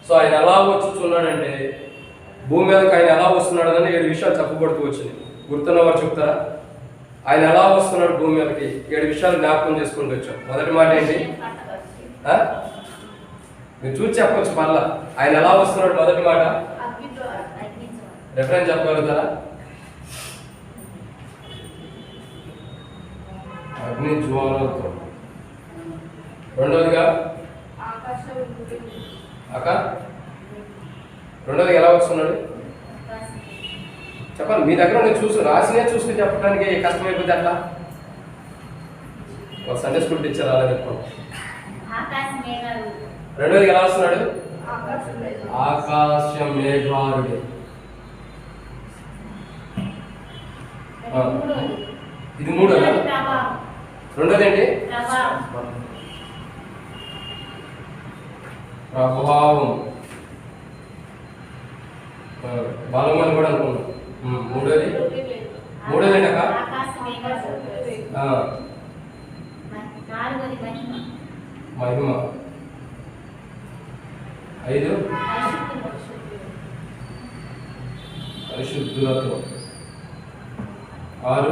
So ఆయన ఎలా వచ్చుచున్నాడంటే భూమి మీదకి ఆయన ఎలా వస్తున్నాడు అని 7 విషయాలు చెప్పబడుతూ వచ్చినాయి. గుర్తున్నవారు చెప్తారా? ఆయన ఎలా వస్తున్నాడు భూమి మీదకి 7 విషయాలు జ్ఞాపకం చేసుకుంటూ వచ్చాం. మొదటి మాట ఏంటి? మీరు చూసి చెప్పవచ్చు మళ్ళా. ఆయన ఎలా వస్తున్నాడు మొదటి మాట రెఫరెన్స్ చెప్పగలుగుతారా? అగ్ని జ్వాలతో. రెండోదిగా రెండోది ఎలా వస్తున్నాడు చెప్పండి. మీ దగ్గర ఉండి రాసినే చూసుకుని చెప్పడానికి కష్టమైపోతుంది. అట్లా ఒక సండే స్కూల్ టీచర్ అలా చెప్పుకోండి. రెండోది ఎలా వస్తున్నాడు? ఆకాశ మేఘారుడు. ఇది మూడోదా? రెండోది ఏంటి? ప్రభావం. బలం అని కూడా అనుకున్నాం. మూడోది ఏంటి అక్క? మహిమ. 5 పరిశుద్ధులతో. 6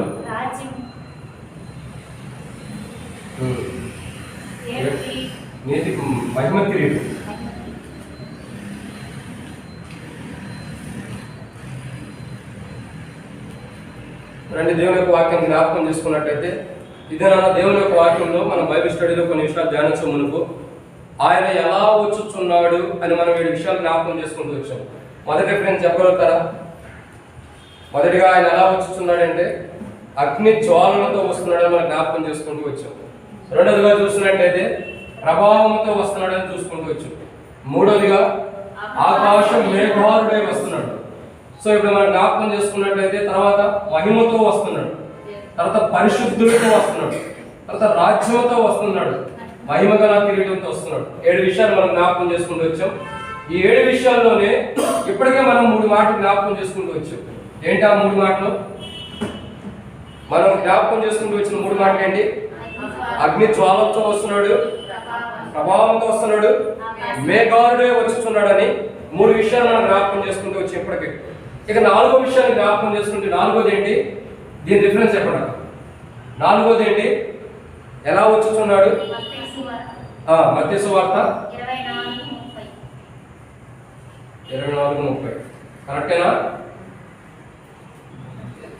నీతి మహిమ కిరీటం. రండి దేవుని యొక్క వాక్యాన్ని జ్ఞాపకం చేసుకున్నట్టయితే ఇదే దేవుని యొక్క వాక్యంలో మనం బైబిల్ స్టడీలో కొన్ని విషయాలు ధ్యానించే మునుపు ఆయన ఎలా వచ్చుచున్నాడు అని మనం 7 విషయాలు జ్ఞాపకం చేసుకుంటూ వచ్చాం. మొదటి రిఫరెన్స్ చెప్పగలుగుతారా? మొదటిగా ఆయన ఎలా వచ్చుచున్నాడంటే అగ్ని జ్వాలలతో వస్తున్నాడని మనం జ్ఞాపకం చేసుకుంటూ వచ్చాం. రెండోదిగా చూస్తున్నట్టయితే ప్రభావంతో వస్తున్నాడని చూసుకుంటూ వచ్చాం. మూడోదిగా ఆకాశం మేఘారుడై వస్తున్నాడు. సో ఇప్పుడు మనం జ్ఞాపకం చేసుకున్నట్లయితే తర్వాత మహిమతో వస్తున్నాడు, తర్వాత పరిశుద్ధులతో వస్తున్నాడు, తర్వాత రాజ్యంతో వస్తున్నాడు, మహిమ గల కిరీటంతో వస్తున్నాడు. 7 విషయాలు మనం జ్ఞాపకం చేసుకుంటూ వచ్చాం. ఈ 7 విషయాల్లోనే ఇప్పటికే మనం 3 మాటలు జ్ఞాపకం చేసుకుంటూ వచ్చాం. ఏంటి ఆ 3 మాటలు? మనం జ్ఞాపకం చేసుకుంటూ వచ్చిన 3 మాటలు ఏంటి? అగ్ని జ్వాలతో వస్తున్నాడు, ప్రభావంతో వస్తున్నాడు, మేఘారుడే వచ్చుచున్నాడని 3 విషయాలు మనం జ్ఞాపకం చేసుకుంటూ వచ్చి ఇప్పటికే. ఇక 4వ విషయాన్ని జ్ఞాపకం చేసుకుంటే 4వది ఏంటి? దీని రిఫరెన్స్ చెప్పండి. 4వది ఏంటి? ఎలా వచ్చుచున్నాడు? మత్తయి సువార్త 24:30 కరెక్టేనా?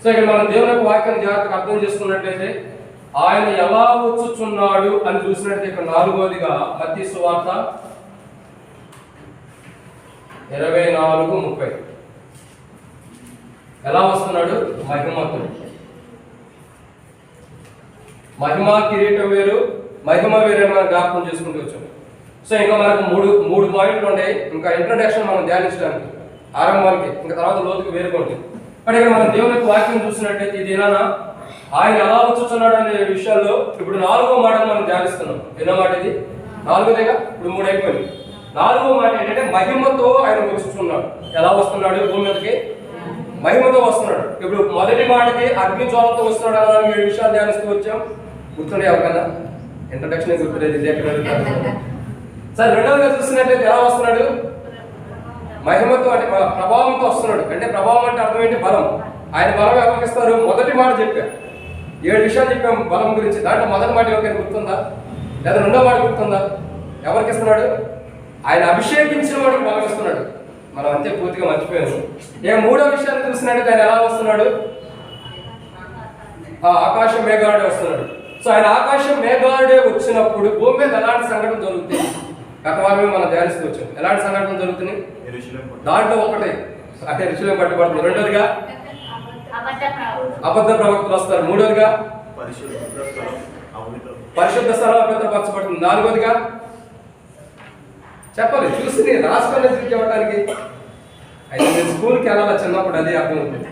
సో ఇక్కడ మనం దేవుని యొక్క వాక్యాన్ని జాగ్రత్తగా అర్థం చేసుకున్నట్లయితే ఆయన ఎలా వచ్చుచున్నాడు అని చూసినట్లయితే ఇక్కడ 4వదిగా మత్తయి సువార్త 24:30 ఎలా వస్తున్నాడు? మహిమతో. మహిమ కిరీటం వేరు, మహిమ వేరే మనం జ్ఞాపకం చేసుకుంటూ వచ్చాం. సో ఇంకా మనకు మూడు పాయింట్లు ఉంటాయి. ఇంకా ఇంట్రడక్షన్ మనం ధ్యానించడానికి ఆరంభానికి, ఇంకా తర్వాత లోతుకు వేరుకుంటుంది. కానీ ఇక్కడ మనం దేవుని యొక్క వాక్యం చూసినట్టయితే ఇది ఏనా ఆయన ఎలా వచ్చుచున్నాడు అనే విషయాల్లో ఇప్పుడు 4వ మాటను మనం ధ్యానిస్తున్నాం. ఎన్నో మాట ఇది? 4వదేగా. ఇప్పుడు 3 అయిపోయింది. 4వ మాట ఏంటంటే మహిమతో ఆయన వచ్చుచున్నాడు. ఎలా వస్తున్నాడు? భూమి మీదకి మహిమతో వస్తున్నాడు. ఇప్పుడు మొదటి మాటకి అగ్ని జ్వాలతో వస్తున్నాడు అనడానికి 7 విషయాలు ధ్యానిస్తూ వచ్చాం. గుర్తుండే ఎవరికన్నా? ఇంట్రడక్షన్ గుర్తులేదు. సరే, రెండవదిగా చూస్తున్నట్లయితే ఎలా వస్తున్నాడు? మహిమతో అంటే ప్రభావంతో వస్తున్నాడు. అంటే ప్రభావం అంటే అర్థం ఏంటి? బలం. ఆయన బలం ఎవరికి ఇస్తారు? మొదటి మాట చెప్పాం. 7 విషయాలు చెప్పాం బలం గురించి. దాంట్లో మొదటి మాట ఎవరికైనా గుర్తుందా? లేదా రెండో మాట గుర్తుందా? ఎవరికి ఇస్తున్నాడు? ఆయన అభిషేకించిన వాడికి బలం ఇస్తున్నాడు. మనం అంతే పూర్తిగా మర్చిపోయాము. ఇక 3వ విషయాన్ని చూసినట్టు ఆయన ఎలా వస్తున్నాడు? ఆకాశం మేఘారుడే వస్తున్నాడు. సో ఆయన ఆకాశం మేఘారుడే వచ్చినప్పుడు భూమి మీద ఎలాంటి సంఘటన జరుగుతుంది? గత వారమే మనం ధ్యానిస్తూ వచ్చాం. ఎలాంటి సంఘటన జరుగుతుంది? దాంట్లో ఒకటి అంటే ఋషులను పట్టుబడుతుంది. రెండోదిగా అబద్ధ ప్రవక్తలు వస్తారు. మూడోదిగా పరిశుద్ధ స్థలం అపవిత్రపరచబడుతుంది. 4వదిగా చెప్పాలి చూసి రాసుకొని చెప్పడానికి అయితే నేను స్కూల్కి వెళ్ళాలి చిన్నప్పుడు, అదే అర్థమవుతుంది.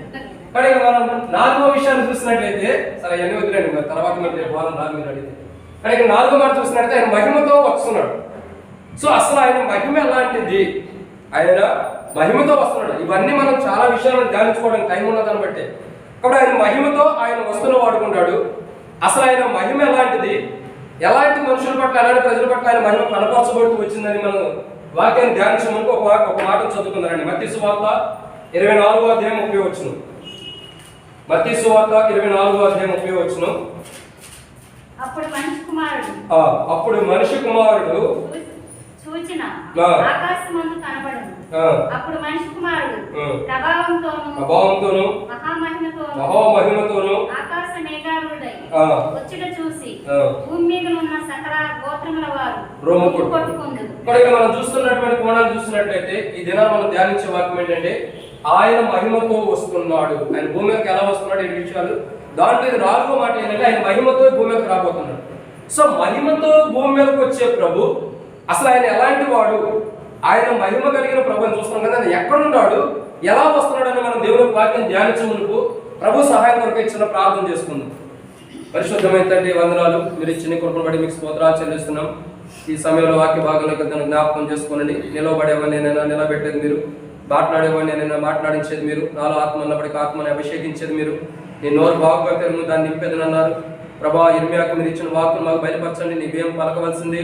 కానీ మనం 4వ విషయాన్ని చూసినట్లయితే సరే ఎన్ని వదిలేండి, మరి తర్వాత మీరు వారం రాదు మీరు అడిగితే. కానీ ఇక్కడ 4వ మాట చూసినట్లయితే ఆయన మహిమతో వస్తున్నాడు. సో అసలు ఆయన మహిమ ఎలాంటిది? ఆయన మహిమతో వస్తున్నాడు. ఇవన్నీ మనం చాలా విషయాలను ధ్యానించుకోవడానికి టైం ఉన్నదాన్ని బట్టి. కాబట్టి ఆయన మహిమతో ఆయన వస్తువులు వాడుకుంటాడు. అసలు ఆయన మహిమ ఎలాంటిది? ఎలాంటి మనుషుల పట్ల, ఎలాంటి ప్రజల పట్ల ఆయన మహిమ కనపరచబడుతూ వచ్చిందని మనం వాక్యాన్ని ధ్యానించే ముందు ఒక మాట చదువుకుందారండి. మత్తయి సువార్త 24వ అధ్యాయం 30వ వచనం. మత్తయి సువార్త 24వ అధ్యాయం 30వ వచనం. అప్పుడు మనిషి కుమారుడు సూచన ఆకాశమందు కనబడును. అప్పుడు మనిషి కుమారుడు ప్రభావంతోను మహామహిమతోను ఆకాశ మేఘారుడై వచ్చుట చూసి భూమి మీద ఉన్న సకల గోత్రముల వారు కొట్టుకుందురు. మనం చూస్తున్నటువంటి కోణాలు చూసినట్లయితే ఈ దినాలు మనం ధ్యానించే వాక్యం ఏంటంటే ఆయన మహిమతో వస్తున్నాడు. ఆయన భూమి మీదకి ఎలా వస్తున్నాడు ఈ విషయాలు దాంట్లో 4వ మాట ఏంటంటే ఆయన మహిమతో భూమి మీదకి రాబోతున్నాడు. సో మహిమతో భూమి మీదకి వచ్చే ప్రభు అసలు ఆయన ఎలాంటి వాడు, ఆయన మహిమ కలిగిన ప్రభుని చూస్తున్నాం కదా, ఆయన ఎక్కడున్నాడు, ఎలా వస్తున్నాడు అని మనం దేవుని వాక్యం ధ్యానించే మునుపు ప్రభు సహాయం కొరకు చిన్న ప్రార్థన చేసుకుందాం. పరిశుద్ధమైన తండ్రి వందనాలు, మీరు ఇచ్చిన కృపను బట్టి మీకు స్తోత్రాలు చెల్లిస్తున్నాం. ఈ సమయంలో వాక్య భాగంలోకి జ్ఞాపకం చేసుకోనండి. నిలబడేవాడిని నేనైనా నిలబెట్టేది మీరు, మాట్లాడేవాడిని నేనైనా మాట్లాడించేది మీరు, నాలో ఆత్మ ఉన్నప్పటికీ ఆత్మని అభిషేకించేది మీరు, నీ నోరు బాగుగా తెరుము దాన్ని నింపేదని అన్నారు. ప్రభా ఇర్మియాకు మీరు ఇచ్చిన వాక్యం మాకు బయలుపరచండి, నీ బియ్యం పలకవలసింది,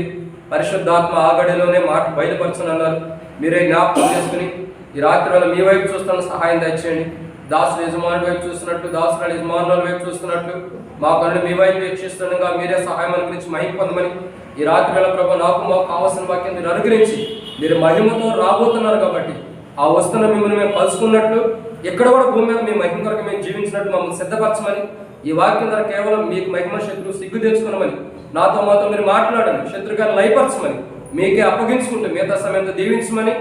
పరిశుద్ధాత్మ ఆగడిలోనే మాట బయలుపరచని అన్నారు. మీరే జ్ఞాపకం చేసుకుని ఈ రాత్రి వల్ల మీ వైపు చూస్తున్న సహాయం దయచేయండి. దాసులు యజమానుల వైపు చూస్తున్నట్లు, దాసుల యజమానుల వైపు చూస్తున్నట్లు మా కళ్ళు మీ వైపు వీక్షిస్తుండగా మీరే సహాయం అనుగ్రహించి మహిమ పొందమని ఈ రాత్రి వేళ ప్రభు మాకు కావాల్సిన వాక్యం మీరు అనుగ్రహించి మీరు మహిమతో రాబోతున్నారు కాబట్టి ఆ వస్తున్న మిమ్మల్ని మేము కలుసుకున్నట్లు ఎక్కడ కూడా భూమి మీద మీ మహిమ కొరకు మేము జీవించినట్టు మమ్మల్ని సిద్ధపరచమని ఈ వాక్యం ద్వారా కేవలం మీకు మహిమ శత్రువు సిగ్గు తెచ్చుకున్నామని నాతో మాతో మీరు మాట్లాడండి, శత్రుగారిని లయపరచమని మీకే అప్పగించుకుంటూ మిగతా సమయంతో దీవించమని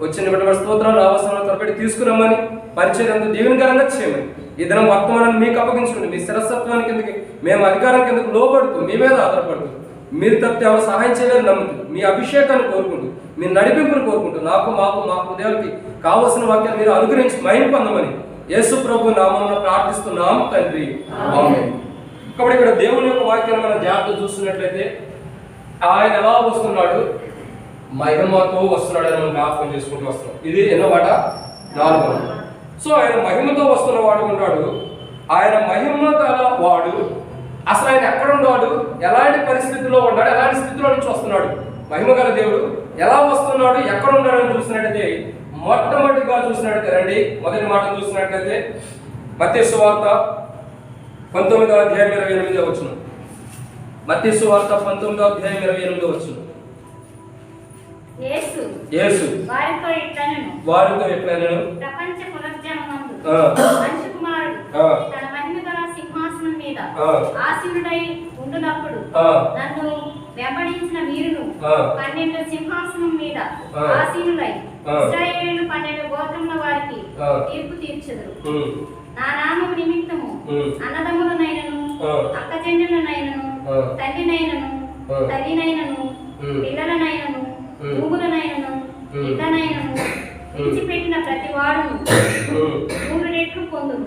వచ్చిన బట్టి స్తోత్రాలు రావాల్సిన త్వరపడి తీసుకురమ్మని పరిచయం దీవెనకరంగా చేయమని ఈ దినం వర్తమానాన్ని మీకు అప్పగించుకుంటే మీ శిరసత్వానికి కిందకి మేము అధికారం కిందకి లోబడుతూ మీ మీద ఆధారపడుతూ మీరు తప్పితే ఎవరు సహాయం చేయాలని నమ్ముతూ మీ అభిషేకాన్ని కోరుకుంటూ మీ నడిపింపును కోరుకుంటూ మాకు మా హృదయాలకి కావలసిన వాక్యాన్ని మీరు అనుగ్రహించి మహిమ పొందమని యేసు ప్రభు నామమున ప్రార్థిస్తున్నాం తండ్రి, ఆమేన్. కాబట్టి ఇక్కడ దేవుని యొక్క వాక్యాన్ని మనం జాగ్రత్త చూస్తున్నట్లయితే ఆయన ఎలా వస్తున్నాడు, మహిమతో వస్తున్నాడు అని మనం జ్ఞాపకం చేసుకుంటూ వస్తున్నాం. ఇది ఎన్నో మాట 4వ. సో ఆయన మహిమతో వస్తున్న వాడు ఉన్నాడు. ఆయన మహిమ గల వాడు అసలు ఆయన ఎక్కడ ఉన్నాడు, ఎలాంటి పరిస్థితుల్లో ఉన్నాడు, ఎలాంటి స్థితిలో నుంచి వస్తున్నాడు, మహిమ గల దేవుడు ఎలా వస్తున్నాడు, ఎక్కడ ఉన్నాడు అని చూసినట్లయితే మొట్టమొదటిగా చూసినట్లయితే రండి మొదటి మాట చూసినట్లయితే మత్తయి సువార్త 19వ అధ్యాయం 28వ వచనం. మత్తయి సువార్త 19వ అధ్యాయం 28వ వచనం. యేసు వారితో ఇట్లనెను ప్రపంచ పునరుజ్జీవనమందు మనిషి కుమారుడు తన మహిమ గల సింహాసనం మీద ఆసీనుడై ఉండునప్పుడు నన్ను వెంబడించిన వీరును 12 సింహాసనం మీద ఆసీనులై ఇశ్రాయేలు 12 గోత్రముల వారికి తీర్పు తీర్చెదరు. నా నామము నిమిత్తము అన్నదమ్ములనైనను అక్కచెల్లెళ్ళనైనను తల్లినైనను పిల్లలనైనను భూములనైనను ఇళ్ళనైనను విడిచిపెట్టిన ప్రతి వాడును 3 రెట్లు పొందును.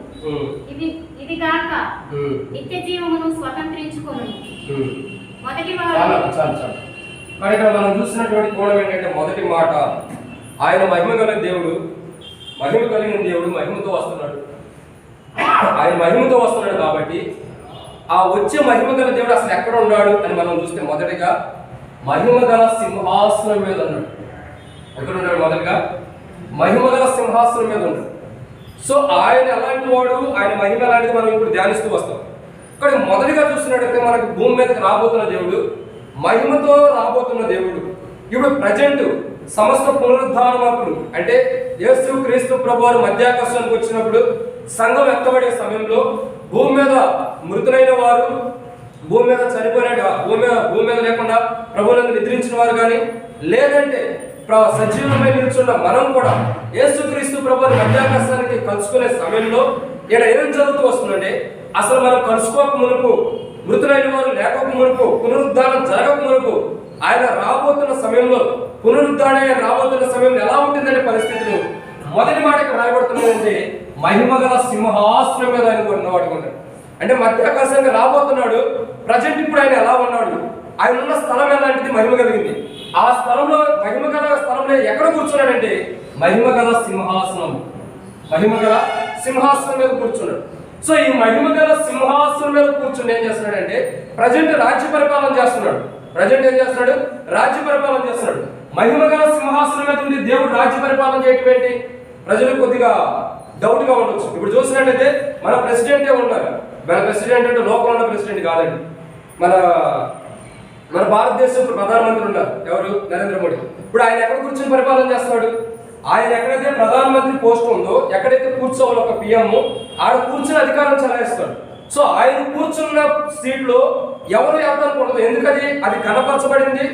ఇది గాక నిత్య జీవమును స్వతంత్రించుకొను. మొదటి మనం చూసినటువంటి కోణం ఏంటంటే మొదటి మాట ఆయన మహిమ కలిగిన దేవుడు, మహిమ కలిగిన దేవుడు మహిమతో వస్తున్నాడు. ఆయన మహిమతో వస్తున్నాడు కాబట్టి ఆ వచ్చే మహిమ గల దేవుడు అసలు ఎక్కడ ఉన్నాడు అని మనం చూస్తే మొదటిగా మహిమ గల సింహాసనం మీద ఉన్నాడు. ఎక్కడ ఉన్నాడు? మొదటిగా మహిమ గల సింహాసనం మీద ఉన్నాడు. సో ఆయన ఎలాంటి వాడు, ఆయన మహిమ ఎలాంటిది మనం ఇప్పుడు ధ్యానిస్తూ వస్తాం. ఇక్కడ మొదటిగా చూసినట్టయితే మనకు భూమి మీదకి రాబోతున్న దేవుడు, మహిమతో రాబోతున్న దేవుడు. ఇప్పుడు ప్రజెంట్ సమస్త పునరుద్ధానమప్పుడు అంటే యేసు క్రీస్తు ప్రభువారు మధ్యాకాశానికి వచ్చినప్పుడు సంఘం ఎత్తబడే సమయంలో భూమి మీద మృతులైన వారు, భూమి మీద చనిపోయిన భూమి మీద లేకుండా ప్రభువులను నిద్రించిన వారు కానీ లేదంటే సజీవమై నిల్చున్న మనం కూడా యేసుక్రీస్తు ప్రభువుని మధ్యాకాశానికి కలుసుకునే సమయంలో ఇక్కడ ఏం జరుగుతూ వస్తుందంటే అసలు మనం కలుసుకోక మునుపు, మృతులైన వారు లేకపోక మునుపు, పునరుద్ధానం జరగక మునుపు ఆయన రాబోతున్న సమయంలో, పునరుద్ధానం రాబోతున్న సమయంలో ఎలా ఉంటుందనే పరిస్థితులు మొదటి మాట ఇక్కడ రాయబడుతున్నాయంటే మహిమ గల సింహాసనం మీద ఆయన ఉన్నవాడు ఉంటాడు. అంటే మధ్యాకాశానికి రాబోతున్నాడు. ప్రజెంట్ ఇప్పుడు ఆయన ఎలా ఉన్నాడు, ఆయన ఉన్న స్థలం ఎలాంటిది, మహిమ కలిగింది. ఆ స్థలంలో మహిమ గల స్థలంలో ఎక్కడ కూర్చున్నాడంటే మహిమ గల సింహాసనం, మహిమ గల సింహాసనం మీద కూర్చున్నాడు. సో ఈ మహిమ గల సింహాసనం మీద కూర్చుని ఏం చేస్తున్నాడంటే ప్రజెంట్ రాజ్య పరిపాలన చేస్తున్నాడు. ప్రజెంట్ ఏం చేస్తున్నాడు? రాజ్య పరిపాలన చేస్తున్నాడు. మహిమగల సింహాసనం మీద ఉండి దేవుడు రాజ్య పరిపాలన చేయటం ఏంటి? ప్రజలకు కొద్దిగా డౌట్గా ఉండొచ్చు. ఇప్పుడు చూసినట్లయితే మన ప్రెసిడెంటే ఉన్నారు. మన ప్రెసిడెంట్ అంటే లోపల ఉన్న ప్రెసిడెంట్ కాదండి. మన భారతదేశ ప్రధానమంత్రి ఉన్నారు. ఎవరు? నరేంద్ర మోడీ. ఇప్పుడు ఆయన ఎక్కడ కూర్చొని పరిపాలన చేస్తున్నాడు? ఆయన ఎక్కడైతే ప్రధానమంత్రి పోస్ట్ ఉందో, ఎక్కడైతే కూర్చోవాలి ఒక పిఎం, ఆడ కూర్చుని అధికారం చెలాయిస్తాడు. సో ఆయన కూర్చున్న సీట్లో ఎవరు ఎత్తానికి ఉండదు. ఎందుకది? అది కనపరచబడింది,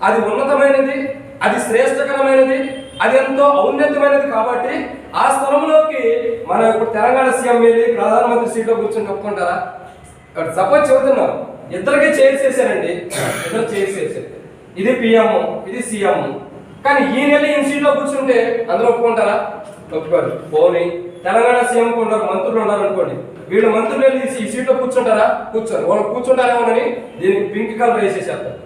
అది ఉన్నతమైనది, అది శ్రేష్టకరమైనది, అది ఎంతో ఔన్నత్యమైనది. కాబట్టి ఆ స్థలంలోకి మన ఇప్పుడు తెలంగాణ సీఎం వెళ్ళి ప్రధానమంత్రి సీట్లో కూర్చొని కప్పుకుంటారా? సపోజ్ చెబుతున్నాం, ఇద్దరికి చేసేసారండి, ఇద్దరు చేసేసారు. ఇది పిఎం, ఇది సీఎం. కానీ ఈయన వెళ్ళి ఈయన సీట్లో కూర్చుంటే అందరూ ఒప్పుకుంటారా? ఒప్పుకోరు. పోనీ తెలంగాణ సీఎం ఉన్నారు, మంత్రులు ఉన్నారు అనుకోండి, వీళ్ళు మంత్రులు వెళ్ళి ఈ సీట్లో కూర్చుంటారా? కూర్చోరు. వాళ్ళు కూర్చుంటారేమోనని దీనికి పింక్ కలర్ వేసేసేస్తారు.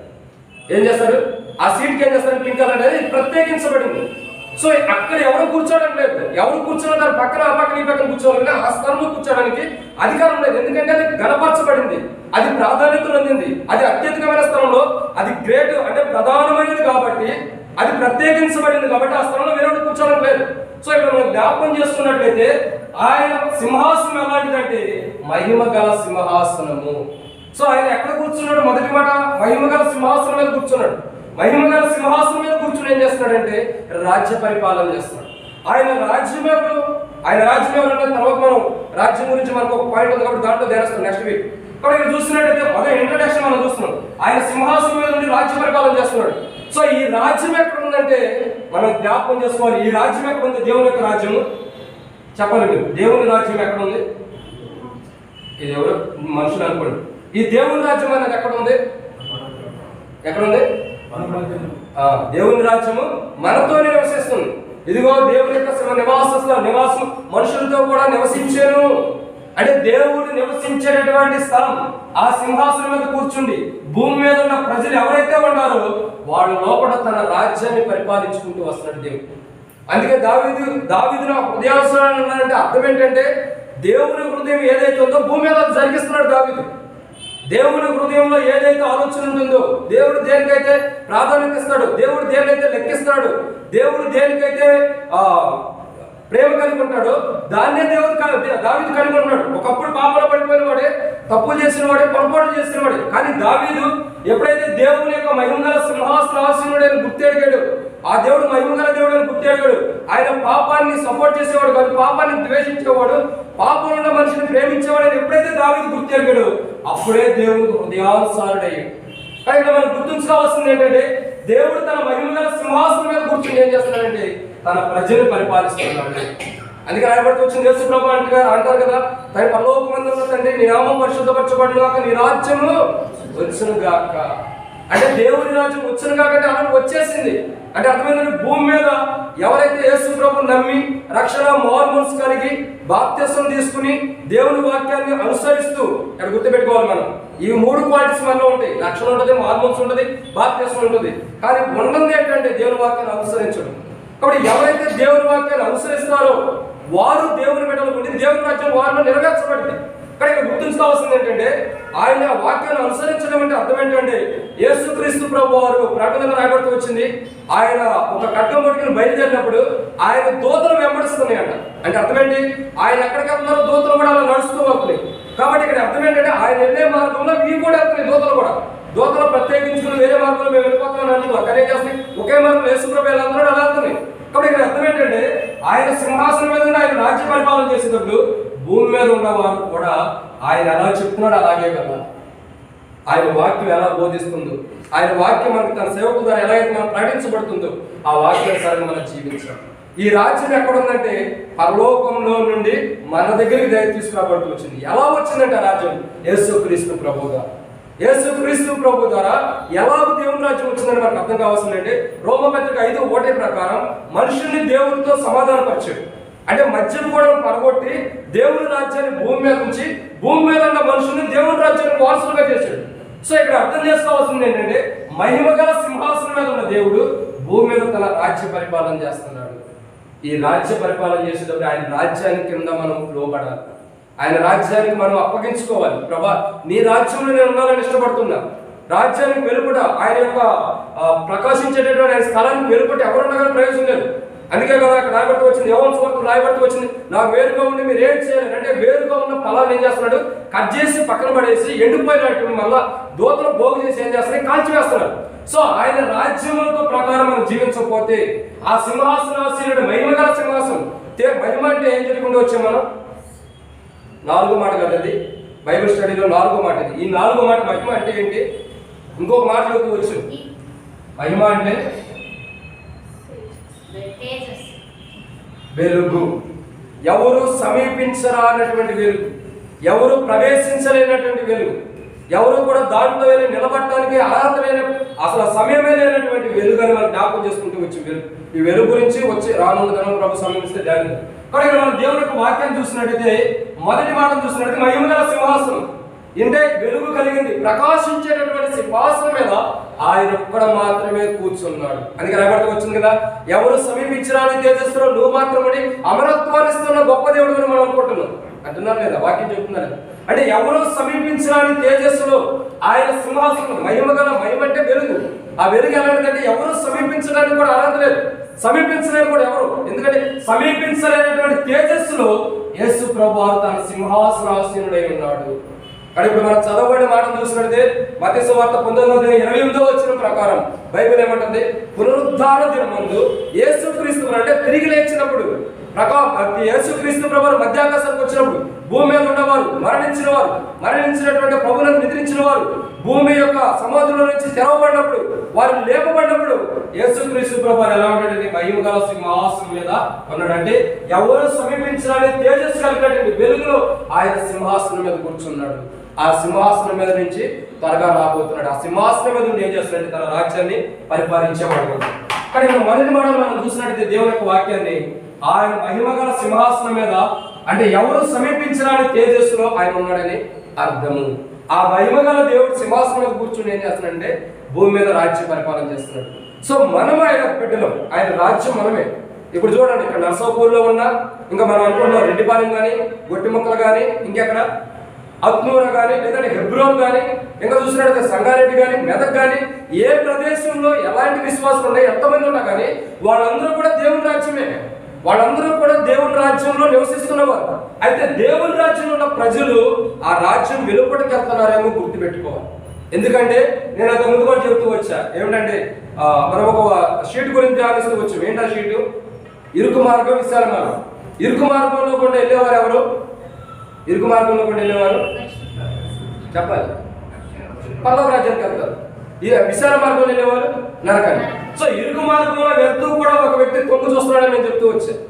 ఏం చేస్తారు? ఆ సీట్కి ఏం చేస్తారు? పింక్ కలర్ అనేది ప్రత్యేకించబడింది. సో అక్కడ ఎవరు కూర్చోవడం లేదు. ఎవరు కూర్చున్న దాని పక్కన ఆ పక్కన ఈ పక్కన కూర్చోవాలి, ఆ స్థలంలో కూర్చోడానికి అధికారం లేదు. ఎందుకంటే అది గణపరచబడింది, అది ప్రాధాన్యత పొందింది, అది అత్యధికమైన స్థలంలో, అది గ్రేట్ అంటే ప్రధానమైనది కాబట్టి, అది ప్రత్యేకించబడింది కాబట్టి ఆ స్థలంలో వేరే కూర్చోవడం లేదు. సో ఇక్కడ మనం జ్ఞాపకం చేసుకున్నట్లయితే ఆయన సింహాసనం ఎలాంటిదంటే మహిమ గల సింహాసనము. సో ఆయన ఎక్కడ కూర్చున్నాడు? మొదటి మాట మహిమ గల సింహాసనం మీద కూర్చున్నాడు. మహిమ గల సింహాసనం మీద కూర్చుని ఏం చేస్తున్నాడంటే రాజ్య పరిపాలన చేస్తున్నాడు. ఆయన రాజ్యం ఎవరు? ఆయన రాజ్యం ఎవరు అంటే తర్వాత మనం రాజ్యం గురించి మనకు ఒక పాయింట్ ఉంది కాబట్టి దాంట్లో ధ్యానిస్తాం నెక్స్ట్ వీక్. కాబట్టి ఇక్కడ చూస్తున్నట్టయితే మొదటి ఇంట్రడక్షన్ మనం చూస్తున్నాం. ఆయన సింహాసనం మీద నుండి రాజ్య పరిపాలన చేస్తున్నాడు. సో ఈ రాజ్యం ఎక్కడ ఉందంటే మనం జ్ఞాపకం చేసుకోవాలి. ఈ రాజ్యం ఎక్కడ ఉంది? దేవుని యొక్క రాజ్యము. చెప్పాలి మీరు, దేవుని రాజ్యం ఎక్కడ ఉంది? ఇది ఎవరు? మనుషులు అనుకోండి. ఈ దేవుని రాజ్యం అనేది ఎక్కడ ఉంది? ఎక్కడ ఉంది? దేవుని రాజ్యము మనతోనే నివసిస్తుంది. ఇదిగో దేవుని యొక్క నివాసం మనుషులతో కూడా నివసించాను అంటే దేవుడు నివసించేటటువంటి స్థలం. ఆ సింహాసనం మీద కూర్చుండి భూమి మీద ఉన్న ప్రజలు ఎవరైతే ఉన్నారో వాళ్ళ లోపల తన రాజ్యాన్ని పరిపాలించుకుంటూ వస్తున్నాడు దేవుడు. అందుకే దావీదు నా హృదయానుసరణ అంటే అర్థం ఏంటంటే దేవుని హృదయం ఏదైతే ఉందో భూమి మీద జరిగిస్తున్నాడు దావీదు. దేవుని హృదయంలో ఏదైతే ఆలోచన ఉంటుందో, దేవుడు దేనికైతే ప్రాధాన్యత ఇస్తాడు, దేవుడు దేనికైతే లెక్కిస్తాడు, దేవుడు దేనికైతే ప్రేమ కలిగి ఉంటాడో దాన్నే దావీదు కలిగి ఉన్నాడు. ఒకప్పుడు పాపంలో పడిపోయిన వాడే, తప్పులు చేసిన వాడే, పొరపాటు చేసిన వాడే. కానీ దావీదు ఎప్పుడైతే దేవుని యొక్క మహిమగల సింహాసనాసీనుడని గుర్తెరిగాడు, ఆ దేవుడు మహిమగల దేవుడు అని గుర్తెరిగాడు, ఆయన పాపాన్ని సపోర్ట్ చేసేవాడు కాదు, పాపాన్ని ద్వేషించేవాడు, పాపంలో ఉన్న మనిషిని ప్రేమించేవాడు అని ఎప్పుడైతే దావీదు గుర్తెరిగాడు అప్పుడే దేవుడు హృదయానుసారుడయ్యాడు. కానీ ఇక్కడ మనం గుర్తుంచుకోవాల్సింది ఏంటంటే దేవుడు తన మహిమగల సింహాసనం మీద కూర్చొని ఏం చేస్తున్నాడంటే తన ప్రజలను పరిపాలిస్తున్నాడు. అందుకే రాయబడుతూ వచ్చింది యేసు ప్రభు అంటారు కదా, తన పరలోకమందున్న తండ్రి నీ నామం పరిశుద్ధపరచబడును గాక, నీ రాజ్యము వచ్చును గాక. అంటే దేవుని రాజ్యం వచ్చును గాక అంటే అలా వచ్చేసింది. అంటే అర్థమైందంటే భూమి మీద ఎవరైతే యేసు ప్రభువుని నమ్మి రక్షణ మారుమనసు కలిగి బాప్తిసం తీసుకుని దేవుని వాక్యాన్ని అనుసరిస్తూ, ఇక్కడ గుర్తుపెట్టుకోవాలి మనం, ఈ మూడు క్వాలిటీస్ మనలో ఉంటాయి. రక్షణ ఉంటుంది, మారుమనసు ఉంటుంది, బాప్తిసం ఉంటుంది. కానీ ఉన్నది ఏంటంటే దేవుని వాక్యాన్ని అనుసరించడం. కాబట్టి ఎవరైతే దేవుని వాక్యాన్ని అనుసరిస్తారో వారు దేవుని బిడ్డలు ఉండి దేవుని రాజ్యం వారిలో నెరవేర్చబడింది. కానీ ఇక్కడ గుర్తుంచుకోవాల్సింది ఏంటంటే ఆయన వాక్యాన్ని అనుసరించడం అంటే అర్థం ఏంటంటే యేసుక్రీస్తు ప్రభు వారు ప్రకటన రాయబడుతూ వచ్చింది, ఆయన ఒక ఖడ్గం పట్టుకుని బయలుదేరినప్పుడు ఆయన దూతలు వెంబడిస్తున్నాయంట. అంటే అర్థం ఏంటి? ఆయన ఎక్కడికి వెళ్తున్నారో దూతలు కూడా అలా నడుస్తూ వస్తున్నాయి. కాబట్టి ఇక్కడ అర్థం ఏంటంటే ఆయన వెళ్ళే మార్గంలో ఇవి కూడా వెళ్తున్నాయి. దూతలు ప్రత్యేకించుకుని వేరే మార్గంలో మేము వెళ్ళిపోతున్నాం అంటున్నారు. కానీ ఏం చేస్తున్నాయి? ఒకే మార్గంలో యేసు ప్రభు ఎలా వెళ్తున్నాడు అలా వెళ్తున్నాయి. కాబట్టి ఇక్కడ అర్థం ఏంటంటే ఆయన సింహాసనం మీద ఆయన రాజ్య పరిపాలన చేసేటప్పుడు భూమి మీద ఉన్నవారు కూడా ఆయన ఎలా చెప్తున్నాడు అలాగే కదా. ఆయన వాక్యం ఎలా బోధిస్తుందో, ఆయన వాక్యం మనకు తన సేవకు ద్వారా ఎలాగైతే మనం ప్రకటించబడుతుందో ఆ వాక్యానుసారంగా మనం జీవించాలి. ఈ రాజ్యం ఎక్కడ ఉందంటే పరలోకంలో నుండి మన దగ్గరికి దయ తీసుకురాబడుతూ వచ్చింది. ఎలా వచ్చిందంటే ఆ రాజ్యం యేసుక్రీస్తు ప్రభువుగా, యేసుక్రీస్తు ప్రభు ద్వారా ఎలా దేవుని రాజ్యం వచ్చిందని మనకు అర్థం కావాల్సిందంటే రోమపత్రిక 5:1 ప్రకారం మనుషుల్ని దేవునితో సమాధానపరిచాడు. అంటే మధ్యను కూడా పడగొట్టి దేవుని రాజ్యాన్ని భూమి మీద ఉంచి భూమి మీద ఉన్న మనుషుల్ని దేవుని రాజ్యాన్ని వారసులుగా చేశాడు. సో ఇక్కడ అర్థం చేసుకోవాల్సింది ఏంటంటే మహిమగల సింహాసనం మీద ఉన్న దేవుడు భూమి మీద తన రాజ్య పరిపాలన చేస్తున్నాడు. ఈ రాజ్య పరిపాలన చేసేటప్పుడు ఆయన రాజ్యానికి కింద మనం లోబడాలి, ఆయన రాజ్యానికి మనం అప్పగించుకోవాలి. ప్రభా నీ రాజ్యంలో నేను ఉండాలని ఇష్టపడుతున్నా, రాజ్యానికి వెలుపట ఆయన యొక్క ప్రకాశించేటటువంటి ఆయన స్థలానికి వెలుపట ఎవరున్నా కానీ ప్రయోజనం లేదు. అందుకే కదా అక్కడ రాయబడుతూ వచ్చింది, యోహాను సువార్తలో రాయబడుతూ వచ్చింది, నాకు వేరుగా ఉండి మీరు ఏం చేయాలి అంటే, వేరుగా ఉన్న ఫలాన్ని ఏం చేస్తున్నాడు, కట్ చేసి పక్కన పడేసి ఎండిపోయినట్టు మళ్ళా దూతలు భోగు చేసి ఏం చేస్తున్నాయి, కాల్చివేస్తున్నాడు. సో ఆయన రాజ్యములతో ప్రకారం మనం జీవించకపోతే ఆ సింహాసనాసీనుడు మహిమ గల సింహాసనం. మహిమ అంటే ఏం చెప్పుకుంటూ వచ్చాం మనం, 4వ మాట కదా అది బైబిల్ స్టడీలో 4వ మాట. ఇది ఈ 4వ మాట మహిమ అంటే ఏంటి, ఇంకొక మాట చెప్తూ వచ్చు. మహిమ అంటే వెలుగు, ఎవరు సమీపించరానటువంటి వెలుగు, ఎవరు ప్రవేశించలేనటువంటి వెలుగు, ఎవరు కూడా దాంట్లో వెళ్ళి నిలబడటానికి అర్హత లేని, అసలు సమయమే లేనటువంటి వెలుగు అని మనం జ్ఞాపకం చేసుకుంటూ వచ్చి వెలుగు. ఈ వెలుగు గురించి వచ్చి రానున్న దినం ప్రభు సమీపిస్తే ధ్యానం. కానీ మనం దేవుని యొక్క వాక్యాన్ని చూసినట్టయితే, మొదటి మాటను చూసినట్టయితే మహిమ గల సింహాసనం అంటే వెలుగు కలిగింది, ప్రకాశించేటటువంటి సింహాసనం మీద ఆయన ఒక్కడ మాత్రమే కూర్చున్నాడు. అందుకే రాబడుతూ వచ్చింది కదా, ఎవరు సమీపించడానికి తేజస్సులో నువ్వు మాత్రమే అమరత్వాన్ని ఇస్తున్న గొప్ప దేవుడు అని మనం అనుకుంటున్నాం. అంటున్నారు లేదా, వాక్యం చెప్తున్నారు. అంటే ఎవరు సమీపించడానికి తేజస్సులో ఆయన సింహాసనం, మహిమ గల, మహిమ అంటే వెలుగు. ఆ వెలుగు ఎలాంటిదంటే ఎవరు సమీపించడానికి కూడా అర్హత లేదు, సమీపించలేరు కూడా ఎవరు. ఎందుకంటే సమీపించలేనటువంటి తేజస్సులో యేసు ప్రభువు తన సింహాసనాసీనుడై ఉన్నాడు. కానీ ఇప్పుడు మనం చదవబడిన మాటను చూసినట్టే మత్తయి సువార్త 19:28 వచ్చిన ప్రకారం బైబిల్ ఏమంటుంది, పునరుద్ధాన దినమందు యేసుక్రీస్తు అంటే తిరిగి లేచినప్పుడు యేసుక్రీస్తు ప్రభువు మధ్యాకాశానికి వచ్చినప్పుడు భూమి మీద ఉన్నవారు, మరణించినటువంటి ప్రభువులను నిద్రించిన వారు భూమి యొక్క సముద్రంలో నుంచి తెరవబడినప్పుడు, వారు లేపబడినప్పుడు యేసుక్రీస్తు ప్రభువు ఎలా ఉంటాడంటే మహిమ గల సింహాసనం మీద ఉన్నాడంటే ఎవరు సమీపించడానికి తేజస్సు కలిగినటువంటి వెలుగులో ఆయన సింహాసనం మీద కూర్చున్నాడు. ఆ సింహాసనం మీద నుంచి త్వరగా రాబోతున్నాడు. ఆ సింహాసనం మీద నుండి ఏం చేస్తున్నాడు, తన రాజ్యాన్ని పరిపాలించేవాడు. కానీ మొదటి మనం చూసినట్టయితే దేవుని యొక్క వాక్యాన్ని, ఆయన మహిమ గల సింహాసనం మీద అంటే ఎవరు సమీపించడానికి తేజస్సులో ఆయన ఉన్నాడని అర్థము. ఆ మహిమ గల దేవుడు సింహాసనం మీద కూర్చుని ఏం చేస్తున్నాడంటే భూమి మీద రాజ్య పరిపాలన చేస్తున్నాడు. సో మనం ఆయన బిడ్డలం, ఆయన రాజ్యం మనమే. ఇప్పుడు చూడండి, ఇక్కడ నర్సాపూర్లో ఉన్నా, ఇంకా మనం అనుకుంటున్నాం రెడ్డిపాలెం కానీ, గొట్టిముక్కలు కానీ, ఇంకెక్కడ అత్నూర కానీ, లేదంటే హెబ్రోన్ కానీ, ఇంకా చూసినట్లయితే సంగారెడ్డి కానీ, మెదక్ కానీ, ఏ ప్రదేశంలో ఎలాంటి విశ్వాసాలు ఉన్నాయి, ఎంతమంది ఉన్నా కానీ వాళ్ళందరూ కూడా దేవుని రాజ్యమే. వాళ్ళందరూ కూడా దేవుని రాజ్యంలో నివసిస్తున్నవారు. అయితే దేవుని రాజ్యంలో ఉన్న ప్రజలు ఆ రాజ్యం వెలుపటికి వెళ్తున్నారేమో గుర్తుపెట్టుకోవాలి. ఎందుకంటే నేను అంత ముందు కూడా చెప్తూ వచ్చా, ఏమిటంటే మనం ఒక షీట్ గురించి ఆలోచిస్తూ వచ్చాం. ఏంటి ఆ షీటు, ఇరుకు మార్గం, విశాల మార్గం. ఇరుకు మార్గంలో కూడా వెళ్ళేవారు ఎవరు, ఇరుకు మార్గంలో కూడా వెళ్ళేవారు చెప్పాలి, పల్లవ రాజ్యానికి వెళ్తారు. విశాల మార్గంలో వెళ్ళేవారు నరకాన్ని. సో ఇరుకు మార్గంలో వెళ్తూ కూడా ఒక వ్యక్తి తొంగు చూస్తున్నాడని నేను చెప్తూ వచ్చాను.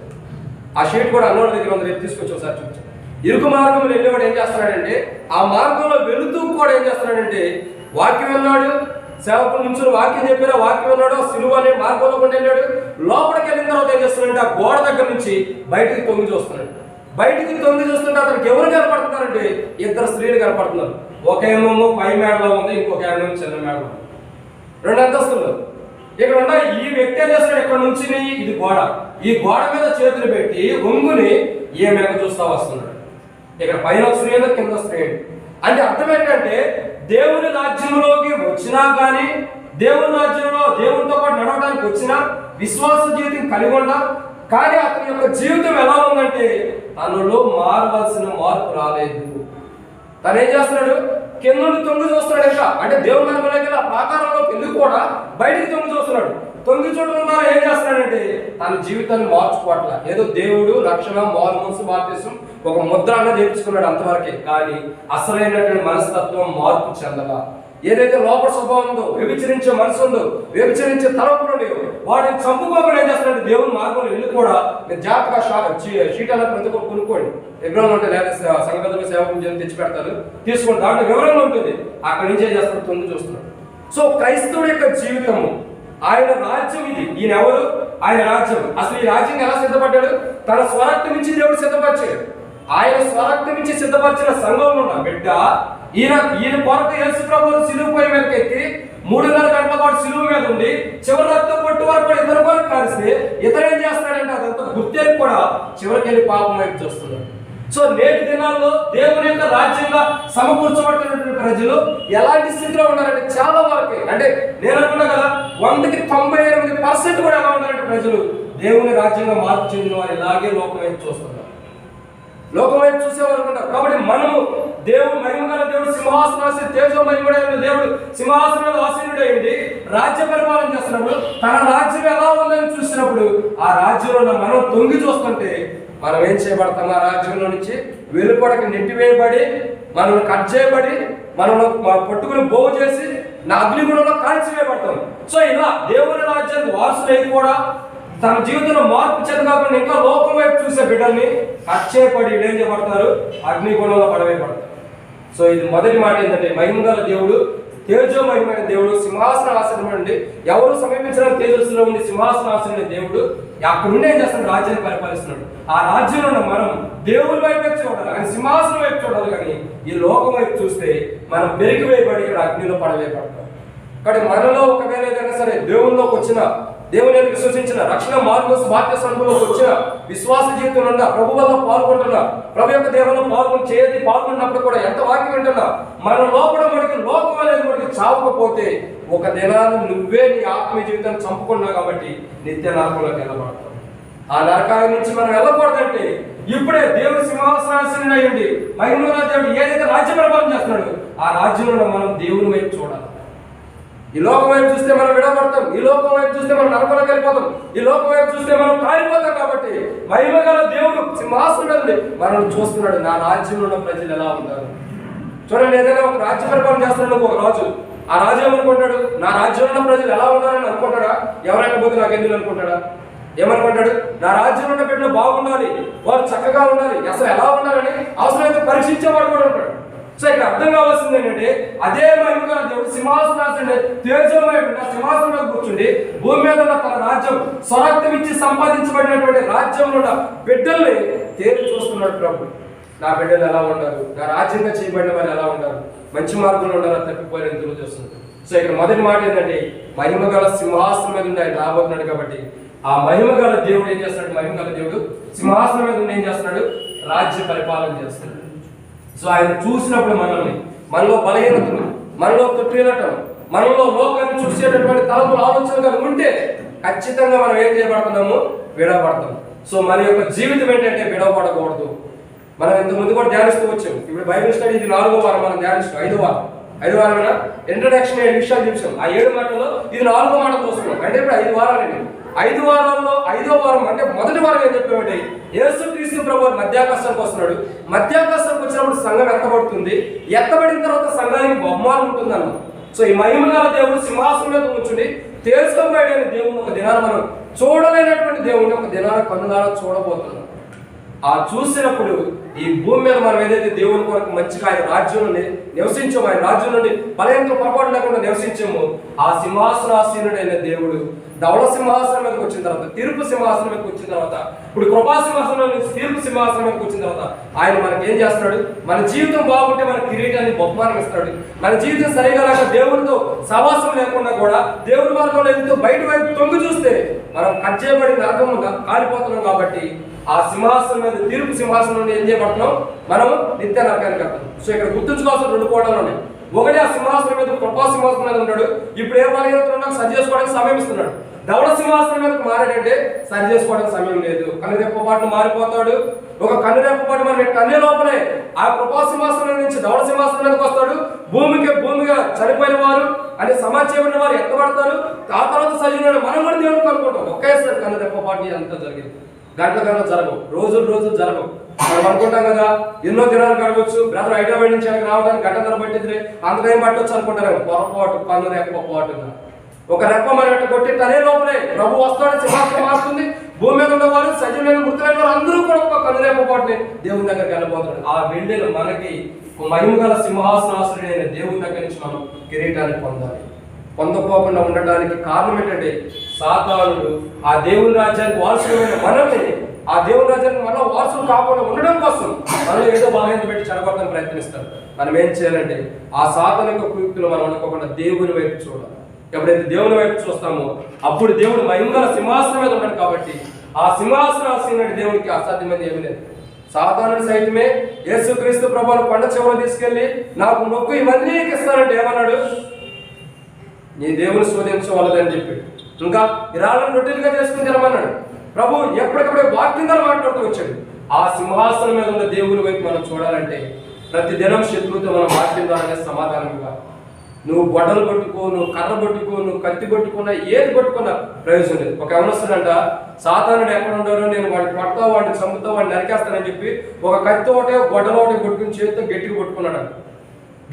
ఆ షీట్ కూడా అన్నోడి దగ్గర ఉంది, రేపు తీసుకొచ్చి ఒకసారి చూపించాను. ఇరుకు మార్గంలో వెళ్ళేవాడు ఏం చేస్తున్నాడంటే, ఆ మార్గంలో వెళుతూ కూడా ఏం చేస్తున్నాడంటే వాక్యం వెళ్ళాడు, సేవకుల నుంచి వాక్యం చెప్పారు, వాక్యం వెళ్ళాడు, సిలువ అనే మార్గంలో కూడా వెళ్ళాడు. లోపలికి వెళ్ళిన తర్వాత ఏం చేస్తున్నాడంటే ఆ గోడ దగ్గర నుంచి బయటికి తొంగి చూస్తున్నాడు. బయటికి తొంగి చూస్తుంటే అతనికి ఎవరు కనపడుతున్నారంటే 2 స్త్రీలు కనపడుతున్నారు. ఒక ఏమో పై మేడలో ఉంది, ఇంకొక ఏమో చిన్న మేడలో, 2 అంతస్తులు. ఇక్కడ ఉన్న ఈ వ్యక్తి ఏం చేస్తాడు, ఇక్కడ నుంచి ఇది గోడ, ఈ గోడ మీద చేతులు పెట్టి ఒంగుని ఏ మేక చూస్తా వస్తున్నాడు. ఇక్కడ పైన స్త్రీ, కింద స్త్రీ. అంటే అర్థం ఏంటంటే దేవుని రాజ్యంలోకి వచ్చినా కానీ, దేవుని రాజ్యంలో దేవునితో పాటు నడవడానికి వచ్చినా, విశ్వాస జీవితం కలిగి ఉన్నా కానీ అతని యొక్క జీవితం ఎలా ఉందంటే తనలో మారవలసిన మార్పు రాలేదు. తను ఏం చేస్తున్నాడు, కింద నుండి తొంగి చూస్తున్నాడు. ఇంకా అంటే దేవుని మార్గంలోకి ఆ ప్రాకారంలో ఎందుకు కూడా బయటికి తొంగి చూస్తున్నాడు. తొంగి చూడడం ద్వారా ఏం చేస్తున్నాడంటే తన జీవితాన్ని మార్చుకోవట్ల. ఏదో దేవుడు రక్షణ, మారు మనసు, బాప్తిసం ఒక ముద్ర అన్నది చేయించుకున్నాడు అంతవరకే. కానీ అసలైనటువంటి మనస్తత్వం మార్పు చెందల. ఏదైతే లోపల స్వభావం ఉందో, వ్యభిచరించే మనసు ఉందో, వ్యభిచరించే తలంపులు ఉన్నాయో వాటిని చంపుకోకుండా ఏం చేస్తున్నాడు, దేవుని మార్గంలో వెళ్ళి కూడా మీరు జాగ్రత్తగా షీట్ అన్న ప్రతి ఒక్కరు కొనుక్కోండి. వివరంలో ఉంటే లేదా సంఘటన సేవకులు తెచ్చి పెడతారు, తీసుకోండి. దాంట్లో వివరంలో ఉంటుంది. అక్కడి నుంచి ఏం చేస్తాడు, తొంగి చూస్తున్నాడు. సో క్రైస్తవుడి యొక్క జీవితము, ఆయన రాజ్యం ఇది. ఈయన ఎవరు, ఆయన రాజ్యం. అసలు ఈ రాజ్యం ఎలా సిద్ధపడ్డాడు, తన స్వరక్తి నుంచి దేవుడు సిద్ధపరిచాడు. ఆయన స్వరక్తి నుంచి సిద్ధపరిచిన సంఘంలో ఉన్న బిడ్డ ఈయన కొరకు యేసు ప్రభువు సిలువ పై మీదకి ఎక్కి 3.5 గంటల పాటు సిలువ మీద ఉండి చివరి రక్తం పొట్టు వరకు కూడా ఇతర కలిస్తే ఇతరు ఏం చేస్తున్నాడంటే అదంతా గుర్తెరికి కూడా చివరికి వెళ్ళి పాపం వైపు చూస్తున్నాడు. సో నేటి దినాల్లో దేవుని యొక్క రాజ్యంగా సమకూర్చబడుతున్నటువంటి ప్రజలు ఎలాంటి స్థితిలో ఉన్నారంటే చాలా వరకు, అంటే నేను అనుకున్నా కదా 100కి 98% కూడా ఎలా ఉన్నారంటే ప్రజలు దేవుని రాజ్యంగా మార్పు చెందిన వారు ఇలాగే లోకం వైపు చూస్తున్నారు, లోకం వైపు చూసేవారు ఉన్నారు. కాబట్టి మనము దేవుడు మహిమ గల దేవుడు సింహాసనాసి తేజో మహిముడైన దేవుడు సింహాసనంలో ఆసీనుడైంది రాజ్య పరిపాలన చేస్తున్నప్పుడు తన రాజ్యం ఎలా ఉందని చూసినప్పుడు ఆ రాజ్యంలో మనం తొంగి చూస్తుంటే మనం ఏం చేయబడతాం? ఆ రాజ్యంలో నుంచి వెలుపడకి నెట్టివేయబడి మనల్ని కట్ చేయబడి మనల్ని పట్టుకుని బోగు చేసి నా అగ్నిగుణంలో కాల్చివేయబడతాం. సో ఇలా దేవుని రాజ్యానికి వారసులై కూడా తన జీవితంలో మార్పు చెందకుండా ఇంకా లోకం వైపు చూసే బిడ్డల్ని కట్ చేయబడి ఏం చేయబడతారు? అగ్నిగుణంలో పడవేయబడతారు. సో ఇది మొదటి మాట ఏంటంటే మహిమ గల దేవుడు తేజో మహిమైన దేవుడు సింహాసనాసనం నుండి ఎవరు సమీపించిన తేజస్సులో ఉండి సింహాసనాసన దేవుడు అక్కడ నుండి ఏం చేస్తున్నాడు? రాజ్యాన్ని పరిపాలిస్తున్నాడు. ఆ రాజ్యంలో మనం దేవుని వైపు చూడాలి కానీ సింహాసనం వైపు చూడాలి, కానీ ఈ లోకం వైపు చూస్తే మనం పెరిగి వేయబడి ఇక్కడ అగ్నిలో పడవేయబడతాం. కానీ మనలో ఒకవేళ ఏదైనా సరే దేవునిలోకి వచ్చిన దేవుని విశ్వసించిన రక్షణ మార్గం బాధ్య సంఘంలోకి వచ్చిన విశ్వాస జీవితంలో ఉన్న ప్రభు వల్ల పాల్గొంటున్నా, ప్రభు యొక్క దేవుల్లో పాల్గొన్నప్పుడు కూడా ఎంత వాక్యం వింటున్నా మన లోపల మనకి లోకం అనేది మనకి చావకపోతే ఒక దినాన్ని నువ్వే నీ ఆత్మీయ జీవితాన్ని చంపుకున్నావు కాబట్టి నిత్య నరకంలోకి వెళ్ళబడతావు. ఆ నరకాల నుంచి మనం వెళ్ళకూడదంటే ఇప్పుడే దేవుడు సింహాసనాసీనుడు అయ్యింది మహిమగల దేవుడు ఏదైతే రాజ్య పరిపాలన చేస్తున్నాడు ఆ రాజ్యంలో మనం దేవుని వైపు చూడాలి. ఈ లోకం వైపు చూస్తే మనం విడబడతాం, ఈ లోకం వైపు చూస్తే మనం నరకంలోకి వెళ్ళిపోతాం, ఈ లోకం వైపు చూస్తే మనం కాలిపోతాం. కాబట్టి మహిమగల దేవుడు సింహాసనుడు మనల్ని చూస్తున్నాడు. నా రాజ్యంలో ఉన్న ప్రజలు ఎలా ఉంటారు చూడండి. ఏదైనా ఒక రాజ్య పరిపాలన చేస్తున్నాడు ఒక రాజు, ఆ రాజు ఏమనుకుంటాడు? నా రాజ్యంలో ఉన్న ప్రజలు ఎలా ఉన్నారని అనుకుంటాడా? ఎవరైనా పోతే నాకు ఎందుకు అనుకుంటాడా? ఏమనుకుంటాడు? నా రాజ్యంలో ఉన్న బిడ్డలు బాగుండాలి, వారు చక్కగా ఉండాలి, అసలు ఎలా ఉండాలని అవసరమైతే పరీక్షించేవాడు కూడా ఉంటాడు. సో ఇక్కడ అర్థం కావాల్సింది ఏంటంటే అదే మహిమగల దేవుడు సింహాసనాసనుడు తేజోమయుడు సింహాసనం మీద కూర్చుండి భూమి మీద ఉన్న తన రాజ్యం స్వరక్తం ఇచ్చి సంపాదించబడినటువంటి రాజ్యంలో ఉన్న బిడ్డల్ని తేరు చూస్తున్నాడు ప్రభు. నా బిడ్డలు ఎలా ఉంటారు? నా రాజ్యంగా చేయబడిన వారు ఎలా ఉంటారు? మంచి మార్గంలో ఉండాలని తప్పిపోయిన ఎందుకు చేస్తున్నారు. సో ఇక్కడ మొదటి మాట ఏంటంటే మహిమగల సింహాసనం మీద ఉండి ఆయన రాబోతున్నాడు. కాబట్టి ఆ మహిమగల దేవుడు ఏం చేస్తున్నాడు? మహిమగల దేవుడు సింహాసనం మీద ఉండి ఏం చేస్తున్నాడు? రాజ్య పరిపాలన చేస్తున్నాడు. సో ఆయన చూసినప్పుడు మనలో బలహీనతలు, మనలో తొట్టిల్లటం, మనలో లోకాన్ని చూసేటటువంటి తలపులు ఆలోచనలు ఉంటే ఖచ్చితంగా మనం ఏం చేయబడుతున్నాము? విడవబడతాం. సో మన యొక్క జీవితం ఏంటంటే విడవబడకూడదు. మనం ఇంతకుముందు కూడా ధ్యానిస్తూ వచ్చాం. ఇప్పుడు బైబిల్ స్టడీ ఇది 4వ వారం మనం ధ్యానిస్తాం. 5వ వారమైనా ఇంట్రడక్షన్ 7 విషయాలు చూసాం. ఆ 7 మాటల్లో ఇది 4వ మాట చూస్తున్నాం. అంటే ఇప్పుడు 5 వారాలండి. 5 వారాల్లో 5వ వారం అంటే మొదటి వారం ఏం చెప్పామంటే యేసుక్రీస్తు ప్రభు మధ్యాకాశానికి వస్తున్నాడు. మధ్యాకాశానికి వచ్చినప్పుడు సంఘం ఎత్తబడుతుంది. ఎత్తబడిన తర్వాత సంఘానికి బహుమానం ఉంటుందన్న. సో ఈ మహిమగల దేవుడు సింహాసనం మీద కూర్చుని తేజోమయుడైన దేవుని ఒక దినాన్ని మనం చూడలేనటువంటి దేవుడిని ఒక దినాన్ని కన్నులారా చూడబోతున్నాం. ఆ చూసినప్పుడు ఈ భూమి మీద మనం ఏదైతే దేవుని కొరకు మంచిగా ఆయన రాజ్యంలో నివసించామో, ఆయన రాజ్యం నుండి బలహీనతలు పొరపాటు లేకుండా నివసించామో ఆ సింహాసనాసీనుడైన దేవుడు ధవళ సింహాసనం మీదకి వచ్చిన తర్వాత, తీర్పు సింహాసనం మీదకి వచ్చిన తర్వాత, ఇప్పుడు కృపా సింహాసనం నుంచి తీర్పు సింహాసనం మీదకి వచ్చిన తర్వాత ఆయన మనకి ఏం చేస్తున్నాడు? మన జీవితం బాగుంటే మన కిరీటాన్ని బహుమానం ఇస్తాడు. మన జీవితం సరిగా లేక దేవుడితో సహవాసం లేకుండా కూడా దేవుడి మార్గంలో వెళ్తూ బయట వైపు తొంగి చూస్తే మనం కట్ చేయబడి నరకంగా కాలిపోతున్నాం. కాబట్టి ఆ సింహాసనం మీద తీర్పు సింహాసనం నుండి ఏం చేయబడుతున్నాం? మనం నిత్య నరకానికి వెళ్తాం. సో ఇక్కడ గుర్తుంచుకోవాల్సిన 2 కోణాలు ఉన్నాయి. ఒకటి ఆ సింహాసనం మీద కృపా సింహాసనం మీద ఉన్నాడు. ఇప్పుడు ఏ బలహీనతలు సరి చేసుకోవడానికి సమయం ఇస్తున్నాడు. ధవళ సింహాసనం మీదకి మారాడంటే సరి చేసుకోవడానికి సమయం లేదు. కన్నురెప్పపాటు మారిపోతాడు. ఒక కన్నురెప్పపాటు మన కన్ను లోపలే ఆ కృపా సింహాసనం నుంచి ధవళ సింహాసనం మీదకి వస్తాడు. భూమిగా చనిపోయిన వారు అని సమాచారం వారు ఎత్తబడతారు. ఆ తర్వాత సజీవుడు మనం కూడా దేవుడికి అనుకుంటాం. ఒకేసారి కన్నురెప్పపాటు అంతా జరిగింది. గంటల జరగవు, రోజులు జరగవు. మనం అనుకుంటాం కదా ఎన్నో దినాలు గడవచ్చు, బ్రదర్ హైదరాబాద్ నుంచి రావడానికి గంట ధర పట్టింది, అంత టైం పట్టవచ్చు అనుకుంటారు. పొరపాటు, కన్ను రెప్పపాటుగా ఒక రెప్ప మనం ఎట్ట కొట్టి తనే లోపలే ప్రభు వస్తాడు. సింహాసనం మారుతుంది. భూమి మీద ఉన్నవారు సజీవులైన మృతులైన వారు అందరూ కూడా ఒక కన్ను రెప్పపాటుని దేవుని దగ్గరికి వెళ్ళిపోతాడు. ఆ బిల్డెలు మనకి మహిమగల సింహాసనాసుడైన దేవుని దగ్గర నుంచి మనం కిరీటాన్ని పొందపోకుండా ఉండడానికి కారణం ఏంటంటే సాతానుడు ఆ దేవుని రాజ్యానికి వారసులైన మనల్ని ఆ దేవుని రాజ్యానికి మనలో వారసులు కాకుండా ఉండడం కోసం మనం ఏదో బలహీనత పెట్టి చెడగొట్టడానికి ప్రయత్నిస్తారు. మనం ఏం చేయాలంటే ఆ సాతాను యొక్క కుయుక్తులు మనం అనుకోకుండా దేవుని వైపు చూడాలి. ఎప్పుడైతే దేవుని వైపు చూస్తామో అప్పుడు దేవుడు మహిమగల సింహాసనం మీద ఉన్నాడు. కాబట్టి ఆ సింహాసనాసీనుడి దేవుడికి అసాధ్యమైనది ఏమీ లేదు, సాతానుడు సైతమే యేసుక్రీస్తు ప్రభువును కొండ చివర తీసుకెళ్లి నాకు మొక్కు ఇవన్నీ ఇస్తానంటే ఏమన్నాడు? నీ దేవుని శోధించవలదని చెప్పి ఇంకా ఈ రాళ్ళను రొట్టెలుగా చేసుకుని తినమన్నాడు. ప్రభు ఎప్పటికప్పుడు వాక్యం ద్వారా మాట్లాడుతూ వచ్చాడు. ఆ సింహాసనం మీద ఉన్న దేవుని వైపు మనం చూడాలంటే ప్రతి దినం శత్రువుతో మనం వాక్యం ద్వారానే సమాధానం ఇవ్వాలి. నువ్వు గొడ్డలు పట్టుకో, నువ్వు కర్ర పట్టుకో, నువ్వు కత్తి పట్టుకున్నా, ఏది పట్టుకున్నా ప్రయోజనం లేదు. ఒక ఎవరొస్తాడంట, సాతానుడు ఎక్కడ ఉండరు, నేను వాడిని కొడతా, వాడిని చంపుతా, వాడిని నరికేస్తానని చెప్పి ఒక కత్తి ఒకటే గొడ్డలు ఒకటి పట్టుకుని చేతితో గట్టిగా పట్టుకున్నాడు.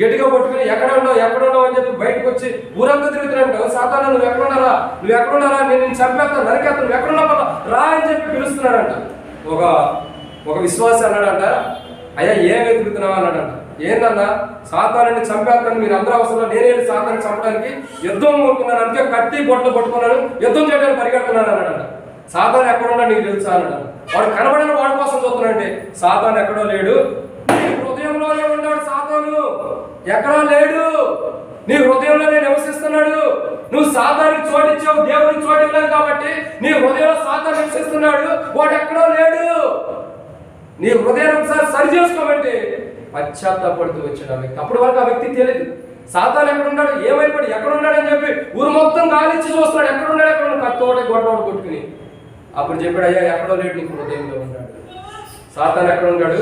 గట్టిగా పట్టుకుని ఎక్కడ ఉన్నావు అని చెప్పి బయటకు వచ్చి ఊరంతా తిరుగుతున్నాడు. సాతాను నువ్వు ఎక్కడున్నారా, నేను చంపేస్తాను, నరికేస్తాను, నువ్వు ఎక్కడున్నా రా అని చెప్పి పిలుస్తున్నాడంట. ఒక విశ్వాసి అన్నాడంట, అయ్యా ఏం వెతుకుతున్నావా అన్నాడంట. ఏందన్నా, సాతానుని చంపేస్తాను, మీరు అందరూ అవసరం, నేనే సాతాన్ని చంపడానికి యుద్ధం కోరుకున్నాను, అందుకే కత్తి బొట్టలు పట్టుకున్నాను, యుద్ధం చేయడానికి పరిగెడుతున్నాను అన్నాడంట. సాతాను ఎక్కడున్నా నీకు తెలుసా అన్నాడు. వాడు కనబడిన వాడి కోసం చూస్తున్నాడంటే సాతాను ఎక్కడో లేడు, హృదయంలోనే ఉన్నాడు. సాతాను ఎక్కడా లేడు, నీ హృదయంలోనే నివసిస్తున్నాడు. నువ్వు సాతానికి చోటిచ్చావు, దేవునికి చోటు ఇవ్వలేదు కాబట్టి నీ హృదయంలో సాతాను నివసిస్తున్నాడు. వాడు ఎక్కడో లేడు. నీ హృదయాన్ని ఒకసారి సరి చేసుకోమంటే పశ్చాత్తాపడుతూ వచ్చాడు ఆ వ్యక్తి. అప్పటి వరకు ఆ వ్యక్తి తెలియదు సాతాను ఎక్కడున్నాడు, ఏమైపోయాడు, ఎక్కడున్నాడు అని చెప్పి ఊరు మొత్తం గాలిచ్చి చూస్తున్నాడు. ఎక్కడున్నాడు కత్తోటి గొడవడు కొట్టుకుని. అప్పుడు చెప్పాడు, అయ్యా ఎక్కడో లేడు, నీకు హృదయంలో ఉన్నాడు. సాతాను ఎక్కడ ఉంటాడు?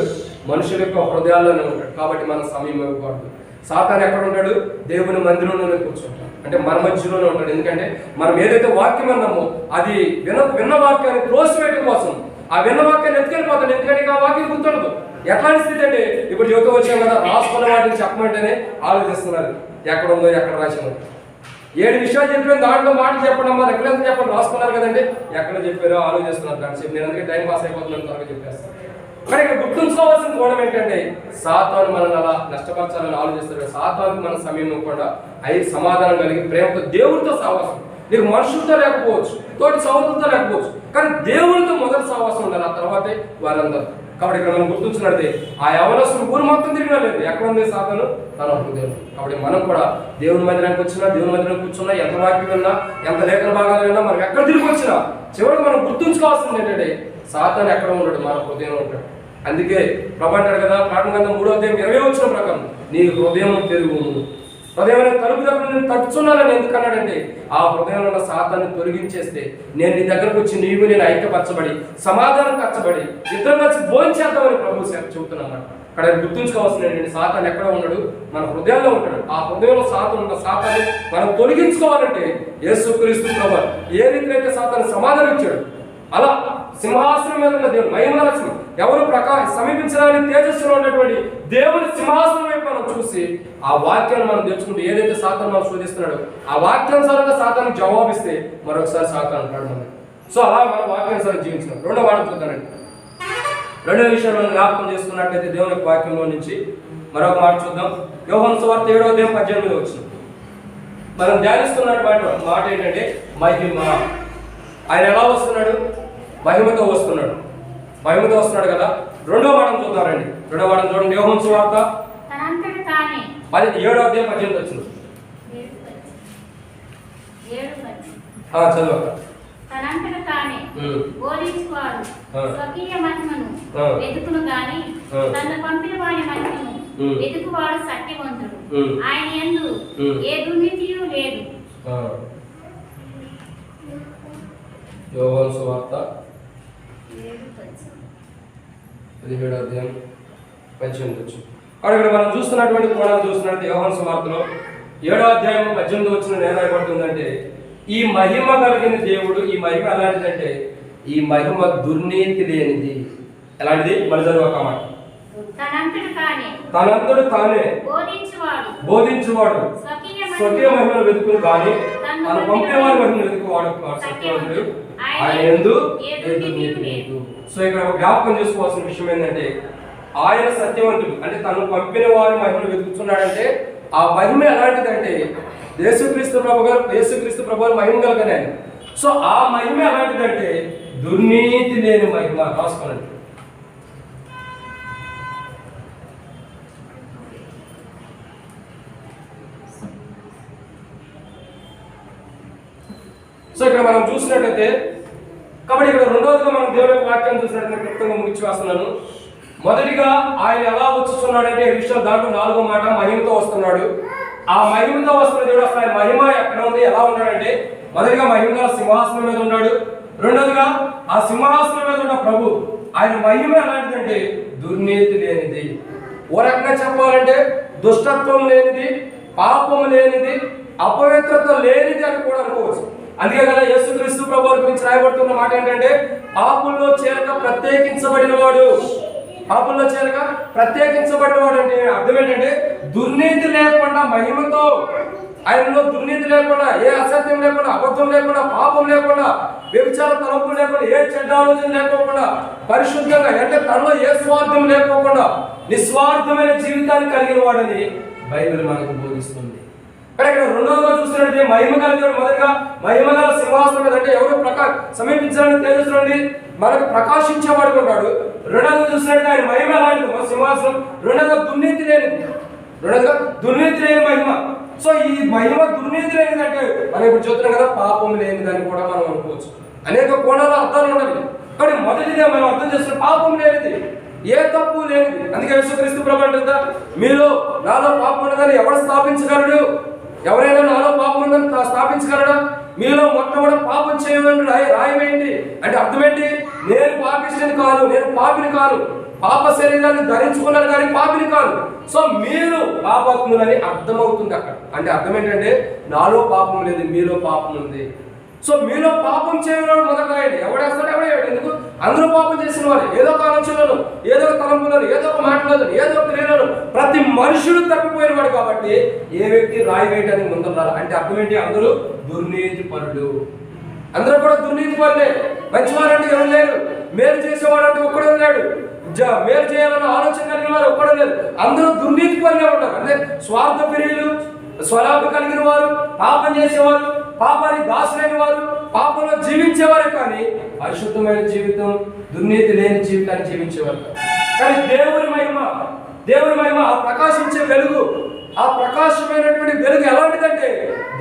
మనుషుల యొక్క హృదయాల్లోనే ఉంటాడు. కాబట్టి మనం సమయం ఇవ్వకూడదు. సాతాను ఎక్కడ ఉంటాడు? దేవుని మందిరంలోనే కూర్చుంటాడు, అంటే మన మధ్యలోనే ఉంటాడు. ఎందుకంటే మనం ఏదైతే వాక్యం అన్నామో అది విన్న వాక్యాన్ని త్రోసివేయడం కోసం ఆ విన్న వాక్యాన్ని ఎత్తుకెళ్ళిపోతాడు. ఎందుకంటే ఆ వాక్యం గుర్తుండదు. ఎట్లాంటి స్థితి అంటే ఇప్పుడు యువత వచ్చాం కదా, రాసుకున్న వాటిని చెప్పమంటేనే ఆలోచిస్తున్నారు ఎక్కడ ఉందో ఎక్కడ రాసామో. 7 విషయాలు చెప్పాను, దాంట్లో మాటలు చెప్పండి అమ్మా, ఎక్కడైనా చెప్పండి, రాసుకున్నారు కదండి, ఎక్కడ చెప్పారో ఆలోచిస్తున్నారు. దాని చెప్పి నేను అందుకే టైం పాస్ అయిపోతున్నాను, త్వరగా చెప్పేస్తాను. కానీ ఇక్కడ గుర్తుంచుకోవాల్సిన కోణం ఏంటంటే సాతాను మనల్ని అలా నష్టపరచాలని ఆలోచిస్తారు. సాతానికి మన సమయం ఇవ్వకుండా సమాధానం కలిగి ప్రేమతో దేవుడితో సావాసం. నీకు మనుషులతో లేకపోవచ్చు, తోటి సౌతులతో లేకపోవచ్చు, కానీ దేవుడితో మొదటి సావాసం ఉండాలి, ఆ తర్వాతే వారందరూ. కాబట్టి ఇక్కడ మనం గుర్తుంచినట్టే ఆ యవనస్తులు ఊరు మొత్తం తిరిగినా లేదు, ఎక్కడ ఉంది సాతాను? తన హృదయం. కాబట్టి మనం కూడా దేవుని మందిరానికి వచ్చినా, దేవుని మందిరానికి కూర్చున్నా, ఎంత వాక్యం విన్నా, ఎంత లేఖన భాగాలు విన్నా, మనం ఎక్కడ తిరిగి వచ్చినా చివరికి మనం గుర్తుంచుకోవాల్సింది ఏంటంటే సాతాను ఎక్కడ ఉన్నాడు? మన హృదయం ఉంటాడు. అందుకే ప్రభు అంటాడు కదా, ప్రకటన గ్రంథం 3వ అధ్యాయం 20వ వచనం ప్రకారం నీ హృదయం తెరుగును. హృదయం తలుపు దగ్గర నేను తట్టుచున్నానని ఎందుకన్నాడంటే ఆ హృదయంలో ఉన్న సాతాన్ని తొలగించేస్తే నేను నీ దగ్గరకు వచ్చి నేను ఐక్యపరచబడి సమాధానం కచ్చబడి ఇద్దరు కలిసి భోంచేద్దామని ప్రభు చెబుతున్నమాట. అక్కడ గుర్తుంచుకోవాల్సిన ఏంటంటే సాతాను ఎక్కడ ఉన్నాడు? మన హృదయంలో ఉంటాడు. ఆ హృదయంలో సాతాను ఉన్న సాతాన్ని మనం తొలగించుకోవాలంటే యేసుక్రీస్తు ప్రభువు ఏ రీతిలో అయితే సాతాను సమాధానం ఇచ్చాడు, అలా సింహాసనం మీద ఉన్న దేవుడు మహిమలక్ష్మి ఎవరు సమీపించడానికి తేజస్సులో ఉన్నటువంటి దేవుని సింహాసనం వైపు మనం చూసి ఆ వాక్యాన్ని మనం తెచ్చుకుంటూ ఏదైతే సాతాను మనం శోధిస్తున్నాడో ఆ వాక్యానుసారంగా సాతాను జవాబిస్తే మరొకసారి సాతాను అంటాడు మనం. సో అలా మనం వాక్యానుసారం జీవించినాం. రెండో మాట చూద్దానండి. రెండో విషయం మనం జ్ఞాపకం చేసుకున్నట్లయితే దేవుని యొక్క వాక్యంలో నుంచి మరొక మాట చూద్దాం. యోహాను సువార్త 7వ అధ్యాయం 18వ వచనం. మనం ధ్యానిస్తున్నటువంటి మాట ఏంటంటే మహిమ. ఆయన ఎలా వస్తున్నాడు? మహిమతో వస్తున్నాడు. మహిమతో వస్తున్నాడు కదా. రెండో మాట చూద్దామండి. రెండో మాట చూడండి. యోహాను సువార్త 7వ అధ్యాయం 18వ వచనం. చదువు. తనంతట తానే బోధించువాడు స్వకీయ మహిమను వెతుకును గాని తన పంపిన వారి మహిమను వెతుకువాడు సత్యవంతుడు, ఆయన యందు ఏ దుర్నీతియు లేదు. యోహాను సువార్త 17వ అధ్యాయం 18వ వచనం. అక్కడ మనం చూస్తున్నటువంటి కోణాలు చూస్తున్నట్టు యోహాను సువార్తలో 7వ అధ్యాయం 18వ వచనం ఏం రాయబడుతుందంటే ఈ మహిమ కలిగిన దేవుడు, ఈ మహిమ ఎలాంటిదంటే ఈ మహిమ దుర్నీతి లేనిది. ఎలాంటిది? మళ్ళీ చదువు ఒక మాట. తనంతడు తానే బోధించువాడు స్వకీయ మహిమను వెతుకును కానీ తన పంపిన వారి మహిమను వెతుకువాడు సత్యవంతుడు, ఆయన యందు ఏ దుర్నీతి లేదు. సో ఇక్కడ జ్ఞాపకం చేసుకోవాల్సిన విషయం ఏంటంటే ఆయన సత్యవంతుడు, అంటే తను పంపిన వారి మహిమను వెతుకుతున్నాడంటే ఆ మహిమ ఎలాంటిదంటే యేసుక్రీస్తు ప్రభు గారు మహిమ కలగనే. సో ఆ మహిమ ఎలాంటిదంటే దుర్నీతి లేని మహిమ. రాసుకోనండి. సో ఇక్కడ మనం చూసినట్టయితే కాబట్టి ఇక్కడ రెండోదిగా మనం దేవుని యొక్క వాక్యాన్ని చూసినట్లయితే క్లుప్తంగా ముగించి వేస్తున్నాను. మొదటిగా ఆయన ఎలా వచ్చుతున్నాడంటే ఈ విషయం దాంట్లో 4వ మాట మహిమతో వస్తున్నాడు. ఆ మహిమతో వస్తున్న దేవుడు అసలు ఆయన మహిమ ఎక్కడ ఉంది, ఎలా ఉన్నాడంటే మొదటిగా మహిమగా సింహాసనం మీద ఉన్నాడు. రెండోదిగా ఆ సింహాసనం మీద ఉన్న ప్రభు ఆయన మహిమ ఎలాంటిదంటే దుర్నీతి లేనిది. ఓ రకంగా చెప్పాలంటే దుష్టత్వం లేనిది, పాపం లేనిది, అపవిత్రత లేనిది అని కూడా అనుకోవచ్చు. అందుకే కదా యేసుక్రీస్తు ప్రభువు గురించి రాయబడుతున్న మాట ఏంటంటే పాపుల్లో చేరక ప్రత్యేకించబడిన వాడు. పాపుల్లో చేరక ప్రత్యేకించబడిన వాడు అంటే అర్థం ఏంటంటే దుర్నీతి లేకుండా మహిమతో, ఆయనలో దుర్నీతి లేకుండా, ఏ అసత్యం లేకుండా, అబద్ధం లేకుండా, పాపం లేకుండా, వ్యభిచార తలంపులు లేకుండా, ఏ చెడ్డ ఆలోచన లేకోకుండా, పరిశుద్ధంగా అంటే తనలో ఏ స్వార్థం లేకోకుండా నిస్వార్థమైన జీవితాన్ని కలిగిన వాడని బైబిల్ మనకు బోధిస్తుంది. కానీ ఇక్కడ రెండవగా చూస్తున్నట్టు మహిమ కలిగిన మొదటిగా మహిమ గల సింహాసనం మీద అంటే ఎవరు సమీపించాలని తేజస్సునండి మనకు ప్రకాశించేవాడు ఉంటాడు. రెండవగా చూసినట్టు ఆయన మహిమ ఎలాంటిది సింహాసనం, రెండవగా దుర్నీతి లేనిది, రెండవగా దుర్నీతి లేని మహిమ. సో ఈ మహిమ దుర్నీతి లేనిదంటే మనం ఇప్పుడు చూస్తున్నాం కదా పాపం లేనిదని కూడా మనం అనుకోవచ్చు. అనేక కోణాల అర్థాలు ఉండాలి. కానీ మొదటిదే మనం అర్థం చేస్తున్న పాపం లేనిది, ఏ తప్పు లేనిది. అందుకే యేసుక్రీస్తు ప్రభువు అంటుందా మీలో నాలో పాపం ఉన్నదని ఎవరు స్థాపించగలడు? ఎవరైనా నాలో పాపం ఉందని స్థాపించగలడా? మీలో మొట్టమొదటి పాపం చేయమని రాయమేంటి అంటే అర్థం ఏంటి? నేను పాపిష్టిని కాదు, నేను పాపిని కాదు, పాప శరీరాన్ని ధరించుకున్నాను కానీ పాపిని కాదు. సో మీరు పాపాత్ములని అర్థమవుతుంది అక్కడ. అంటే అర్థం ఏంటంటే నాలో పాపం లేదు, మీలో పాపం ఉంది. సో మీలో పాపం చేయడం మొదలైంది. ఎవడేస్తాడు ఎవడేవాడు? ఎందుకు? అందరూ పాపం చేసిన వారు ఏదో ఒక ఆలోచనలను, ఏదో ఒక తలంపులను, ఏదో ఒక మాటలను, ఏదో ఒక క్రియలను ప్రతి మనుషుడు తప్పిపోయిన వాడు. కాబట్టి ఏ వ్యక్తి రాయి వేయడానికి ముందున్నారు అంటే అర్థం ఏంటి? అందరూ దుర్నీతి పరుడు, అందరూ కూడా దుర్నీతి పరులే. మంచివారంటే ఎవరు లేరు, మేలు చేసేవాడు అంటే ఒక్కడే లేడు, మేలు చేయాలన్న ఆలోచన కలిగిన వారు ఒక్కడే లేరు. అందరూ దుర్నీతి పరులే ఉంటారు. అంటే స్వార్థ ప్రియులు, స్వలాభ కలిగిన వారు, పాపం చేసేవారు, పాపానికి దాసులైన వారు, పాపంలో జీవించేవారు కానీ పరిశుద్ధమైన జీవితం, దుర్నీతి లేని జీవితాన్ని జీవించేవారు. కానీ దేవుని మహిమ ఆ ప్రకాశించే వెలుగు, ఆ ప్రకాశమైనటువంటి వెలుగు ఎలాంటిదంటే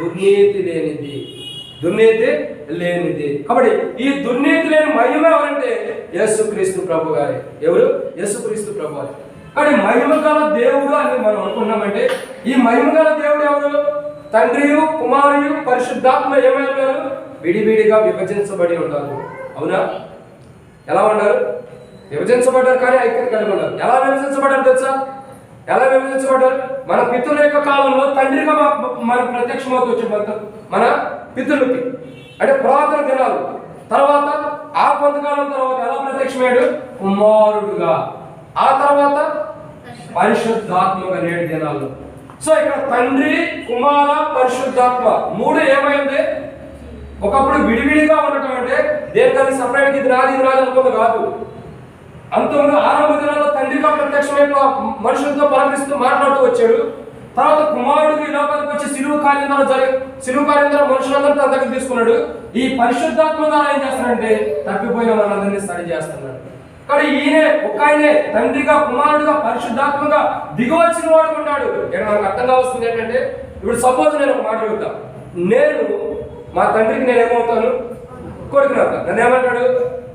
దుర్నీతి లేనిది, దుర్నీతి లేనిది. కాబట్టి ఈ దుర్నీతి లేని మహిమ ఎవరంటే యేసుక్రీస్తు ప్రభు గారి. ఎవరు? యేసుక్రీస్తు ప్రభు గారు. కానీ మహిమ గల దేవుడు అని మనం అనుకున్నామంటే ఈ మహిమ గల దేవుడు ఎవరు? తండ్రియు, కుమారుడు, పరిశుద్ధాత్మ ఏమై ఉన్నారు? విడివిడిగా విభజించబడి ఉన్నారు. అవునా? ఎలా ఉన్నారు? విభజించబడ్డారు కానీ ఐక్యత కలిగి ఉన్నారు. ఎలా విభజించబడ్డారు తెలుసా? ఎలా విభజించబడ్డారు? మన పితృల యొక్క కాలంలో తండ్రిగా మన ప్రత్యక్షమవుతూ వచ్చే మన పితృలకి అంటే పురాతన దినాలు. తర్వాత ఆ కొంతకాలం తర్వాత ఎలా ప్రత్యక్షమయ్యాడు? కుమారుడుగా. ఆ తర్వాత పరిశుద్ధాత్మగా 7 దినాల్లో. సో ఇక్కడ తండ్రి, కుమార, పరిశుద్ధాత్మ మూడు ఏమైంది? ఒకప్పుడు విడివిడిగా ఉండటం అంటే దేనికది సపరేట్గా ఇది రాదు అనుకుంది కాదు. అంతకుముందు ఆరంభ దినాల్లో తండ్రిగా ప్రత్యక్షమైన మనుషులతో పలకరిస్తూ మాట్లాడుతూ వచ్చాడు. తర్వాత కుమారుడికి ఈ లోకానికి వచ్చి సిలువ కార్యం ద్వారా మనుషులందరూ తన దగ్గర తీసుకున్నాడు. ఈ పరిశుద్ధాత్మ ద్వారా ఏం చేస్తాడంటే తప్పిపోయిన వాళ్ళందరినీ సరి చేస్తున్నాడు. కానీ ఆయనే తండ్రిగా, కుమారుడుగా, పరిశుద్ధాత్మగా దిగవచ్చిన వాడు ఉన్నాడు. ఇక్కడ మనకు అర్థంగా వస్తుంది ఏంటంటే ఇప్పుడు సపోజ్ నేను ఒక మాట చెబుతా. నేను మా తండ్రికి నేను ఏమవుతాను? కొడుకుని అవుతాను. నన్ను ఏమంటాడు?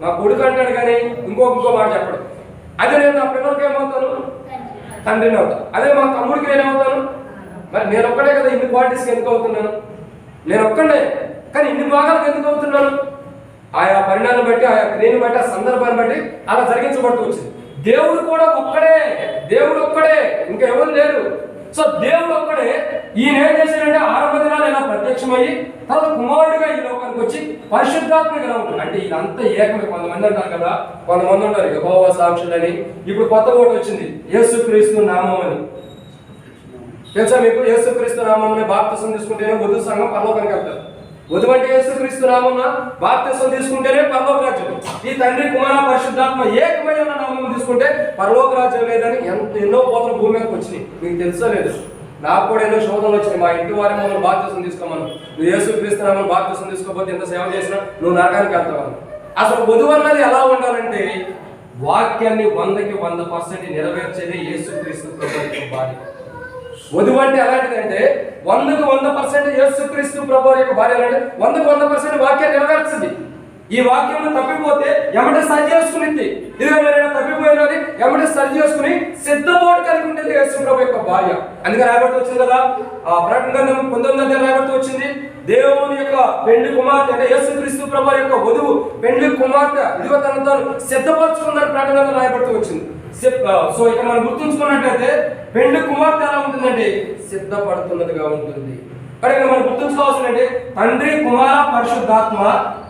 మా కొడుకు అంటాడు కానీ ఇంకో మాట చెప్పడు. అదే నేను నా పిల్లలకి ఏమవుతాను? తండ్రిని అవుతాను. అదే మా తమ్ముడికి నేనేమవుతాను? మరి నేను ఒక్కడే కదా ఇన్ని క్వాలిటీస్కి ఎందుకు అవుతున్నాను? నేను ఒక్కడే కానీ ఇన్ని భాగాలకు ఎందుకు అవుతున్నాను? ఆయా పరిణామాన్ని బట్టి, ఆయా క్రియను బట్టి, ఆ సందర్భాన్ని బట్టి అలా జరిగించబడుతూ వచ్చింది. దేవుడు కూడా ఒక్కడే, దేవుడు ఒక్కడే, ఇంకా ఎవరు లేరు. సో దేవుడు ఒక్కడే. ఈయన ఏం చేశాడంటే ఆరంభ దినాలు ఇలా ప్రత్యక్షమయ్యి తర్వాత కుమారుడిగా ఈ లోకానికి వచ్చి పరిశుద్ధాత్మగా ఎలా ఉంటుంది అంటే ఇదంతా ఏకమే. కొంతమంది అంటారు కదా, కొంతమంది ఉంటారు యెహోవా సాక్షులని. ఇప్పుడు కొత్త ఓటు వచ్చింది, యేసుక్రీస్తు నామం అని. తెలుసా మీకు? యేసుక్రీస్తు నామం బాప్తిసం తీసుకుంటేనే వధువు సంఘం పరలోకానికి వెళ్తారు. వధువు అంటే యేసుక్రీస్తు నామం, బాప్తిసం తీసుకుంటేనే పరలోక రాజ్యం. ఈ తండ్రి, కుమార, పరిశుద్ధాత్మ ఏకమైన నామం తీసుకుంటే పరలోక రాజ్యం లేదని ఎన్నో పోతలు భూమి మీదకి వచ్చినాయి. మీకు తెలుసో లేదు? నాకు కూడా ఎన్నో శోధనలు వచ్చినాయి. మా ఇంటి వారి మమ్మల్ని బాప్తిసం తీసుకోమను. నువ్వు యేసుక్రీస్తు నామం బాప్తిసం తీసుకోకపోతే ఎంత సేవ చేసినా నువ్వు నరకానికి వెళ్తావు. అసలు వధువు అన్నది ఎలా ఉండాలంటే వాక్యాన్ని 100% నెరవేర్చేదే యేసుక్రీస్తు ప్రభు భార్య. వధువు అంటే ఎలాంటిదంటే 100% యేసుక్రీస్తు ప్రభు యొక్క భార్య అంటే 100% వాక్యాన్ని నెరవేర్చింది. ఈ వాక్యం తప్పిపోతే ఎమ్మటే సరి చేసుకునింది. ఇదిగో నేను తప్పిపోయినది ఎమ్మటే సరి చేసుకుని సిద్ధపాటు కలిగి ఉండేది యేసు ప్రభు యొక్క భార్య. అందుకే రాయబడుతూ వచ్చింది కదా, ఆ ప్రకటన గ్రంథం 19 రాయబడుతూ వచ్చింది, దేవుని యొక్క పెండ్లి కుమార్తె అంటే యేసుక్రీస్తు ప్రభు యొక్క వధువు పెండ్లి కుమార్తె ఇదిగో తను సిద్ధపరచుకుందని ప్రకటన గ్రంథం రాయబడుతూ వచ్చింది. సో ఇక్కడ మనం గుర్తుంచుకున్నట్లయితే పెండ్లి కుమార్తె ఎలా ఉంటుందంటే సిద్ధపడుతున్నదిగా ఉంటుంది. కానీ మనం గుర్తుంచుకోవాల్సిందంటే తండ్రి కుమార పరిశుద్ధాత్మ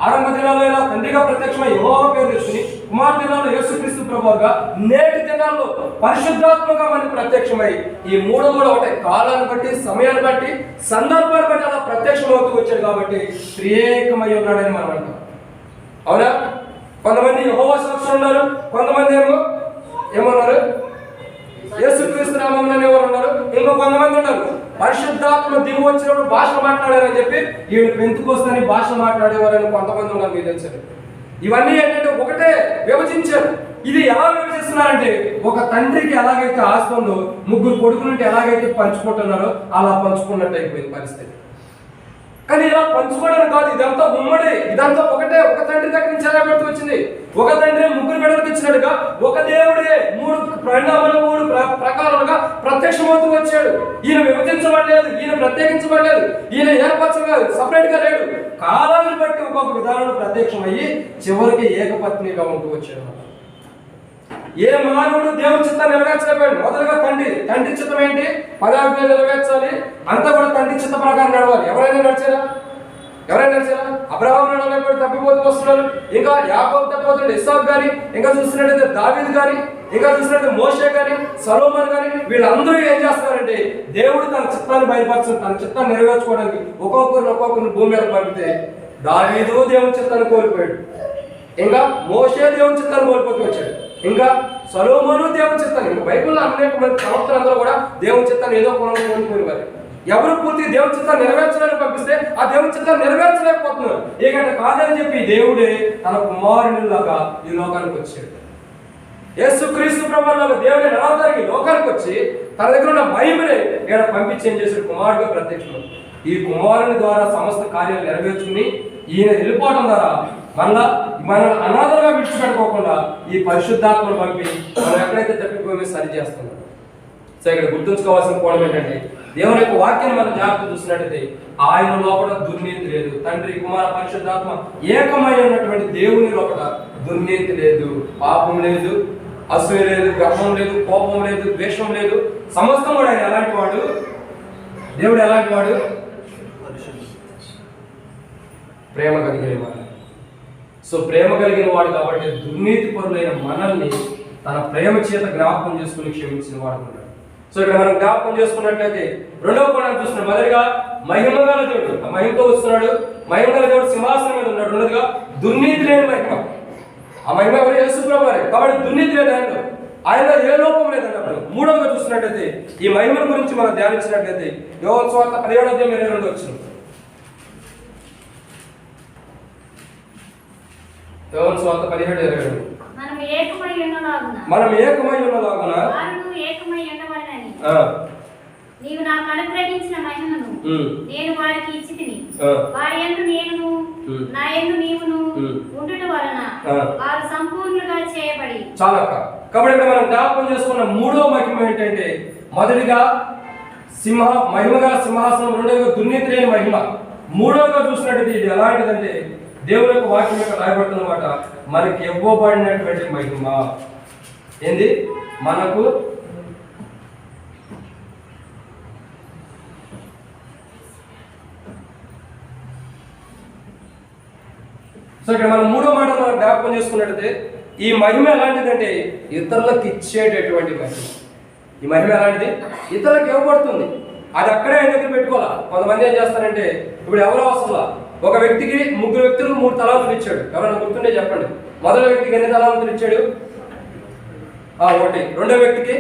ఆరంభ దినాల్లో ఇలా తండ్రిగా ప్రత్యక్షమై యెహోవా పేరు తెచ్చుకుని కుమార్ దినాల్లో యేసుక్రీస్తు ప్రభువుగా నేటి దినాల్లో పరిశుద్ధాత్మగా మనకి ప్రత్యక్షమై ఈ మూడు కూడా ఒకటే కాలాన్ని బట్టి సమయాన్ని బట్టి సందర్భాన్ని బట్టి అలా ప్రత్యక్షమవుతూ వచ్చాడు కాబట్టి త్రియేకమై ఉన్నాడని మనం అంటాం. అవునా? కొంతమంది యెహోవా సాక్షులు ఉన్నారు, కొంతమంది ఏమన్నారు యేసుక్రీస్తు నామమున ఎవరు ఉన్నారు, ఇంకో కొంతమంది ఉన్నారు పరిశుద్ధాత్మ దిగి వచ్చినప్పుడు భాష మాట్లాడారని చెప్పి వీళ్ళు పెంతుకొస్తని భాష మాట్లాడేవారని కొంతమంది ఉన్నారు. మీకు తెలుసు ఇవన్నీ ఏంటంటే ఒకటే విభజించారు. ఇది ఎలా విభజిస్తున్నారంటే ఒక తండ్రికి ఎలాగైతే ఆస్తి ఉందో ముగ్గురు కొడుకులుంటే ఎలాగైతే పంచుకుంటున్నారో అలా పంచుకున్నట్టు అయిపోయింది పరిస్థితి. కానీ ఇలా పంచుకోవడం కాదు, ఇదంతా ఉమ్మడి, ఇదంతా ఒకటే. ఒక తండ్రి దగ్గర నుంచి ఎలా పెడుతూ వచ్చింది, ఒక తండ్రి ముగ్గురు బిడ్డలకు ఇచ్చినట్టుగా ఒక దేవుడే మూడు పరిణామాలు మూడు ప్రకారాలుగా ప్రత్యక్షమవుతూ వచ్చాడు. ఈయన విభజించబడలేదు, ఈయన ప్రత్యేకించబడలేదు, ఈయన ఏర్పరచలేదు, సపరేట్ గా లేడు. కాలాన్ని బట్టి ఒక్కొక్క విధానంలో ప్రత్యక్షమయ్యి చివరికి ఏకపత్నిగా ఉంటూ వచ్చాడు. ఏ మానవుడు దేవుని చిత్తాన్ని నెరవేర్చలేకపోయాడు. మొదలుగా తండ్రి చిత్తం ఏంటి, 10 ఆజ్ఞలు నెరవేర్చాలి, అంతా కూడా తండ్రి చిత్త ప్రకారం నడవాలి. ఎవరైనా నడిచారా? అబ్రహాం నడవలేకపోయాడు, తప్పిపోతూ వస్తున్నాడు. ఇంకా యాకోబు తప్పిపోతున్నాడు, ఇస్సాకు గాని, ఇంకా చూసినట్టయితే దావీదు గాని, ఇంకా చూసినట్టు మోషే గాని, సొలొమోను గాని, వీళ్ళందరూ ఏం చేస్తున్నారంటే దేవుడు తన చిత్తాన్ని బయలుపరచడం, తన చిత్తాన్ని నెరవేర్చుకోవడానికి ఒక్కొక్కరిని భూమి మీద పంపితే దావీదు దేవుని చిత్తాన్ని కోల్పోయాడు, ఇంకా మోషే దేవుని చిత్తాన్ని కోల్పోతూ వచ్చాడు, ఇంకా సొలొమోను దేవుని చిత్తాన్ని. ఇంకా బైబిల్లో అనేక మంది ప్రవక్తలందరూ కూడా దేవుని చిత్తాన్ని ఏదో కోణంలో కోల్పోయిన ఎవరు పూర్తిగా దేవుని చిత్తాన్ని నెరవేర్చడానికి పంపిస్తే ఆ దేవుని చిత్తాన్ని నెరవేర్చలేకపోతున్నారు. ఏకంటే కాదని చెప్పి దేవుడే తన కుమారునిలాగా ఈ లోకానికి వచ్చాడు. యేసుక్రీస్తు ప్రభువులాగా దేవుని నరవతారికి లోకానికి వచ్చి తన దగ్గర ఉన్న మహిమని ఇక్కడ పంపించి ఏం చేశాడు, కుమారుడుగా ప్రత్యక్షం. ఈ కుమారుని ద్వారా సమస్త కార్యాలు నెరవేర్చుకుని ఈయన వెళ్ళిపోవడం ద్వారా మనం అనాథలుగా విడిచిపెట్టుకోకుండా ఈ పరిశుద్ధాత్మను పంపి మనం ఎక్కడైతే తప్పిపోయి సరి చేస్తున్నాం. సో ఇక్కడ గుర్తుంచుకోవాల్సిన కోణం ఏంటంటే దేవుని యొక్క వాక్యాన్ని మనం జాగ్రత్త చూసినట్టయితే ఆయన లోపల దుర్నీతి లేదు. తండ్రి కుమార పరిశుద్ధాత్మ ఏకమై ఉన్నటువంటి దేవుని లోపల దుర్నీతి లేదు, పాపం లేదు, అసూయ లేదు, గర్వం లేదు, కోపం లేదు, ద్వేషం లేదు. సమస్తం కూడా ఆయన ఎలాంటి వాడు, దేవుడు ఎలాంటి వాడు, ప్రేమ కలిగిన వాడు. సో ప్రేమ కలిగిన వాడు కాబట్టి దుర్నీతి పరులైన మనల్ని తన ప్రేమ చేత జ్ఞాపకం చేసుకుని క్షమించిన వాడు ఉన్నాడు. సో ఇక్కడ మనం జ్ఞాపకం చేసుకున్నట్లయితే రెండవ కోణాన్ని చూస్తున్నాడు. మొదటిగా మహిమగల దేవుడు, ఆ మహిమతో వస్తున్నాడు. మహిమగల దేవుడు సింహాసనం మీద ఉన్నాడు. రెండోదిగా దుర్నీతి లేని మహిమ, ఆ మహిమ ఎవరు, యేసు ప్రభువే. కాబట్టి దుర్నీతి లేదు ఆయన ఏ లోపం లేదన్నప్పుడు. మూడవగా చూసినట్లయితే ఈ మహిమ గురించి మనం ధ్యానించినట్లయితే యోహాను సువార్త 17:22 వచ్చింది. యోహాను సువార్త 17:22 మనం ఏకమై ఉన్నలాగున నీవు నాకు అనుగ్రహించిన మహిమను నేను వారికి ఇచ్చితిని, వారి యందు నేనును నా యందు నీవును ఉండుట వలన వారు సంపూర్ణంగా చేయబడి. చాలా కాబట్టి మనం జ్ఞాపకం చేసుకున్న మూడో మహిమ ఏంటంటే మొదటిగా మహిమగా సింహాసనం, రెండోగా దుర్నీతి లేని మహిమ. మూడోగా చూసినట్టు ఇది ఎలాంటిదంటే దేవుని యొక్క వాక్యం యొక్క రాయబడుతున్నమాట మనకి ఇవ్వబడినటువంటి మహిమ ఏంది, మనకు సో ఇక్కడ మనం మూడో మాట మనం జ్ఞాపకం చేసుకున్నట్టయితే ఈ మహిమ ఎలాంటిదంటే ఇతరులకు ఇచ్చేటటువంటి మహిమ. ఈ మహిమ ఎలాంటిది, ఇతరులకు ఇవ్వబడుతుంది. అది అక్కడే ఆయన దగ్గర పెట్టుకోవాలా. కొంతమంది ఏం చేస్తారంటే ఇప్పుడు ఎవరో అవసరంలా ఒక వ్యక్తికి ముగ్గురు వ్యక్తులకు 3 తలాంతులు ఇచ్చాడు. ఎవరైనా గుర్తుండే చెప్పండి. మొదటి వ్యక్తికి ఎన్ని తలాంతులు ఇచ్చాడు, 1. రెండో వ్యక్తికి,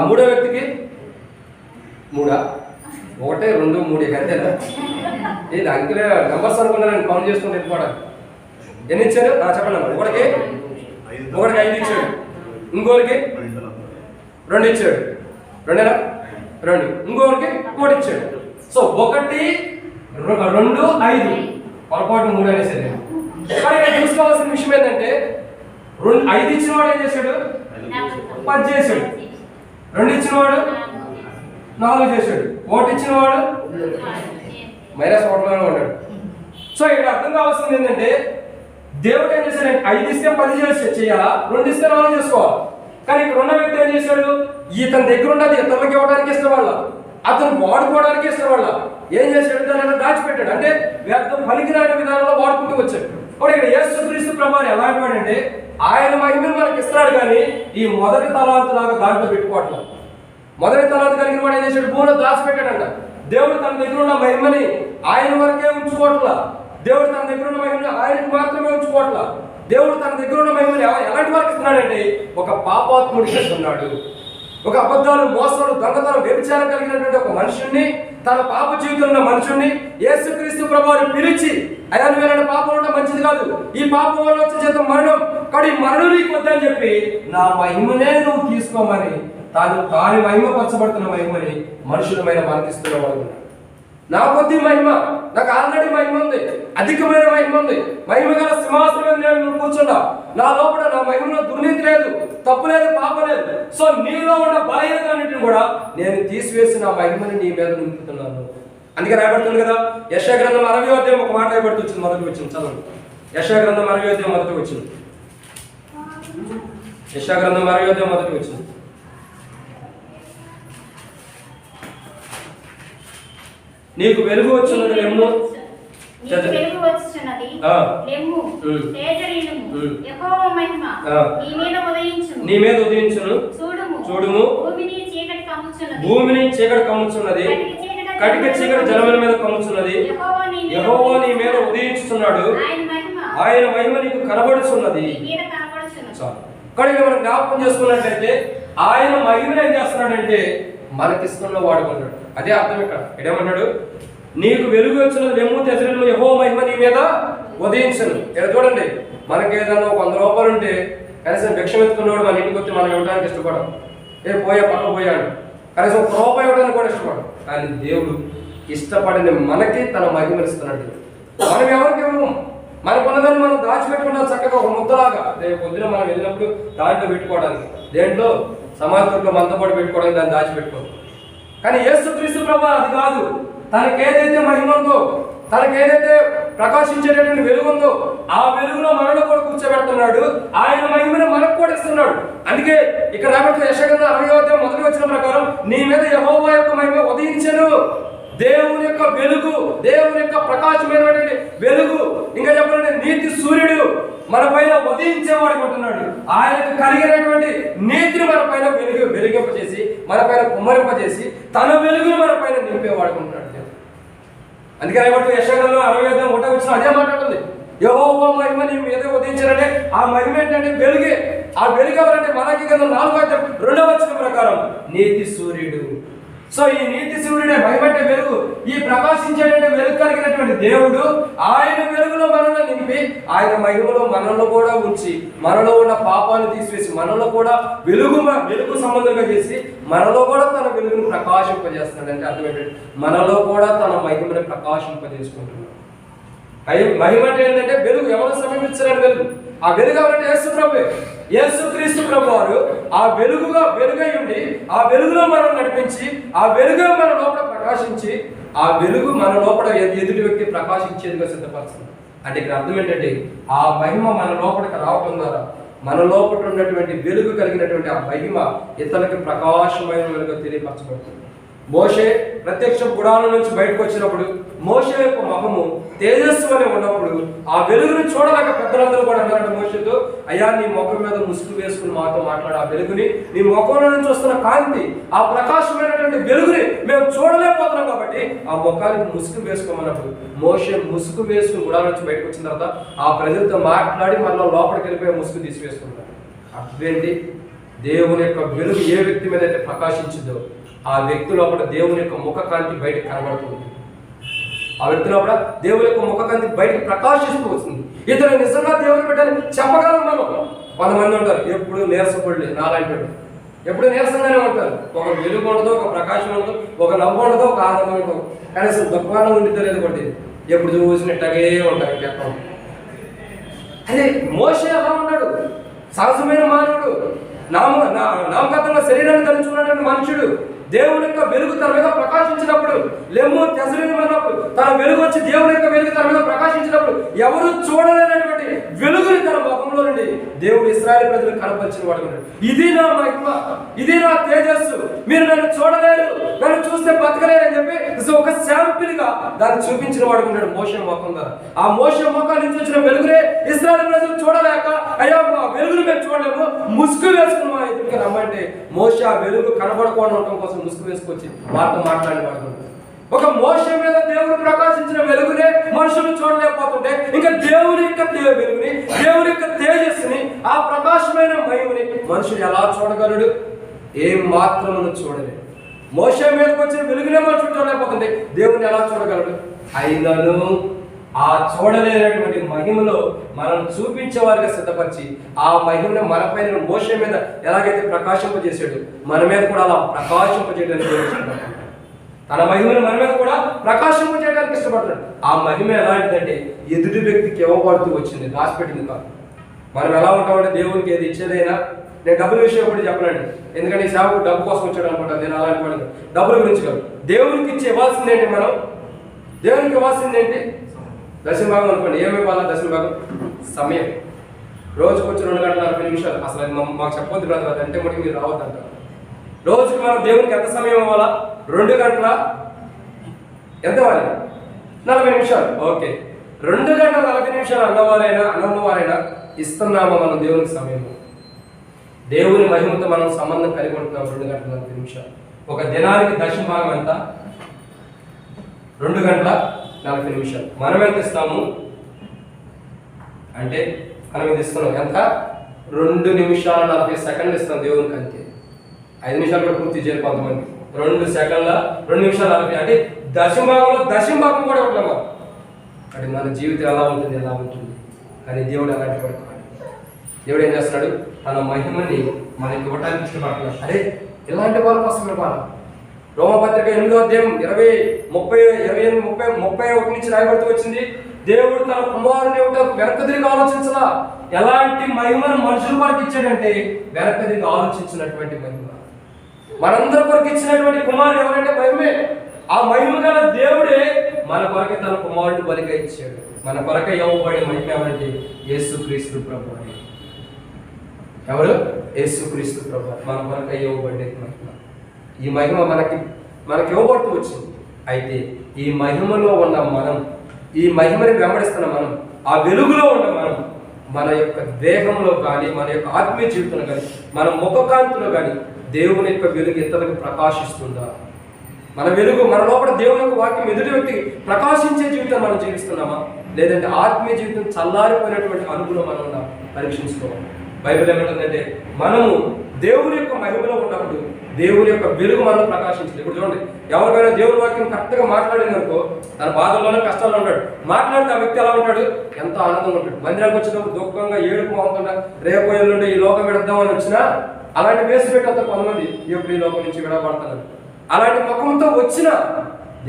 మూడో వ్యక్తికి 3, 1, 2, 3 అంతేనా? ఇది అంకెలే నెంబర్స్ అనుకున్నాను, కౌంట్ చేసుకుంటే వెళ్ళిపోవడం. ఎన్ని ఇచ్చారు చెప్పండి. ఒకటికి 5 ఇచ్చాడు, ఇంకోరికి 2 ఇచ్చాడు, 2, ఇంకోరికి 1 ఇచ్చాడు. సో 1, 2, 5 పొరపాటు 3 అనేసి. కానీ చూసుకోవాల్సిన విషయం 5 ఇచ్చినవాడు ఏం చేశాడు? 10 చేశాడు. 2 ఇచ్చినవాడు 4 చేశాడు. 1 ఇచ్చినవాడు -1లోనే ఉన్నాడు. సో ఇక్కడ అర్థం కావాల్సింది ఏంటంటే దేవుడు ఏం చేశాడు? 5 ఇస్తే 10 చేయాలా, 2 ఇస్తే 4 చేసుకోవాలి. కానీ ఇక్కడ ఉన్న వ్యక్తి ఏం చేశాడు? ఇతని దగ్గర ఉన్నది ఇతరులకు ఇవ్వడానికి ఇష్టపడాల, అతను వాడుకోవడానికి ఇష్టపడాల. ఏం చేశాడు? దాన్ని దాచిపెట్టాడు. అంటే వ్యర్థం పనికిరాని విధానంలో వాడుకుంటూ వచ్చాడు. ఇప్పుడు ఇక్కడ యేసుక్రీస్తు ప్రభువు ఎలాంటి వాడంటే ఆయన మహిమను మనకి ఇస్తున్నాడు, కానీ ఈ మొదటి తలాంతు లాగా దాంట్లో పెట్టుకోవట్లేదు. మొదటి తలాంతు కలిగిన వాడు ఏం చేశాడు? భూమిలో దాచిపెట్టాడంట. దేవుడు తన దగ్గర ఉన్న మహిమని ఆయన వరకే ఉంచుకోవట్లా. దేవుడు తన దగ్గర ఉన్న మహిమని ఆయనకు మాత్రమే ఉంచుకోవట్లా. దేవుడు తన దగ్గర ఉన్న మహిమని ఎలాంటి వారికి ఇస్తున్నాడంటే ఒక పాపాత్ముడికి ఇస్తున్నాడు. ఒక అబద్ధాలు, మోసాలు, దొంగతనం, వ్యభిచారం కలిగినటువంటి ఒక మనుషుణ్ణి, తన పాప జీవితంలో ఉన్న మనుషుణ్ణి యేసుక్రీస్తు ప్రభువుని పిలిచి, అయ్యా నువ్వు పాపం ఉండడం మంచిది కాదు, ఈ పాపం వల్ల వచ్చే జీతం మరణం, కానీ మరణం నీకు వద్దని చెప్పి నా మహిమనే నువ్వు తీసుకోమని తాను మహిమపరచబడుతున్న మహిమని మనుషులమైన మనకిస్తున్నవాడు. నా కొద్ది మహిమ, నాకు ఆల్రెడీ మహిమ ఉంది, అధికమైన మహిమ ఉంది. మహిమ గల సింహాసనం మీద నేను కూర్చున్నా. నా లోపల నా మహిమలో దుర్నీతి లేదు, తప్పు లేదు, పాపం లేదు. సో నీలో ఉన్న బలహీనతలన్నింటిని కూడా నేను తీసివేసి నా మహిమని నీ మీద నింపుతున్నాను. అందుకే రాయబడుతుంది కదా, యెషయా గ్రంథం 60వ అధ్యాయం ఒక మాట రాయబడుతుంది. మొదటి వచ్చింది చదవండి. యెషయా గ్రంథం 60వ అధ్యాయం మొదటి వచ్చింది. యెషయా గ్రంథం 60వ అధ్యాయం మొదటి వచ్చింది. నీకు వెలుగు వచ్చినది లెమ్ము, నీ మీద ఉదయించును, చూడుము భూమిని చీకటి కమ్ముచున్నది, కటిక చీకటి జలముల మీద కమ్ముచున్నది. యెహోవా నీ మీద ఉదయించుచున్నాడు, ఆయన మహిమ నీకు కనబడుచున్నది. కానీ మనం జ్ఞాపకం చేసుకున్నట్లయితే ఆయన మహిమను ఏం చేస్తున్నాడంటే మనకిస్తున్న వాడుకున్నాడు. అదే అర్థం. ఇక్కడ ఏమన్నాడు? నీకు వెలుగు వచ్చినది లెమ్ము, తెజరిల్లు, యెహోవా మహిమ నీ మీద ఉదయించును. ఇక్కడ చూడండి, మనకి ఏదైనా 100 రూపాయలు ఉంటే కనీసం భిక్షం ఎత్తుకున్నవాడు మన ఇంటికి వచ్చి మనం ఇవ్వడానికి ఇష్టపడం. పోయా పక్క పోయాడు, కనీసం 1 రూపాయి ఇవ్వడానికి కూడా ఇష్టపడం. కానీ దేవుడు ఇష్టపడిన మనకి తన మహిమను ఇస్తున్నాడు. మనం ఎవరికి ఇవ్వము. మనకున్నదాన్ని మనం దాచిపెట్టుకున్నాం చక్కగా ఒక ముద్దలాగా. రేపు పొద్దున మనం వెళ్ళినప్పుడు దాంట్లో పెట్టుకోవడానికి, దేంట్లో సమాజంలో మనతో పాటు పెట్టుకోవడానికి దాన్ని దాచిపెట్టుకోవాలి. కానీ యేసుక్రీస్తు ప్రభువు అది కాదు. తనకేదైతే మహిమ ఉందో, తనకేదైతే ప్రకాశించేటటువంటి వెలుగు ఉందో ఆ వెలుగులో మనలో కూడా కూర్చోబెడుతున్నాడు. ఆయన మహిమను మనకు కూడా ఇస్తున్నాడు. అందుకే ఇక్కడ రాబడుతున్న యెషయా గ్రంథం 60వ అధ్యాయం మొదటి వచనం ప్రకారం నీ మీద యెహోవా యొక్క మహిమ ఉదయించెను. దేవుని యొక్క వెలుగు, దేవుని యొక్క ప్రకాశమైనటువంటి వెలుగు, ఇంకా చెప్పాలంటే నీతి సూర్యుడు మన పైన ఉదయించేవాడు ఉంటున్నాడు. ఆయనకు కలిగినటువంటి నీతిని మన పైన వెలిగింపజేసి, మన పైన కుమ్మరింపజేసి, తన వెలుగును మన పైన నింపేవాడుకుంటున్నాడు. అందుకే రాయబడుతున్న యెషయా గ్రంథం 60వ అధ్యాయం 1వ వచనం అదే మాట్లాడుతుంది. యెహోవా మహిమ నీ మీద ఉదయించారంటే ఆ మహిమ ఏంటంటే వెలుగే. ఆ వెలుగు ఎవరంటే మలాకీ గ్రంథం 4వ అధ్యాయం 2వ వచనం ప్రకారం నీతి సూర్యుడు. సో ఈ నీతి సూర్యుడే మహిమ అంటే వెలుగు. ఈ ప్రకాశించేటువంటి వెలుగు కలిగినటువంటి దేవుడు ఆయన వెలుగులో మనల్ని నింపి, ఆయన మహిమలో మనల్ని కూడా ఉంచి, మనలో ఉన్న పాపాన్ని తీసివేసి, మనలో కూడా వెలుగు సంబంధంగా చేసి, మనలో కూడా తన వెలుగును ప్రకాశింపజేస్తున్నాడు. అంటే అర్థం ఏంటంటే మనలో కూడా తన మహిమని ప్రకాశింపజేసుకుంటున్నాడు. మహిమ అంటే ఏంటంటే వెలుగు. ఎవరు సమీపించలేని వెలుగు. ఆ వెలుగు ఎవరంటే యేసు ప్రభువే. యేసుక్రీస్తు ప్రభు వారు ఆ వెలుగై ఉండి, ఆ వెలుగులో మనం నడిపించి, ఆ వెలుగు మన లోపల ప్రకాశించి, ఆ వెలుగు మన లోపల ఎదుటి వ్యక్తి ప్రకాశించేదిగా సిద్ధపరుస్తుంది. అంటే ఇక్కడ అర్థం ఏంటంటే ఆ మహిమ మన లోపలికి రావడం ద్వారా మన లోపల ఉన్నటువంటి వెలుగు కలిగినటువంటి ఆ మహిమ ఇతరులకి ప్రకాశమైన వెలుగు తెలియపరచబడుతుంది. మోషే ప్రత్యక్ష గుడారం నుంచి బయటకు వచ్చినప్పుడు మోషే యొక్క ముఖము తేజస్సు అని ఉన్నప్పుడు ఆ వెలుగుని చూడలేక పెద్దలందరూ కూడా అన్నారంటే మోషేతో, అయ్యా నీ ముఖం మీద ముసుగు వేసుకుని మాతో మాట్లాడు. ఆ వెలుగుని, నీ ముఖంలో నుంచి వస్తున్న కాంతి, ఆ ప్రకాశమైనటువంటి వెలుగుని మేము చూడలేకపోతున్నాం కాబట్టి ఆ ముఖానికి ముసుగు వేసుకోమన్నప్పుడు మోషే ముసుగు వేసుకుని గుడారం నుంచి బయటకు వచ్చిన తర్వాత ఆ ప్రజలతో మాట్లాడి మళ్ళీ లోపలికి వెళ్ళిపోయి ముసుగు తీసివేసుకుంటారు. అర్థమేంటి? దేవుని యొక్క వెలుగు ఏ వ్యక్తి మీద అయితే ప్రకాశించిందో ఆ వ్యక్తి లోపల దేవుని యొక్క ముఖ కాంతి బయటకు కనబడుతుంది. ఆ వ్యక్తి లోపల దేవుని యొక్క ముఖ కాంతి బయటకు ప్రకాశిస్తూ వస్తుంది. ఇతను నిజంగా దేవుని బిడ్డని చెప్పగలం మనం. 100 మంది ఉంటారు ఎప్పుడు నీరసపడి, నాలాంటి ఎప్పుడు నీరసంగానే ఉంటారు. ఒక వెలుగు ఉండదు, ఒక ప్రకాశం ఉండదు, ఒక నవ్వు ఉండదు, ఒక ఆనందం ఉండదు, కనీసం దుఃఖానం ఉండితే లేదు కొట్టి ఎప్పుడు చూసినట్టుగా ఉంటారు. అదే మోషే అలా ఉన్నాడు. సహజమైన మానవుడు, నామకత్వంగా శరీరాన్ని ధరించుకున్నటువంటి మనుషుడు దేవుని యొక్క వెలుగు తన మీద ప్రకాశించినప్పుడు, లెమ్ము తెసలేమన్నప్పుడు తన వెలుగు వచ్చి దేవుని యొక్క వెలుగు తన మీద ప్రకాశించినప్పుడు ఎవరు చూడలేనటువంటి వెలుగుని తన ముఖంలో నుండి దేవుడు ఇశ్రాయేలు ప్రజలకు కనపరిచిన వాడు. ఇది నా మహిమ, ఇది నా తేజస్సు, మీరు నన్ను చూడలేరు, నన్ను చూస్తే బతకలేరు అని చెప్పి ఒక శాంపిల్ గా దాన్ని చూపించిన వాడు ఉన్నాడు మోషే ముఖం ద్వారా. ఆ మోషే ముఖం నుంచి వచ్చిన వెలుగునే ఇశ్రాయేలు ప్రజలు చూడలేక, అయ్యా ఆ వెలుగును మేము చూడలేము, ముసుగు వేసుకుని మా ఎదురుకి రమ్మంటే మోషే ఆ వెలుగు కనబడకుండా ఉండటం కోసం ముసుగు వేసుకొచ్చి వారితో మాట్లాడేవాడు. ఒక మోషే మీద దేవుడు ప్రకాశించిన వెలుగునే మనుషులు చూడలేకపోతుంటే ఇంకా దేవుని యొక్క వెలుగుని, దేవుని యొక్క తేజస్సుని, ఆ ప్రకాశమైన మహిమని మనుషులు ఎలా చూడగలడు? ఏం మాత్రమును చూడలేడు. మోషే మీదకి వచ్చిన వెలుగునే మనుషులు చూడలేకపోతుంటే దేవుని ఎలా చూడగలడు? అయినను ఆ చూడలేనటువంటి మహిమలో మనం చూపించే వారిగా సిద్ధపరిచి ఆ మహిమను మన పైన మోషే మీద ఎలాగైతే ప్రకాశింపజేసాడు మన మీద కూడా అలా ప్రకాశింపజేయడానికి ఇష్టపడతాడు. తన మహిమను మన మీద కూడా ప్రకాశింపజేయడానికి ఇష్టపడతాడు. ఆ మహిమ ఎలాంటిదంటే ఎదుటి వ్యక్తికి ఇవ్వబడుతూ వచ్చింది, దాచిపెట్టింది కాదు. మనం ఎలా ఉంటామంటే దేవునికి ఏది ఇచ్చేదైనా, నేను డబ్బుల విషయం కూడా చెప్పనండి, ఎందుకంటే ఈ సేవకు డబ్బు కోసం వచ్చాడు అనుకుంటాను. నేను అలాంటి వాడిని డబ్బుల గురించి కాదు. దేవునికి ఇచ్చి ఇవ్వాల్సింది ఏంటి? మనం దేవునికి ఇవ్వాల్సింది ఏంటి? దశభాగం అనుకోండి. ఏమి ఇవ్వాలా? దశభాగం సమయం. రోజుకు వచ్చి 2 గంటల 40 నిమిషాలు. అసలు అది మాకు చెప్పొద్దు బ్రదర్, అంటే మటుకు మీరు రావద్దు అంటారు. రోజుకి మనం దేవునికి ఎంత సమయం ఇవ్వాలా? 2 గంటల ఎంత ఇవ్వాలి? 40 నిమిషాలు. ఓకే, 2 గంటల 40 నిమిషాలు అన్నవారైనా ఇస్తున్నామా మనం దేవునికి సమయం? దేవుని మహిమతో మనం సంబంధం కలిగి ఉంటున్నాం. 2 గంటల 40 నిమిషాలు. ఒక దినానికి దశభాగం ఎంత? 2 గంటల 40 నిమిషాలు. మనం ఎంత ఇస్తాము అంటే, మనం ఇది ఇస్తున్నాం ఎంత? 2 నిమిషాల 40 సెకండ్లు ఇస్తాం దేవునికి. అంతే. 5 నిమిషాలు కూడా పూర్తి చేయాలి కొంతమంది. 2 సెకండ్ల 2 నిమిషాల 40 అంటే దశభాగం కూడా ఉంటామా? అంటే మన జీవితం ఎలా ఉంటుంది? కానీ దేవుడు అలాంటి వాడు కాదు. దేవుడు ఏం చేస్తున్నాడు? తన మహిమని మనకి ఇవ్వటానికి ఇష్టపడుతున్నాడు. అరే ఇలాంటి వాళ్ళ కోసం ఇవ్వాలి. రోమపత్రిక 8వ అధ్యాయం 31 నుంచి రాయబడుతూ వచ్చింది. దేవుడు తన కుమారుని ఇవ్వటం వెనక తిరిగి ఆలోచించలా. ఎలాంటి మహిమను మనుషుల వరకు ఇచ్చాడంటే వెనక తిరిగి ఆలోచించినటువంటి మహిమ. మనందరి కొరకు ఇచ్చినటువంటి కుమారుడు ఎవరంటే మహిమే. ఆ మహిమ గల దేవుడే మన కొరకే తన కుమారుడు బలిగా ఇచ్చాడు. మన కొరకే ఇవ్వబడే మహిమ ఎవరంటే యేసుక్రీస్తు ప్రభువు. ఎవరు? యేసుక్రీస్తు ప్రభువు మన కొరకే ఇవ్వబడే మహిమ. ఈ మహిమ మనకి ఇవ్వబడుతూ వచ్చింది. అయితే ఈ మహిమలో ఉన్న మనం, ఈ మహిమని వెంబడిస్తున్న మనం, ఆ వెలుగులో ఉన్న మనం, మన యొక్క దేహంలో కానీ, మన యొక్క ఆత్మీయ జీవితంలో కానీ, మన ముఖకాంతిలో కానీ దేవుని యొక్క వెలుగు ఇతరులకు ప్రకాశిస్తుందా? మన వెలుగు, మన లోపల దేవుని యొక్క వాక్యం ఎదుటి వ్యక్తికి ప్రకాశించే జీవితం మనం జీవిస్తున్నామా? లేదంటే ఆత్మీయ జీవితం చల్లారిపోయినటువంటి అనుభవం మనం పరీక్షించుకోవాలి. బైబిల్ ఏమంటుందంటే మనము దేవుని యొక్క మహిమలో ఉన్నప్పుడు దేవుని యొక్క వెలుగు మనం ప్రకాశించాలి. ఇప్పుడు చూడండి, ఎవరికైనా దేవుని వాక్యం కరెక్ట్గా మాట్లాడిందనుకో, తన బాధల్లోనే కష్టాల్లో ఉంటాడు, మాట్లాడితే ఆ వ్యక్తి ఎలా ఉంటాడు? ఎంత ఆనందంగా ఉంటాడు. మందిరానికి వచ్చినప్పుడు దుఃఖంగా ఏడుపు అవుతుంటా, రేపు ఎల్లుండి ఈ లోకం విడద్దామని వచ్చినా అలాంటి వేసి పెట్టేస్తారు కొంతమంది, ఎప్పుడు ఈ లోకం నుంచి విడబడతారు. అలాంటి ముఖంతో వచ్చిన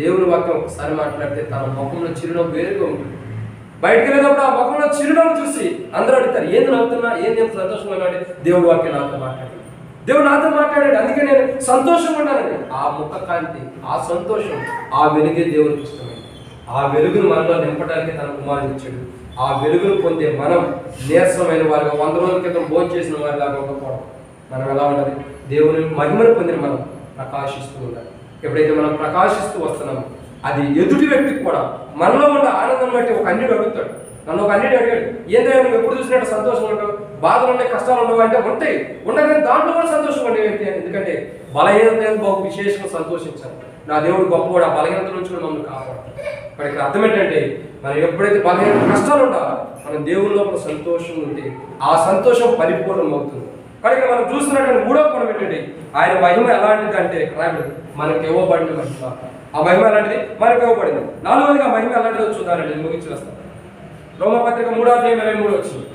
దేవుని వాక్యం ఒకసారి మాట్లాడితే తన ముఖంలో చిరునవ్వు వేరుగా ఉంటుంది. బయటకు వెళ్ళేటప్పుడు ఆ ముఖంలో చిరునవ్వు చూసి అందరూ అడుగుతారు, ఏంది నవ్వుతున్నా, ఏంది ఎంత సంతోషంగా ఉన్నాడు? దేవుడి వాక్యం నాతో మాట్లాడాడు, దేవుడు నాతో మాట్లాడాడు, అందుకే నేను సంతోషంగా ఉన్నానండి. ఆ ముఖ కాంతి, ఆ సంతోషం, ఆ వెలుగే దేవునికి ఇష్టమైంది. ఆ వెలుగును మనలో నింపడానికి తన కుమారుని ఇచ్చాడు. ఆ వెలుగును పొందే మనం నీరసమైన వారిగా, 100 రోజుల క్రితం భోజనం చేసిన వారిగా ఉండకపోవడం. మనం ఎలా ఉండాలి? దేవుని మహిమను పొందిన మనం ప్రకాశిస్తూ ఉండాలి. ఎప్పుడైతే మనం ప్రకాశిస్తూ వస్తున్నామో అది ఎదుటి వ్యక్తికి కూడా మనలో ఉన్న ఆనందం బట్టి ఒక అన్యుడు అడుగుతాడు. నన్ను ఒక అన్యుడు అడిగాడు, ఏంటో నువ్వు ఎప్పుడు చూసినట్టు సంతోషంగా ఉంటావు, బాధలు ఉన్నాయి, కష్టాలు ఉండవు అంటే ఉంటాయి, ఉండగానే దాంట్లో కూడా సంతోషంగా ఉండే వ్యక్తి. ఎందుకంటే బలహీనత బహు విశేషంగా సంతోషించాలి. నా దేవుడు గొప్పవాడు, ఆ బలహీనత నుంచి కూడా మమ్మల్ని కాపాడు. ఇక్కడ అర్థం ఏంటంటే మనం ఎప్పుడైతే బలహీన కష్టాలు ఉంటావో మనం దేవుని లోపల సంతోషం ఉంటే ఆ సంతోషం పరిపూర్ణం అవుతుంది. కానీ మనం చూస్తున్నటువంటి 3వ కోణం ఏంటంటే ఆయన మహిమ ఎలాంటిది అంటే మనకి ఇవ్వబడిన మహిమ. ఆ మహిమ ఎలాంటిది? మనకి ఇవ్వబడింది. 4వదిగా మహిమ ఎలాంటిదో చూద్దానండి, ముగించి వస్తాను. రోమపత్రిక 3వ అధ్యాయం 23 వచ్చింది.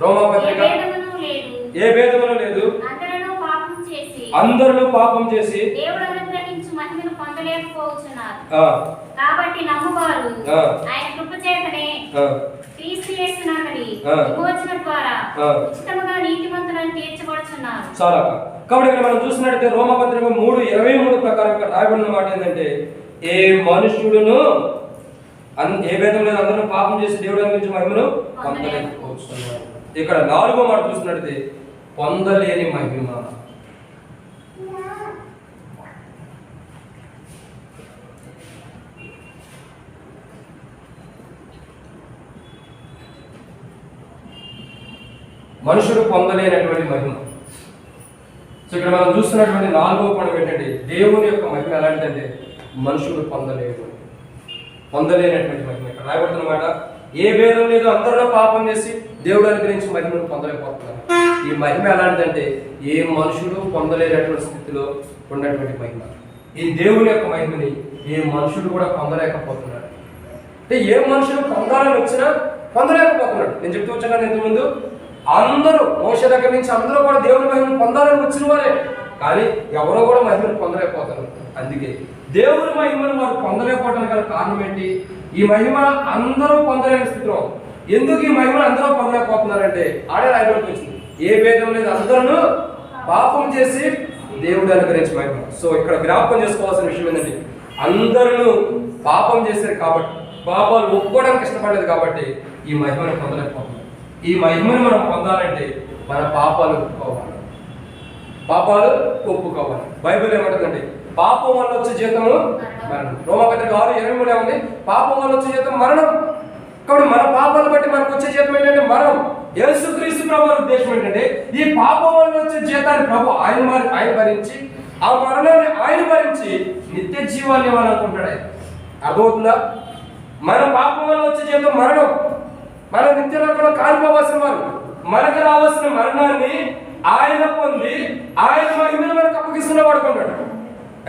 రోమపత్రిక ఏ భేదమును లేదు, అందరూ పాపం చేసి దేవుడు అనుగ్రహించు మహిమను పొందలేకపోతున్నారు. కాబట్టి నమ్మువారు ఆయన కృప చేతనే క్రీస్తు యేసునందలి విమోచన ద్వారా ఉచితముగా నీతిమంతులను తీర్చబడుచున్నారు. చాలా. కాబట్టి ఇక్కడ మనం చూసినట్లయితే రోమపత్రిక 3:23 ప్రకారం ఇక్కడ రాయబడిన మాట ఏంటంటే, ఏ మనుషుడును ఏ భేదం లేదు, అందరూ పాపం చేసి దేవుడి గురించి మహిమను పొందలేకపోతున్నారు. ఇక్కడ 4వ మాట చూసినట్లయితే పొందలేని మహిమ. మనుషుడు పొందలేనటువంటి మహిమ. సో ఇక్కడ మనం చూస్తున్నటువంటి 4వ కోణం ఏంటంటే, దేవుని యొక్క మహిమ ఎలాంటిదంటే మనుషుడు పొందలేనటువంటి మహిమ. ఇక్కడ రాయబడుతున్నమాట, ఏ భేదం లేదు, అందరూ పాపం చేసి దేవుడు అనుగ్రహించి మహిమను పొందలేకపోతున్నారు. ఈ మహిమ ఎలాంటిదంటే ఏ మనుషుడు పొందలేనటువంటి స్థితిలో ఉన్నటువంటి మహిమ. ఈ దేవుని యొక్క మహిమని ఏ మనుషుడు కూడా పొందలేకపోతున్నాడు. అంటే ఏ మనుషుడు పొందాలని వచ్చినా పొందలేకపోతున్నాడు. నేను చెప్తూ వచ్చాను ఇంతకుముందు, అందరూ మోషే దగ్గర నుంచి అందరూ కూడా దేవుని మహిమను పొందాలని వచ్చిన వారే, కానీ ఎవరో కూడా మహిమను పొందలేకపోతారు. అందుకే దేవుని మహిమను వారు పొందలేకపోవడానికి గల కారణం ఏంటి? ఈ మహిమ అందరూ పొందలేని స్థితిలో. ఎందుకు ఈ మహిమను అందరూ పొందలేకపోతున్నారంటే ఆడే రాయబడికి వచ్చింది, ఏ భేదం లేదు, అందరూ పాపం చేసి దేవుడు అనుగ్రహించి మహిమ. సో ఇక్కడ జ్ఞాపకం చేసుకోవాల్సిన విషయం ఏంటంటే, అందరూ పాపం చేశారు కాబట్టి, పాపాలు ఒప్పుకోవడానికి ఇష్టపడలేదు కాబట్టి ఈ మహిమను పొందలేకపోతున్నారు. ఈ మహిమను మనం పొందాలంటే మన పాపాలు ఒప్పుకోవాలి. బైబిల్ ఏమంటుందంటే, పాపం వల్ల వచ్చే జీతము మరణం. రోమపత్రిక 6:23 ఏముంది? పాపం వల్ల వచ్చే జీతం మరణం. కాబట్టి మన పాపాలు బట్టి మనకు వచ్చే జీతం ఏంటంటే మరణం. యేసుక్రీస్తు ప్రభు ఉద్దేశం ఏంటంటే, ఈ పాపం వల్ల వచ్చే జీతాన్ని ప్రభు ఆయన భరించి, ఆ మరణాన్ని ఆయన భరించి నిత్య జీవాన్ని ఇవ్వాలనుకుంటాడు. అర్థమవుతుందా? మన పాపం వల్ల వచ్చే జీతం మరణం. మన నిత్య లోకంలో కాలిపోవాల్సిన వారు, మనకు రావాల్సిన మరణాన్ని ఆయన పొంది ఆయన మహిమను మనకు అప్పగిస్తున్న వాడుకుంటాడు.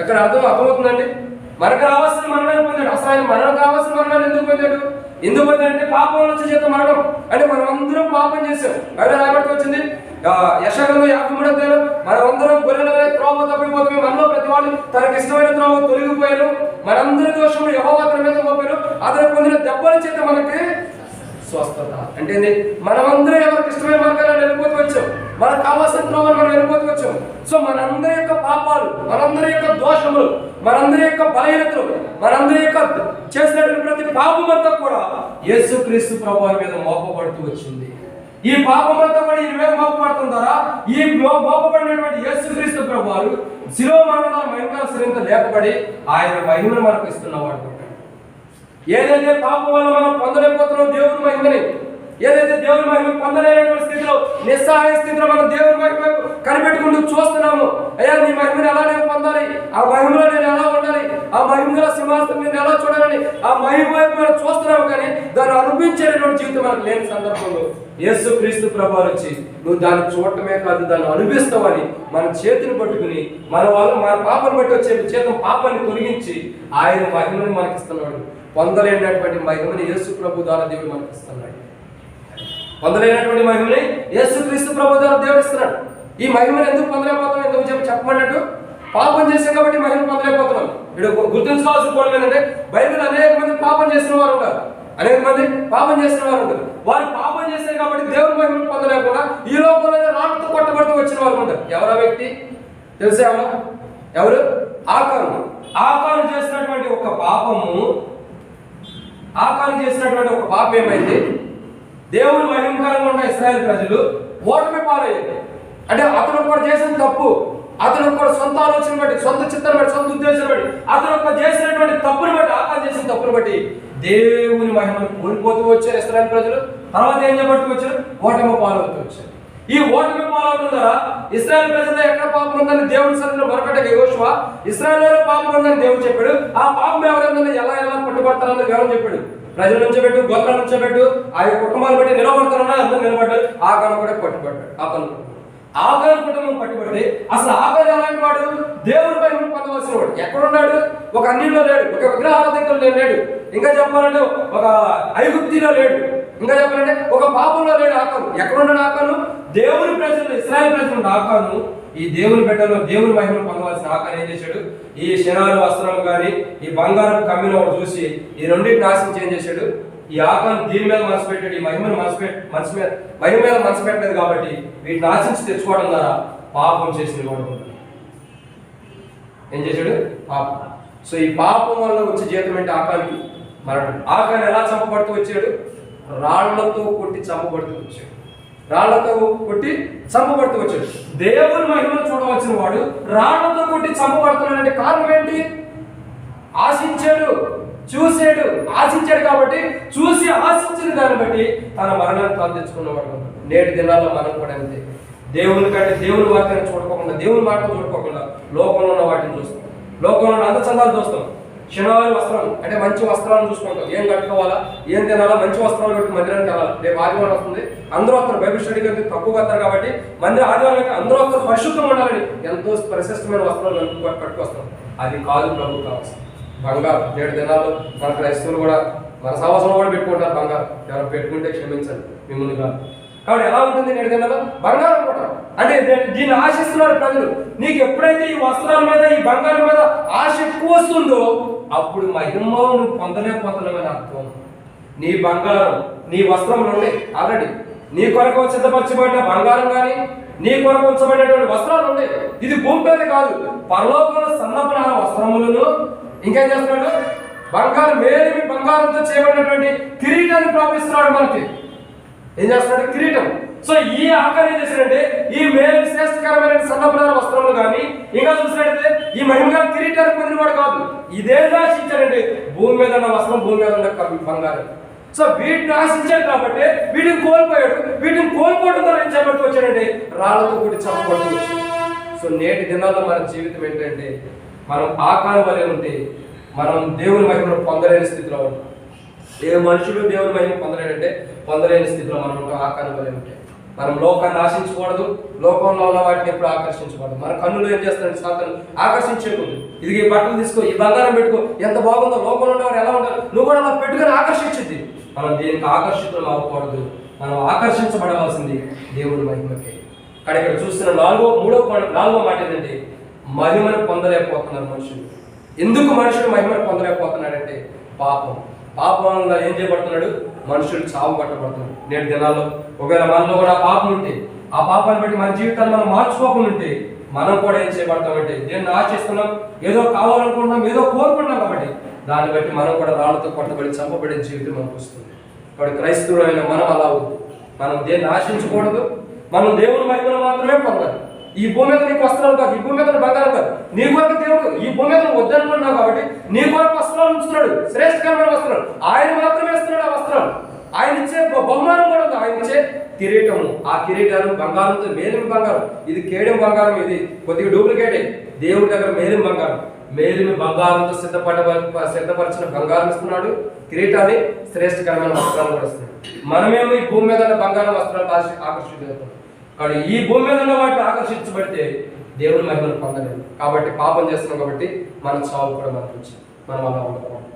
ఎక్కడ అర్థమవుతుందండి? మనకు రావాల్సిన మరణాన్ని పొందాడు. అసలు ఆయన మనకు రావాల్సిన మరణాన్ని ఎందుకు పొందాడంటే పాపం వచ్చే చేత మరణం. అంటే మనం అందరం పాపం చేసాం. బయట రాబట్టి వచ్చింది యెషయా 53 మనమందరం గొర్రెల త్రోవ తప్పిపోతాము, మనలో ప్రతి వాళ్ళు తనకి ఇష్టమైన త్రోవ తొలగిపోయారు, మనందరి దోషములు యెహోవా తన మీద మోపారు, అతను పొందిన దెబ్బల చేత మనకి స్వస్థత. అంటే మనమందరం ఎవరికి ఇష్టమైన మార్గాలను వెళ్ళిపోతూ వచ్చాం, మనకు కావాల్సిన త్రోవను మనం వెళ్ళిపోతూ వచ్చాం. సో మనందరి యొక్క పాపాలు, మనందరి యొక్క దోషములు, మనందరి యొక్క బలహీనతలు, మనందరి యొక్క చేసినటువంటి ప్రతి పాపమంతా కూడా యేసుక్రీస్తు ప్రభువు మీద మోపబడుతూ వచ్చింది. ఈ పాపమంతా కూడా ఈయన మీద మోపబడుతున్న ద్వారా ఈ మోపబడినటువంటి యేసుక్రీస్తు ప్రభువు శిలువ మరణాల మహిమల శరీరంతో లేపబడి ఆయన మహిమను మనకు ఇస్తున్నవాడు. ఏదైతే పాపం వల్ల మనం పొందలేకపోతున్నాం దేవుని మహిమని, ఏదైతే దేవుని మహిమ పొందలేనటువంటి స్థితిలో, నిస్సహాయ స్థితిలో మనం దేవుని మహిమ కనిపెట్టుకుంటూ చూస్తున్నాము. అయ్యా నీ మహిమను ఎలా నేను పొందాలి, ఆ మహిమలో నేను ఎలా ఉండాలి, ఆ మహిమల సింహాసనం నేను ఎలా చూడాలని ఆ మహిమ వైపు మనం చూస్తున్నాము, కానీ దాన్ని అనుభవించేటువంటి జీవితం మనకు లేని సందర్భంలో యేసుక్రీస్తు ప్రభువు వచ్చి నువ్వు దాన్ని చూడటమే కాదు దాన్ని అనుభవిస్తావని మన చేతిని పట్టుకుని మన పాపను బట్టి వచ్చే చేతం పాపాన్ని తొలగించి ఆయన మహిమను మనకి ఇస్తున్నాడు. పొందలేనటువంటి మహిమని యేసు ప్రభు ద్వారా దేవుడు మనకి ఇస్తున్నాడు. పొందలేనటువంటి మహిమని యేసుక్రీస్తు ప్రభు ద్వారా దేవుడు ఇస్తున్నాడు. ఈ మహిమను ఎందుకు పొందలేకపోతున్నాం, ఎందుకు చెప్పమన్నట్టు పాపం చేసాం కాబట్టి మహిమ పొందలేకపోతున్నాం. ఇప్పుడు గుర్తుంచుకోవాల్సిన కోణం ఏంటంటే, బైబిల్ అనేక మంది పాపం చేసిన వారు ఉంటారు, వారు పాపం చేశారు కాబట్టి దేవుని మహిమను పొందలేకుండా ఈ లోకంలో రాళ్ళతో కొట్టబడుతూ వచ్చిన వారు ఉంటారు. ఎవరా వ్యక్తి తెలుసా? ఎవరు? ఆకాను చేసినటువంటి ఒక పాపం ఏమైంది? దేవుని మహిమకరంగా ఉన్న ఇశ్రాయేలు ప్రజలు ఓటమి పాలయ్యారు. అంటే అతను కూడా చేసిన తప్పు, అతను కూడా సొంత ఆలోచన బట్టి, సొంత చిత్తాన్ని బట్టి, సొంత ఉద్దేశం బట్టి, అతను ఒక చేసినటువంటి తప్పుని బట్టి, ఆకారం చేసిన తప్పుని బట్టి దేవుని మహిమను కోల్పోతూ వచ్చారు ఇశ్రాయేలు ప్రజలు. తర్వాత ఏం చేయబడుతూ వచ్చారు? ఓటమి పాలవుతూ వచ్చారు. ఈ ఓటమి పాలవడం ద్వారా ఇశ్రాయేలు ప్రజల్లో ఎక్కడ పాపం ఉందని దేవుడి సన్నిధిలో మొరపెట్టగా యెహోషువ ఇశ్రాయేలులో పాపం ఉందని దేవుడు చెప్పాడు. ఆ పాపం ఎవరైందని ఎలా పట్టుబడతారని దేవుడు చెప్పాడు. ప్రజల నుంచి పెట్టు, గోత్రాల నుంచి పెట్టు, ఆ కుటుంబాలు బట్టి నిలబడతారన్నా అందరూ నిలబడ్డారు. ఆకాను కూడా పట్టుబడ్డాడు. ఆకాను కుటుంబం పట్టుబడి అసలు ఆకాను ఎలాంటి వాడు? దేవుని మహిమ పొందవలసిన వాడు. ఎక్కడున్నాడు? ఒక అన్యుల్లో లేడు, ఒక విగ్రహారాధకుల్లో లేడు, ఇంకా చెప్పాలంటే ఒక ఐగుప్తిలో లేడు, ఇంకా చెప్పాలంటే ఒక పాపంలో లేడు ఆకాను. ఎక్కడున్నాడు ఆకాను? దేవుని ప్రజలు, ఇశ్రాయేలు ప్రజలు ఆకాను ఈ దేవుని బిడ్డలో దేవుని మహిమను పొందవలసిన ఆకారం ఏం చేశాడు? ఈ శనాలు వస్త్రం కానీ ఈ బంగారం కమ్మిన వాడు చూసి ఈ రెండింటిని ఆశించి ఏం చేశాడు? ఈ ఆకారం దీని మీద మనసు పెట్టాడు, ఈ మహిమను మహిమ మీద మనసు పెట్టలేదు కాబట్టి వీటిని ఆశించి తెచ్చుకోవడం ద్వారా పాపం చేసిన వాడు ఏం చేశాడు? పాపం. సో ఈ పాపం వల్ల వచ్చే జీతం ఏంటి? ఆకానికి మరణం. ఆకాన్ని ఎలా చంపబడుతూ వచ్చాడు? రాళ్లతో కొట్టి చంపబడుతూ వచ్చాడు. రాళ్లతో కొట్టి చంపబడుతూ వచ్చాడు. దేవుని మహిమను చూడవలసిన వాడు రాళ్లతో కొట్టి చంపబడుతున్నాడంటే కారణం ఏంటి? ఆశించాడు, చూసాడు, ఆశించాడు కాబట్టి చూసి ఆశించిన దాన్ని బట్టి తన మరణాన్ని తాను తెచ్చుకున్నవాడు. నేటి దినాల్లో మనం కూడా అంతే. దేవుని కంటే దేవుని వాక్యాన్ని చూడకోకుండా, దేవుని మాటలు చూడకోకుండా లోకంలో ఉన్న వాటిని చూస్తాం, లోకంలో ఉన్న అందచందాలు చూస్తాం. శనివారం వస్త్రం అంటే మంచి వస్త్రాలను చూసుకుంటాం. ఏం కట్టుకోవాలా, ఏం తినాలా, మంచి వస్త్రాలు పెట్టి మందిరానికి వెళ్ళాలి. రేపు ఆదివారం వస్తుంది, అందరూ వస్తారు. బైబిల్ స్టడీకి అయితే తక్కువ వస్తారు కాబట్టి ఆదివారం అయితే అందరూ వస్తారు, పరిశుద్ధంగా ఉండాలని ఎంతో ప్రశస్తమైన వస్త్రాలు కట్టుకొస్తాం. అది కాదు ప్రభు కావాల్సింది. బంగారు నేడు దినాల్లో మన క్రైస్తవులు కూడా మన సహవాసంలో కూడా పెట్టుకుంటారు బంగారు. ఎవరు పెట్టుకుంటే క్షమించండి మిమ్మల్ని కాదు. కాబట్టి ఎలా ఉంటుంది నేడు దినాల్లో? బంగారం కూడా అంటే దీన్ని ఆశిస్తున్నారు ప్రజలు. నీకు ఎప్పుడైతే ఈ వస్త్రాల మీద ఈ బంగారం మీద ఆశ ఎక్కువ వస్తుందో అప్పుడు మహిమ నువ్వు పొందలేకపోతున్నావని అర్థం. నీ బంగారం నీ వస్త్రం నుండి ఆల్రెడీ నీ కొరకు సిద్ధపరచబడిన బంగారం కానీ నీ కొరకు ఉంచబడినటువంటి వస్త్రాలు ఉన్నాయి. ఇది భూమి మీద కాదు, పరలోకంలో సన్నపన వస్త్రములను ఇంకేం చేస్తున్నాడు? బంగారం మేలిమి బంగారంతో చేయబడినటువంటి కిరీటాన్ని ప్రాపిస్తున్నాడు మనకి. ఏం చేస్తున్నాడు? కిరీటం. సో ఈ ఆకారం ఏం చేశాడంటే ఈ మేలు శ్రేష్టకరమైన సన్నపదాల వస్త్రములు కానీ ఇంకా చూసినట్టయితే ఈ మహిమగా కిరీటాన్ని పొందినవాడు కాదు. ఇదేం ఆశించాడంటే భూమి మీద ఉన్న వస్త్రం, భూమి మీద ఉన్న బంగారం. సో వీటిని ఆశించాడు కాబట్టి వీటిని కోల్పోయాడు. వీటిని కోల్పోవడం ద్వారా ఏం చేయబడుతూ వచ్చాడంటే రాళ్లతో కూడి చంపబడుతూ వచ్చాడు. సో నేటి దినాల్లో మన జీవితం ఏంటంటే మనం ఆకారం వలె ఉంటే మనం దేవుని మహిమను పొందలేని స్థితిలో ఉంటాం. ఏ మనుషులు దేవుని మహిమ పొందలేని స్థితిలో మనం ఉంటాం. ఆకారం వలె ఉంటే మనం లోకాన్ని ఆశించకూడదు, లోకంలో ఉన్న వాటిని ఎప్పుడు ఆకర్షించకూడదు. మన కన్నులు ఏం చేస్తాడు? సాతాను ఆకర్షించకూడదు. ఇది ఈ బట్టలు తీసుకో, ఈ బంగారం పెట్టుకో, ఎంత బాగుందో, లోకంలో ఉండేవారు ఎలా ఉంటారు, నువ్వు కూడా అలా పెట్టుకొని ఆకర్షించింది. మనం దీనికి ఆకర్షితులు అవ్వకూడదు. మనం ఆకర్షించబడవలసింది దేవుని మహిమకి. కానీ ఇక్కడ చూస్తున్న నాలుగో మాట ఏంటంటే మహిమను పొందలేకపోతున్నారు మనుషులు. ఎందుకు మనుషులు మహిమను పొందలేకపోతున్నాడంటే పాపం వల్ల ఏం చేయబడుతున్నాడు? మనుషులు చావు పట్టబడుతున్నాడు. నేటి దినాల్లో ఒకవేళ మనలో కూడా పాపం ఉంటే ఆ పాపాన్ని బట్టి మన జీవితాన్ని మనం మార్చుకోకుండా ఉంటే మనం కూడా ఏం చేయబడతామంటే దేన్ని ఆశిస్తున్నాం, ఏదో కావాలనుకుంటున్నాం, ఏదో కోరుకుంటున్నాం కాబట్టి దాన్ని బట్టి మనం కూడా రాళ్లతో కొట్టబడి చంపబడే జీవితం మనకు వస్తుంది. కాబట్టి క్రైస్తవులైన మనం అలా ఉంది. మనం దేన్ని ఆశించకూడదు, మనం దేవుని మహిమను మాత్రమే పొందాలి. ఈ భూమి మీద నీకు వస్త్రాలు కాదు, ఈ భూమి మీద బంగారం కాదు, నీ కొరకు దేవుడు ఈ భూమి మీద వద్దనుకున్నావు కాబట్టి నీ కొరకు వస్త్రాలు ఉంచుతున్నాడు, శ్రేష్టకరమైన వస్త్రాలు. ఆయన మాత్రమే ఇస్తున్నాడు ఆ వస్త్రాలు. ఆయన ఇచ్చే బహుమానం కూడా ఉంది, ఆయన ఇచ్చే కిరీటము. ఆ కిరీటాలు బంగారంతో మేలిమి బంగారం. ఇది కేడం బంగారం, ఇది కొద్దిగా డూప్లికేటే. దేవుడి దగ్గర మేలిమి బంగారంతో సిద్ధపరిచిన బంగారం ఇస్తున్నాడు, కిరీటాన్ని శ్రేష్టకరమైన వస్త్రాలు కూడా ఇస్తున్నాడు. మనమేమో ఈ భూమి మీద బంగారం వస్త్రాలు ఆకర్షితులవుతాం. కాబట్టి ఈ భూమి మీద ఉన్న వాటిని ఆకర్షించబడితే దేవుని మహిమను పొందలేదు. కాబట్టి పాపం చేస్తున్నాం కాబట్టి మనం చావు కూడా మనం అలా ఉండకూడదు.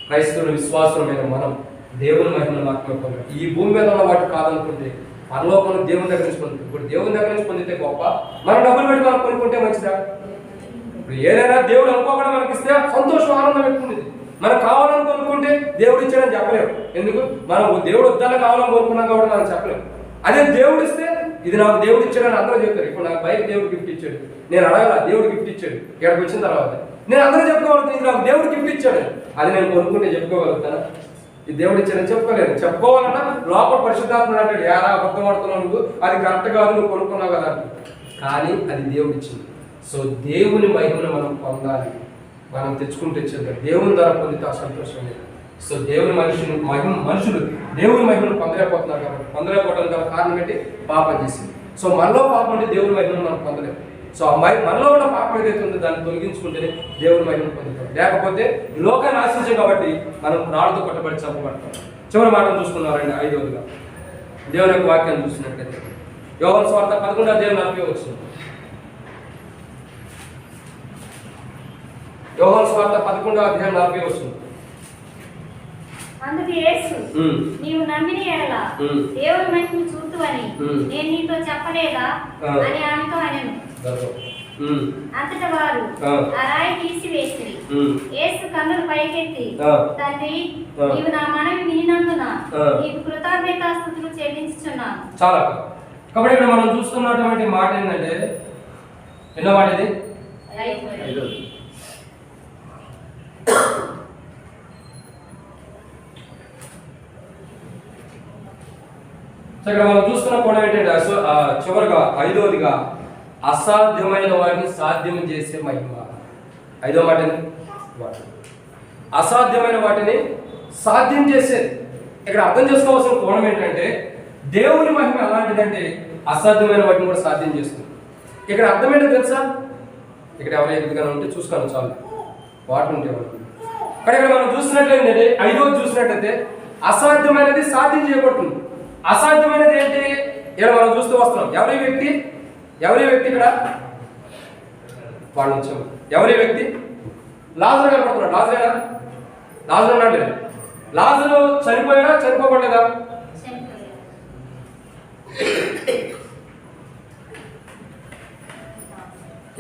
క్రైస్తవులు విశ్వాసమైన మనం దేవుని మహిమను మాత్రమే పొందాలి. ఈ భూమి మీద ఉన్న వాటి కాదనుకుంటే పరలోకంలో దేవుని దగ్గర నుంచి పొందుతుంది. ఇప్పుడు దేవుని దగ్గర నుంచి పొందితే గొప్ప, మనం డబ్బులు పెట్టి మనం కొనుక్కుంటే మంచిదా? ఇప్పుడు ఏదైనా దేవుడు అనుకోకుండా మనకి ఇస్తే సంతోషం, ఆనందం ఎక్కువ. మనకు కావాలని కొనుక్కుంటే దేవుడు ఇచ్చాడని చెప్పలేము. ఎందుకు? మనం దేవుడు వద్దాలని కావాలని కోరుకున్నాం కాబట్టి మనం చెప్పలేము. అదే దేవుడు ఇస్తే ఇది నాకు దేవుడు ఇచ్చాడని అందరూ చెప్తారు. ఇప్పుడు నాకు బైక్ దేవుడు గిఫ్ట్ ఇచ్చాడు, నేను అడగల, దేవుడు గిఫ్ట్ ఇచ్చాడు. ఇక్కడికి వచ్చిన తర్వాత నేను అందరూ చెప్పుకోగలుగుతాను ఇది నాకు దేవుడు గిఫ్ట్ ఇచ్చాడు. అది నేను కొనుక్కుంటే చెప్పుకోగలుగుతాను? ఇది దేవుడు ఇచ్చాడని చెప్పుకోలేదు. చెప్పుకోవాలన్నా లోపల పరిశుద్ధాత్మ అంటాడు, యారా అబద్ధం ఆడుతున్నావు నువ్వు, అది కరెక్ట్ కాదు, నువ్వు కొనుక్కున్నావు కదా. కానీ అది దేవుడు ఇచ్చింది. సో దేవుని మహిమను మనం పొందాలి. మనం తెచ్చుకుంటే దేవుని ద్వారా పొందితే ఆ సంతోషం లేదు. సో దేవుని మనుషులు దేవుని మహిమను పొందలేకపోతున్నారు కాబట్టి పొందలేకపోవడం గల కారణం ఏంటి? పాపం చేసింది. సో మనలో పాపం అంటే దేవుని మహిమను మనం పొందలేము. సో మనలో ఉన్న పాపం ఏదైతే ఉందో దాన్ని తొలగించుకుంటేనే దేవుని మహిమను పొందుతాం. లేకపోతే లోకాన్ని ఆశించాం కాబట్టి మనం రాళ్ళతో కొట్టబడి చంపబడతాం. చివరి మాటను చూసుకున్నారండి. 5వదిగా దేవుని యొక్క వాక్యాన్ని చూసినట్లయితే యోహాను సువార్త 11:40 వచ్చింది. యోహాను సువార్త 11:40 వస్తుంది. అందుకు యేసు, నీవు నమ్మిన ఎడల దేవుని మహిమను చూతువని నేను నీతో చెప్పలేదా అని ఆమెతో అనెను. అంతట వారు ఆ రాయి తీసివేసిరి. యేసు కన్నులు పైకెత్తి, తండ్రి, నీవు నా మనవి వినినందున నీకు కృతజ్ఞతాస్తుతులు చెల్లించుచున్నాను. చాలా. కాబట్టి ఇక్కడ మనం చూస్తున్నటువంటి మాట ఏంటంటే, ఎన్నో మాట ఇది? ఇక్కడ మనం చూస్తున్న కోణం ఏంటంటే, చివరిగా 5వదిగా అసాధ్యమైన వాటిని సాధ్యం చేసే మహిమ. 5వ మాట అసాధ్యమైన వాటిని సాధ్యం చేసేది. ఇక్కడ అర్థం చేసుకోవాల్సిన కోణం ఏంటంటే, దేవుని మహిమ ఎలాంటిదంటే అసాధ్యమైన వాటిని కూడా సాధ్యం చేస్తుంది. ఇక్కడ అర్థం ఏంటో తెలుసా? ఇక్కడ ఎవరైనా ఎదుగుగా ఉంటే చూసుకోండి, చాలు వాటి ఉంటే కానీ ఇక్కడ మనం చూసినట్లయితే 5వది చూసినట్లయితే అసాధ్యమైనది సాధ్యం చేయబడుతుంది. అసాధ్యమైనది ఏంటి? ఇక్కడ మనం చూస్తూ వస్తున్నాం. ఎవరి వ్యక్తి ఇక్కడ వాడు నుంచి ఎవరి వ్యక్తి? లాజరు కనపడుతున్నాడు. లాజరు అన్నాడు లేదా? లాజరు చనిపోయాడా చనిపోబడలేదా?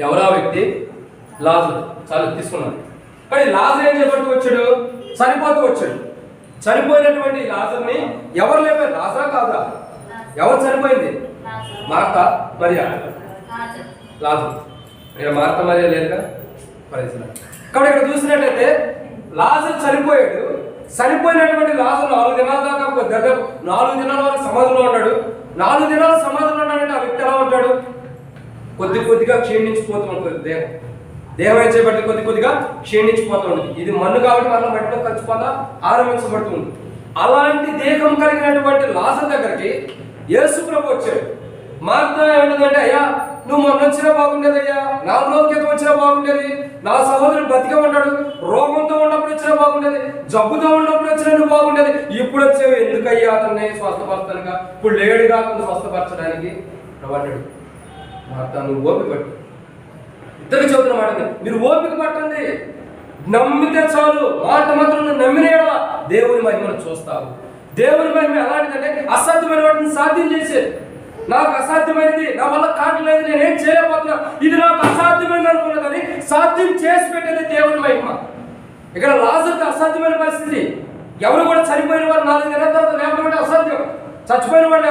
ఎవరా వ్యక్తి? లాజరు. చాలు తీసుకున్నాడు. కానీ లాజరు ఏం చేయబడుతూ వచ్చాడు? చనిపోతూ వచ్చాడు. చనిపోయినటువంటి లాజర్ని ఎవరు లేపారు? లాజరా కాదా? ఎవరు చనిపోయింది? మార్త, మరియా. లాజరు. ఇక్కడ మార్త, మరియా లేరుగా. కాబట్టి ఇక్కడ చూసినట్లయితే లాజరు చనిపోయాడు. చనిపోయినటువంటి లాజరు 4 దినాల దాకా, దాదాపు 4 దినాల వరకు సమాధిలో ఉన్నాడు. 4 దినాల సమాధిలో ఉన్నాడంటే ఆ వ్యక్తి ఎలా ఉంటాడు? కొద్దిగా క్షీణించిపోతూ ఉంటుంది. దేహం ఏం చేయబట్టి కొద్దిగా క్షీణించిపోతూ ఉంటుంది. ఇది మన్ను కాబట్టి మళ్ళీ మట్టిలో కలిసిపోతా ఆరంభించబడుతుంది. అలాంటి దేహం కలిగినటువంటి లాజరు దగ్గరికి యేసు ప్రభు వచ్చాడు. మార్త ఏమంటుందంటే, అయ్యా నువ్వు మొన్న వచ్చినా బాగుండేది, అయ్యా 4 రోజుల క్రితం వచ్చినా బాగుండేది, నా సహోదరుడు బతికే ఉన్నాడు, రోగంతో ఉన్నప్పుడు వచ్చినా బాగుండేది, జబ్బుతో ఉన్నప్పుడు వచ్చినా నువ్వు బాగుండేది, ఇప్పుడు వచ్చావు ఎందుకయ్యా అతన్ని స్వస్థపరచడానికి? ఇప్పుడు లేడుగా అతను స్వస్థపరచడానికి ప్రవడ్డాడు. మార్త, నువ్వు ఓపిక పట్టు. ఇద్దరికి చెబుతున్న మాట, మీరు ఓపిక పట్టండి, నమ్మితే చాలు. మాట మాత్రం నువ్వు నమ్మిన దేవుని మహిమను చూస్తావు. దేవుని మహిమ ఎలాంటిదంటే అసాధ్యమైన వాటిని సాధ్యం చేసేది. నాకు అసాధ్యమైనది, నా వల్ల కావట్లేదు, నేనేం చేయలేకపోతున్నా, ఇది నాకు అసాధ్యమైనది అనుకున్నదని సాధ్యం చేసి పెట్టేది దేవుని మహిమ. ఇక్కడ లాజరుకు అసాధ్యమైన పరిస్థితి. ఎవరు కూడా చనిపోయిన వారు 4 దినాల తర్వాత లేకపోతే అసాధ్యం. చచ్చిపోయిన వాడు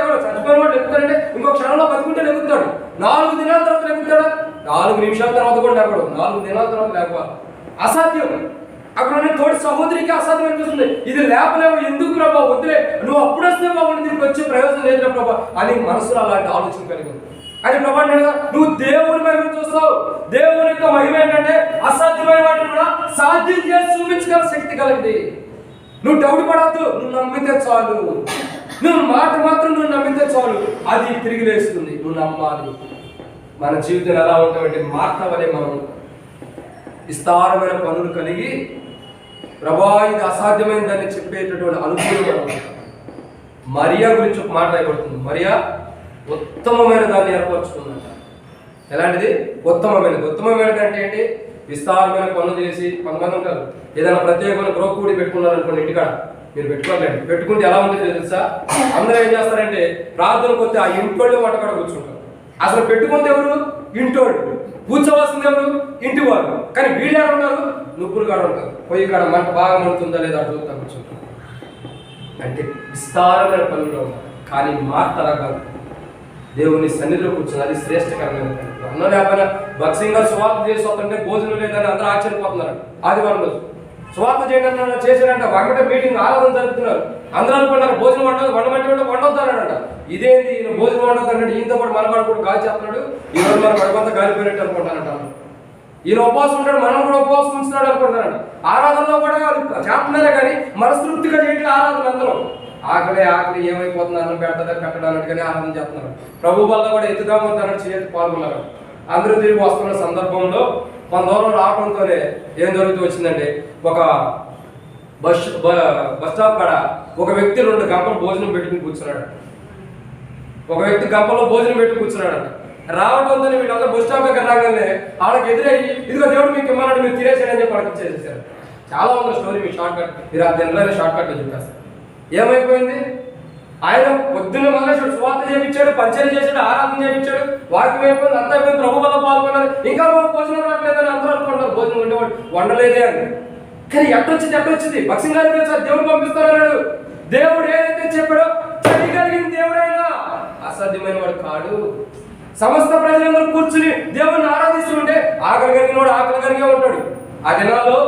లెక్కుతాడంటే ఇంకో క్షణంలో బతుకుంటే లెక్కుతాడు. 4 దినాల తర్వాత లెక్కుతాడా? 4 నిమిషాల తర్వాత కూడా లేకూడదు. 4 దినాల తర్వాత లేకపోవాలి. అసాధ్యం. అక్కడ తోటి సహోదరికి అసాధ్యం అనిపిస్తుంది. ఇది లేపలేవు, ఎందుకు ప్రభా, వద్దులే, నువ్వు అప్పుడు వస్తే బాగుంది, దీనికి వచ్చే ప్రయోజనం లేదు ప్రభా అని మనసులో అలాంటి ఆలోచన కలిగి ఉంది. అని ప్రభా నువ్వు దేవుని మహిమ చూస్తావు. దేవుని యొక్క మహిమ ఏంటంటే అసాధ్యమైన వాటిని కూడా సాధ్యం చేసి చూపించగల శక్తి కలిగింది. నువ్వు డౌట్ పడద్దు, నువ్వు నమ్మితే చాలు. నువ్వు మాట మాత్రం నువ్వు నమ్మితే చాలు, అది తిరిగి లేస్తుంది. నువ్వు నమ్మాలి. మన జీవితం ఎలా ఉంటామంటే మార్త వలె మనం విస్తారమైన పనులు కలిగి ప్రభా ఇది అసాధ్యమైన దాన్ని చెప్పేటటువంటి అనుకూలం. మరియా గురించి ఒక మాట రాయబడుతుంది. మరియా ఉత్తమమైన దాన్ని ఏర్పరచుకుందంట. ఎలాంటిది? ఉత్తమమైనది అంటే ఏంటి? విస్తారమైన పనులు చేసి, కొంతమంది ఉంటారు ఏదైనా ప్రత్యేకమైన గ్రోకూడి పెట్టుకున్నారు అనుకోండి, ఇంటికాడ మీరు పెట్టుకోలేండి. పెట్టుకుంటే ఎలా ఉంటుంది తెలుసా? అందరూ ఏం చేస్తారంటే ప్రార్థనకు వస్తే ఆ ఇంటోళ్ళు వంటకాడ కూర్చుంటారు. అసలు పెట్టుకుంటే ఎవరు? ఇంటోళ్ళు. కూర్చోవలసింది ఎవరు? ఇంటి వాళ్ళు. కానీ వీళ్ళు ఎక్కడ ఉంటారు? నువ్వులు కాడ ఉంటారు. పొయ్యి కాడ మంట బాగా మండుతుందా లేదా అడుగుతా కూర్చుంటారు. అంటే విస్తారమైన పనులు ఉన్నారు. కానీ మార్తలా కాదు, దేవుని సన్నిధిలో కూర్చుని, అది శ్రేష్టకరమైన పని. అన్న లేకపోయినా భక్సింగా స్వార్థ చేసి వస్తుంటే భోజనం లేదని అందరూ ఆశ్చర్యపోతున్నారు. ఆదివారం రోజు స్వార్థ చేయడం చేశారంట. వెంకట మీటింగ్ ఆరాధన జరుపుతున్నారు. అందరూ అనుకున్నారు భోజనం వండొద్దానంట. ఇదేంటి ఈయన భోజనం వండొద్దానంటే ఈయనతో పాటు మన కూడా గాలి చేస్తున్నాడు, ఈ రోజు మనం గడపంతా గాలిపోయినట్టు అనుకుంటానంట. ఈయన ఉపవాసం ఉంటాడు, మనం కూడా ఉపవాసం ఉంచున్నాడు అనుకుంటానంట. ఆరాధనలో కూడా చేస్తున్నారే కానీ మనస్తృప్తిగా చేయట్లేదు ఆరాధన. అందరూ ఆకలి ఏమైపోతుంది, అన్నం పెట్టడానికని ఆరాధన చేస్తున్నారు. ప్రభు వల్ల కూడా ఎత్తుదామని చేతి పాల్గొన్నారు. అందరూ తిరిగి వస్తున్న సందర్భంలో కొంత దూరం రావడంతోనే ఏం జరుగుతూ వచ్చిందంటే, ఒక బస్ స్టాప్ కాడ ఒక వ్యక్తి 2 గంపలు భోజనం పెట్టుకుని కూర్చున్నాడు. ఒక వ్యక్తి గంపలో భోజనం పెట్టి కూర్చున్నాడు. రావడంతో వీళ్ళందరూ బస్ స్టాప్ దగ్గర రాగానే వాళ్ళకి ఎదురయ్యి, ఇదిగో దేవుడు మీకు ఇమ్మన్నాడు, మీరు తినేసాడని చెప్పి వాళ్ళకి ఇచ్చేసేసారు. చాలా ఉంది స్టోరీ, మీ షార్ట్ కట్ మీరు ఆ నెలలో షార్ట్ కట్లో చెప్పేస్తారు. ఏమైపోయింది? ఆయన పొద్దున్న మొదలైన సువార్త చేయించాడు, పరిచయం చేశాడు, ఆరాధన చేయించాడు, వాక్యం అయిపోయింది, అంతా అయిపోయింది, ప్రభు వల్ల పాల్గొన్నది. ఇంకా భోజనం రావట్లేదని అందరూ అనుకుంటారు, భోజనం ఉండేవాడు వండలేదే అని. కానీ ఎట్టొచ్చింది భక్సింగ్ గారికి తెలుసు, దేవుడు పంపిస్తానన్నాడు. దేవుడు ఏదైతే చెప్పాడో చేయగలిగిన దేవుడైనా అసాధ్యమైన వాడు కాడు. సమస్త ప్రజలందరూ కూర్చుని దేవుడిని ఆరాధిస్తుంటే ఆకలి కలిగిన వాడు ఆకలి కలిగే ఉంటాడు. ఆ దినాల్లో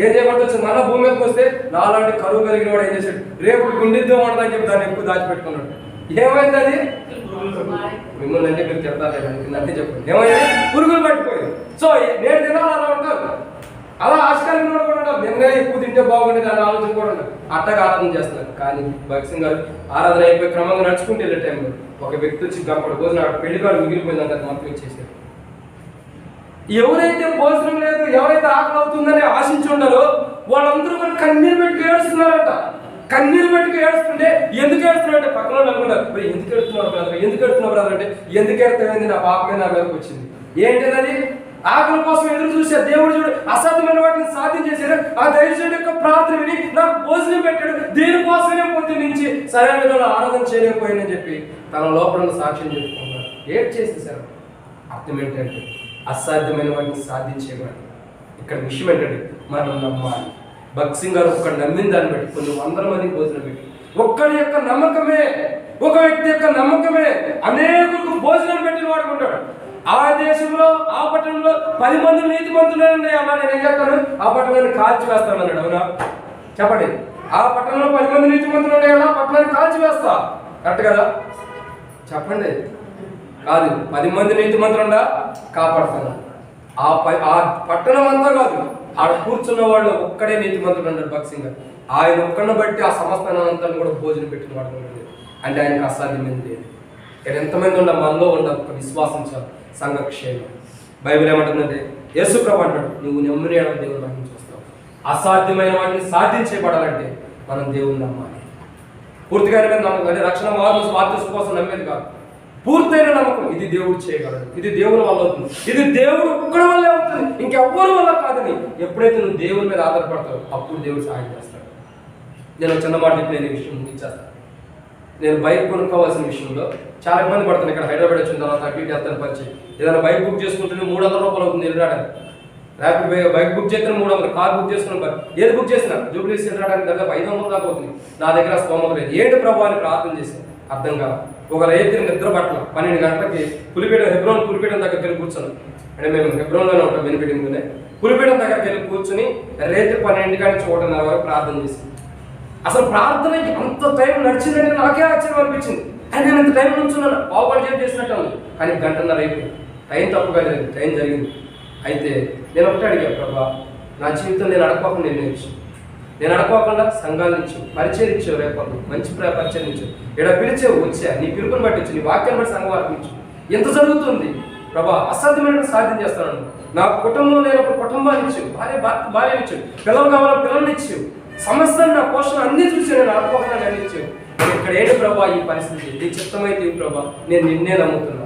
ఏం చేయబడుతుంది? మన భూమి మీదకి వస్తే నాలాంటి కరువు కలిగిన వాడు ఏం చేశాడు? రేపు గుండిద్దాం ఉండదని చెప్పి దాన్ని ఎక్కువ దాచిపెట్టుకున్నాడు. ఏమైంది అది? మిమ్మల్ని అంటే మీరు తిడతారు అంటే చెప్పండి. ఏమైంది? పురుగులు పట్టిపోయింది. సో నేటి దినాలు అలా ఉంటారు, అలా ఆశ కలిగిన వాడు కూడా ఉంటారు. నిన్నే ఎక్కువ తింటే బాగుండేది అని ఆలోచన కూడా ఉంటారు. అట్టగా ఆరాధన చేస్తున్నారు. కానీ భక్సింగ్ గారు ఆరాధన అయిపోయి క్రమంగా నడుచుకుంటూ వెళ్ళే టైంలో ఒక వ్యక్తి వచ్చి అప్పటి భోజనం పెళ్లికాడు మిగిలిపోయిందంటే అది మొత్తం ఇచ్చేసారు. ఎవరైతే భోజనం లేదు, ఎవరైతే ఆకలి అవుతుందని ఆశించి ఉండారో వాళ్ళందరూ కూడా కన్నీరు పెట్టుకు ఏడుస్తున్నారంట. కన్నీరు పెట్టుకు ఏడుస్తుంటే ఎందుకు ఏడుస్తున్నారంటే పక్కన అనుకుంటారు, మరి ఎందుకు ఏడుస్తున్నారు బ్రదర్, ఎందుకు ఏడుస్తున్నారు బ్రదర్ అంటే ఎందుకు ఏడుతుంది? నా పాపమే నా మీదకి వచ్చింది. ఏంటిది అది? ఆకలి కోసం ఎదురు చూశారు. దేవుడు చూడు అసాధ్యమైన వాటిని సాధించేశారు. ఆ దైవజనుడి యొక్క ప్రార్థన విని నాకు భోజనం పెట్టాడు, దీనికోసమే పొద్దు నుంచి సరైన విధంగా ఆరాధన చేయలేకపోయిందని చెప్పి తన లోపల సాక్ష్యం చెప్పుకున్నారు. ఏం చేసేసారు? అర్థం ఏంటంటే అసాధ్యమైన వాటిని సాధించేవాడు. ఇక్కడ విషయం ఏంటంటే మనం నమ్మాలి. భక్సింగ్ గారు ఒక్కడు నమ్మిన దాన్ని బట్టి కొన్ని వందల మంది భోజనం పెట్టి ఒక్కడి యొక్క నమ్మకమే, ఒక వ్యక్తి యొక్క నమ్మకమే అనేకులకు భోజనం పెట్టిన వాడు ఉంటాడు. ఆ దేశంలో ఆ పట్టణంలో 10 మంది నీతిమంతులండి అమ్మా, నేను ఏం చెప్తాను? ఆ పట్టణాన్ని కాల్చి వేస్తానన్నాడు. అవునా? చెప్పండి. ఆ పట్టణంలో 10 మంది నీతిమంతులు ఉండే కదా, పట్టణాన్ని కాల్చి వేస్తా. కరెక్ట్ కదా? చెప్పండి. కాదు, 10 మంది నీతిమంతులుండా కాపాడుతాను. ఆ పట్టణం అంతా కాదు, ఆడ కూర్చున్న వాళ్ళు ఒక్కడే నీతిమంతుడు అన్నాడు భక్సింగ్ గారు. ఆయన ఒక్కడిని బట్టి ఆ సంస్థానంతా కూడా భోజనం పెట్టిన వాడు అంటే ఆయనకు అసాధ్యమైంది లేదు. ఇక్కడ ఎంతమంది ఉండ మనలో ఉన్న ఒక విశ్వాసం చాలు సంఘక్షేమం. బైబిల్ ఏమంటుందంటే యేసు ప్రభు అంటాడు, నువ్వు నమ్మిన దేవుని మహిమ చూస్తావు. అసాధ్యమైన వాటిని సాధించబడాలంటే మనం దేవుని నమ్మాలి. పూర్తిగా నమ్మకం అంటే రక్షణ స్వార్థ కోసం నమ్మేది కాదు. పూర్తయిన నమ్మకం, ఇది దేవుడు చేయగలడు, ఇది దేవుని వల్ల అవుతుంది, ఇది దేవుడు ఒక్కడి వల్లే అవుతుంది, ఇంకెవ్వరి వల్ల కాదని ఎప్పుడైతే నువ్వు దేవుని మీద ఆధారపడతావు అప్పుడు దేవుడు సహాయం చేస్తాడు. నేను చిన్న మాట చెప్పి నేను ఈ విషయం ముగించేస్తాను. నేను బైక్ కొనుక్కోవాల్సిన విషయంలో చాలా ఇబ్బంది పడుతున్నాను. ఇక్కడ హైదరాబాద్ వచ్చిన తర్వాత అటు ఇటు వెళ్తాను పరిచయం. ఏదైనా బైక్ బుక్ చేసుకుంటుంటే 300 రూపాయలు అవుతుంది వెళ్ళడానికి. ర్యాపిడ్ బైక్ బుక్ చేస్తే 300, కార్ బుక్ చేసుకున్న ఏది బుక్ చేసినా జూబ్లీస్ వెళ్ళడానికి దాదాపు 500 దాకా అవుతుంది. నా దగ్గర స్తోమత లేదు. ఏంటి ప్రభు అని ప్రార్థన చేశాను, అర్థం కాదు. ఒక రైతు నిద్ర పట్ల 12 గంటలకి హెబ్రోన్ పులిపీఠం దగ్గరికి వెళ్ళి కూర్చున్నాం. అంటే మేము హెబ్రోన్లోనే ఉంటాం, బెనిఫిటింగ్లోనే. పులిపీఠం దగ్గరికి వెళ్ళి కూర్చుని రేత్రి 12 గంటల నుంచి 1:30 వరకు ప్రార్థన చేశాను. అసలు ప్రార్థన అంత టైం నడిచిందని నాకే ఆశ్చర్యం అనిపించింది. అని నేను ఇంత టైం నుంచున్నాను, పావుపడి చేసినట్టు ఉంది. కానీ 1:30 అయిపోయింది. టైం తప్పుగా జరిగింది, టైం జరిగింది. అయితే నేను ఒకటి అడిగాను, ప్రభా నా జీవితం నేను అడగకుండా నిర్ణయించాను. నేను అడగకుండా సంఘాలు ఇచ్చావు, పరిచయం ఇచ్చావు, రేపటి మంచి పరిచయం ఇచ్చావు, ఇక్కడ పిలిచావు, వచ్చా నీ పిలుపుని బట్టి వచ్చి నీ వాక్యాన్ని బట్టి సంఘం అర్పించావు. ఎంత జరుగుతుంది ప్రభా, అసాధ్యమైన సాధ్యం చేస్తాను. నా కుటుంబంలో లేనప్పుడు కుటుంబాన్ని ఇచ్చావు, భార్యని ఇచ్చావు, పిల్లలు కావాలని పిల్లల్ని ఇచ్చావు, సమస్యలు నా పోషణ అన్ని చూసి నేను అడగకుండా నిర్ణయించావు. ఇక్కడ ఏంటి ప్రభా ఈ పరిస్థితి, నీ చిత్తమైతే ప్రభా నేను నిన్నే నమ్ముతున్నాను.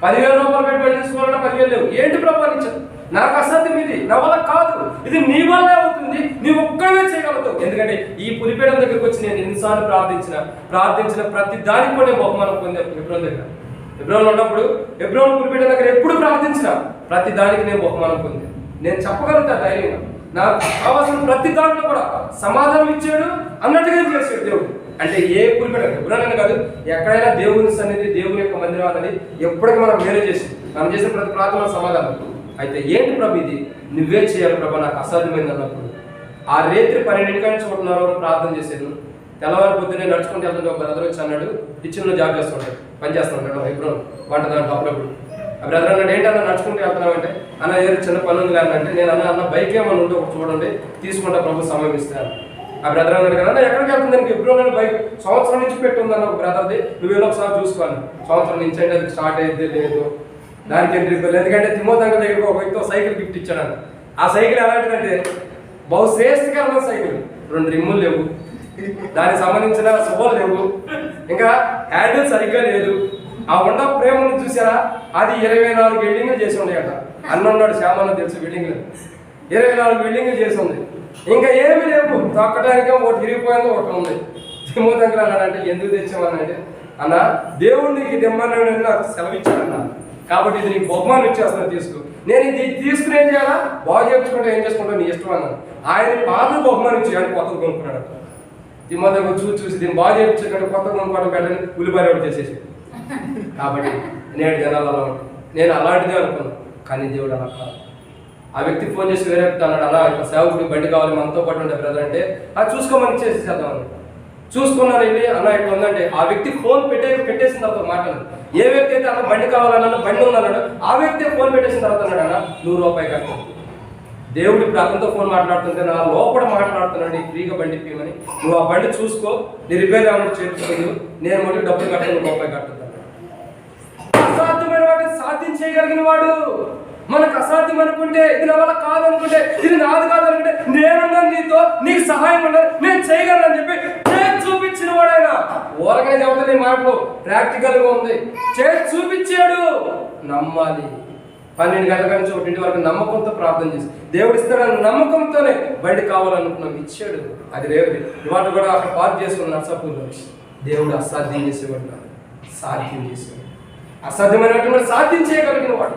10,000 రూపాయలు పెట్టుబడి తీసుకోవాలన్నా 10,000 లేవు. ఏంటి ప్రభా ఇచ్చావు? నాకు అసాధ్యం, ఇది నా వల్ల కాదు, ఇది నీ వల్లే అవుతుంది, నీవు ఒక్కడే చేయగలుగుతావు. ఎందుకంటే ఈ పులిపీఠం దగ్గరికి వచ్చి నేను ఎన్నిసార్లు ప్రార్థించిన ప్రతి దానికి కూడా నేను బహుమానం పొందాను. హెబ్రోన్ దగ్గర హెబ్రోన్లో ఉన్నప్పుడు హెబ్రోన్ పులిపీఠం దగ్గర ఎప్పుడు ప్రార్థించిన ప్రతి దానికి నేను బహుమానం పొందాను. నేను చెప్పగలుగుతా ధైర్యంగా, నాకు కావాల్సిన ప్రతి దాంట్లో కూడా సమాధానం ఇచ్చాడు, అన్నట్టుగా చేశాడు దేవుడు. అంటే ఏ పులిపీఠం హెబ్రోన్ కాదు, ఎక్కడైనా దేవుని సన్నిధి, దేవుని యొక్క మందిరం అనేది ఎప్పటికీ మనం మేలు చేసి మనం చేసిన ప్రతి ప్రార్థన సమాధానం. అయితే ఏంటి ప్రభు ఇది, నువ్వే చేయాలి ప్రభా, నాకు అసాధ్యమైంది అన్నప్పుడు ఆ రేత్రి 12 గంటల నుంచి 1:30 వరకు ప్రార్థన చేశాను. తెల్లవారి పొద్దున్నే నడుచుకుంటూ వెళ్తుంటే ఒక బ్రదర్ వచ్చి అన్నాడు, కిచెన్లో జాబ్ చేస్తుంటాడు, పని చేస్తుంటాడు హెబ్రోన్ వంట దాంట్లో అప్పుడప్పుడు. ఆ బ్రదర్ అన్నాడు, ఏంటన్నా నడుచుకుంటూ వెళ్తున్నామంటే, అన్న ఏదో చిన్న పని ఉంది అంటే, నేను అన్న బైక్ ఏమన్నా ఉంటే ఒక చూడండి తీసుకుంటా ప్రభు సమయం ఇస్తాను. ఆ బ్రదర్ అన్నాడు కదా, ఎక్కడికి వెళ్తుంది దానికి హెబ్రోన్ బైక్ సంవత్సరం నుంచి పెట్టుందన్న ఒక బ్రదర్ది, నువ్వేదో ఒకసారి చూసుకోవాలి. సంవత్సరం నుంచి అంటే అది స్టార్ట్ అయితే లేదు, దానికి ఎందుకంటే తిమోతంగా దగ్గర ఒక వ్యక్తి సైకిల్ గిఫ్ట్ ఇచ్చాడు. ఆ సైకిల్ ఎలాంటిదంటే బహుశ్రేష్ఠకరమైన సైకిల్, 2 రిమ్ములు లేవు, దానికి సంబంధించిన శుభలు లేవు, ఇంకా హ్యాండిల్ సరిగ్గా లేదు. ఆ ఉండ ప్రేమను చూసారా, అది 24 బిల్డింగ్లు చేసి ఉన్నాయట. అన్న ఉన్నాడు శ్యామన్న తెలుసు, బిల్డింగ్లు 24 బిల్డింగ్లు చేసి ఉంది. ఇంకా ఏమి లేవు, తొక్కడానికి ఒకటి తిరిగిపోయింది, ఒకటి ఉంది. తిమోతికి అన్నాడంటే ఎందుకు తెచ్చామనంటే, అన్న దేవుడు నీకు తెమ్మన్నాడు నాకు సెలవిచ్చాడన్నా, కాబట్టి ఇది నీకు బహుమానం ఇచ్చేస్తాను తీసుకో. నేను ఇది తీసుకుని ఏం చేయాలా, బాగు చేయించుకుంటే ఏం చేసుకుంటా నీ ఇష్టం అన్నాను. ఆయన పాతలు బహుమానం ఇచ్చి ఆయన కొత్తగా కొనుక్కున్నాడు. తిమోతికి చూసి దీన్ని బాగు చేయించుకుంటే కొత్తగా కొనుక్కోవడం పెట్టని ఉల్లిపాయ ఒకటి చేసేసి. కాబట్టి నేడు జనాలు అలా ఉంటాయి. నేను అలాంటిదే అనుకున్నాను, కానీ దేవుడు అలా కాదు. ఆ వ్యక్తి ఫోన్ చేసి వేరే అన్నాడు, అలా ఇట్లా సేవకుడికి బండి కావాలి మనతో పాటు ఉండే బ్రదర్ అంటే, అది చూసుకోమని చేసేద్దామని చూసుకున్నాను. వెళ్ళి అన్న ఇట్లా ఉందంటే ఆ వ్యక్తి ఫోన్ పెట్టేసిన తర్వాత మాట్లాడు. ఏ వ్యక్తి అయితే అన్న బండి కావాలన్నాడు, బండి ఉందన్నాడు, ఆ వ్యక్తి ఫోన్ పెట్టేసిన తర్వాత అన్నాడు, అన్న ₹100 కట్టాను. దేవుడు ఇప్పుడు అతనితో ఫోన్ మాట్లాడుతుంటే నా లోపల మాట్లాడుతున్నాడు, ఫ్రీగా బండి ఇప్పమని, నువ్వు ఆ బండి చూసుకో, నీ రిపేర్ ఏమైనా చేర్చుకోదు, నేను మళ్ళీ డబ్బులు కట్టాను, ₹100 కట్టుతాను. అసాధ్యమైన వాటిని సాధ్యం చేయగలిగిన వాడు. మనకు అసాధ్యం అనుకుంటే, ఇది నా వల్ల కాదనుకుంటే, ఇది నాది కాదనుకుంటే, నేనున్నాను నీతో, నీకు సహాయం ఉండదు, నేను చేయగలను అని చెప్పి చేసి చూపించిన వాడు ఆయన. ఊరగానే చెబుతాను ఈ మాటలు, ప్రాక్టికల్గా ఉంది. చేసి చూపించాడు. నమ్మాలి. 12 గంటల నుంచి 1 వరకు నమ్మకంతో ప్రార్థన చేసి దేవుడు ఇస్తాడని నమ్మకంతోనే బండి కావాలనుకున్నాం, ఇచ్చాడు. అది రేపు ఇవాళ కూడా అక్కడ పార్క్ చేసుకున్న నర్సాపూర్లో. దేవుడు అసాధ్యం చేసేవాడు కాదు, సాధ్యం చేసేవాడు. అసాధ్యమైనటువంటి సాధ్యం చేయగలిగిన వాడు.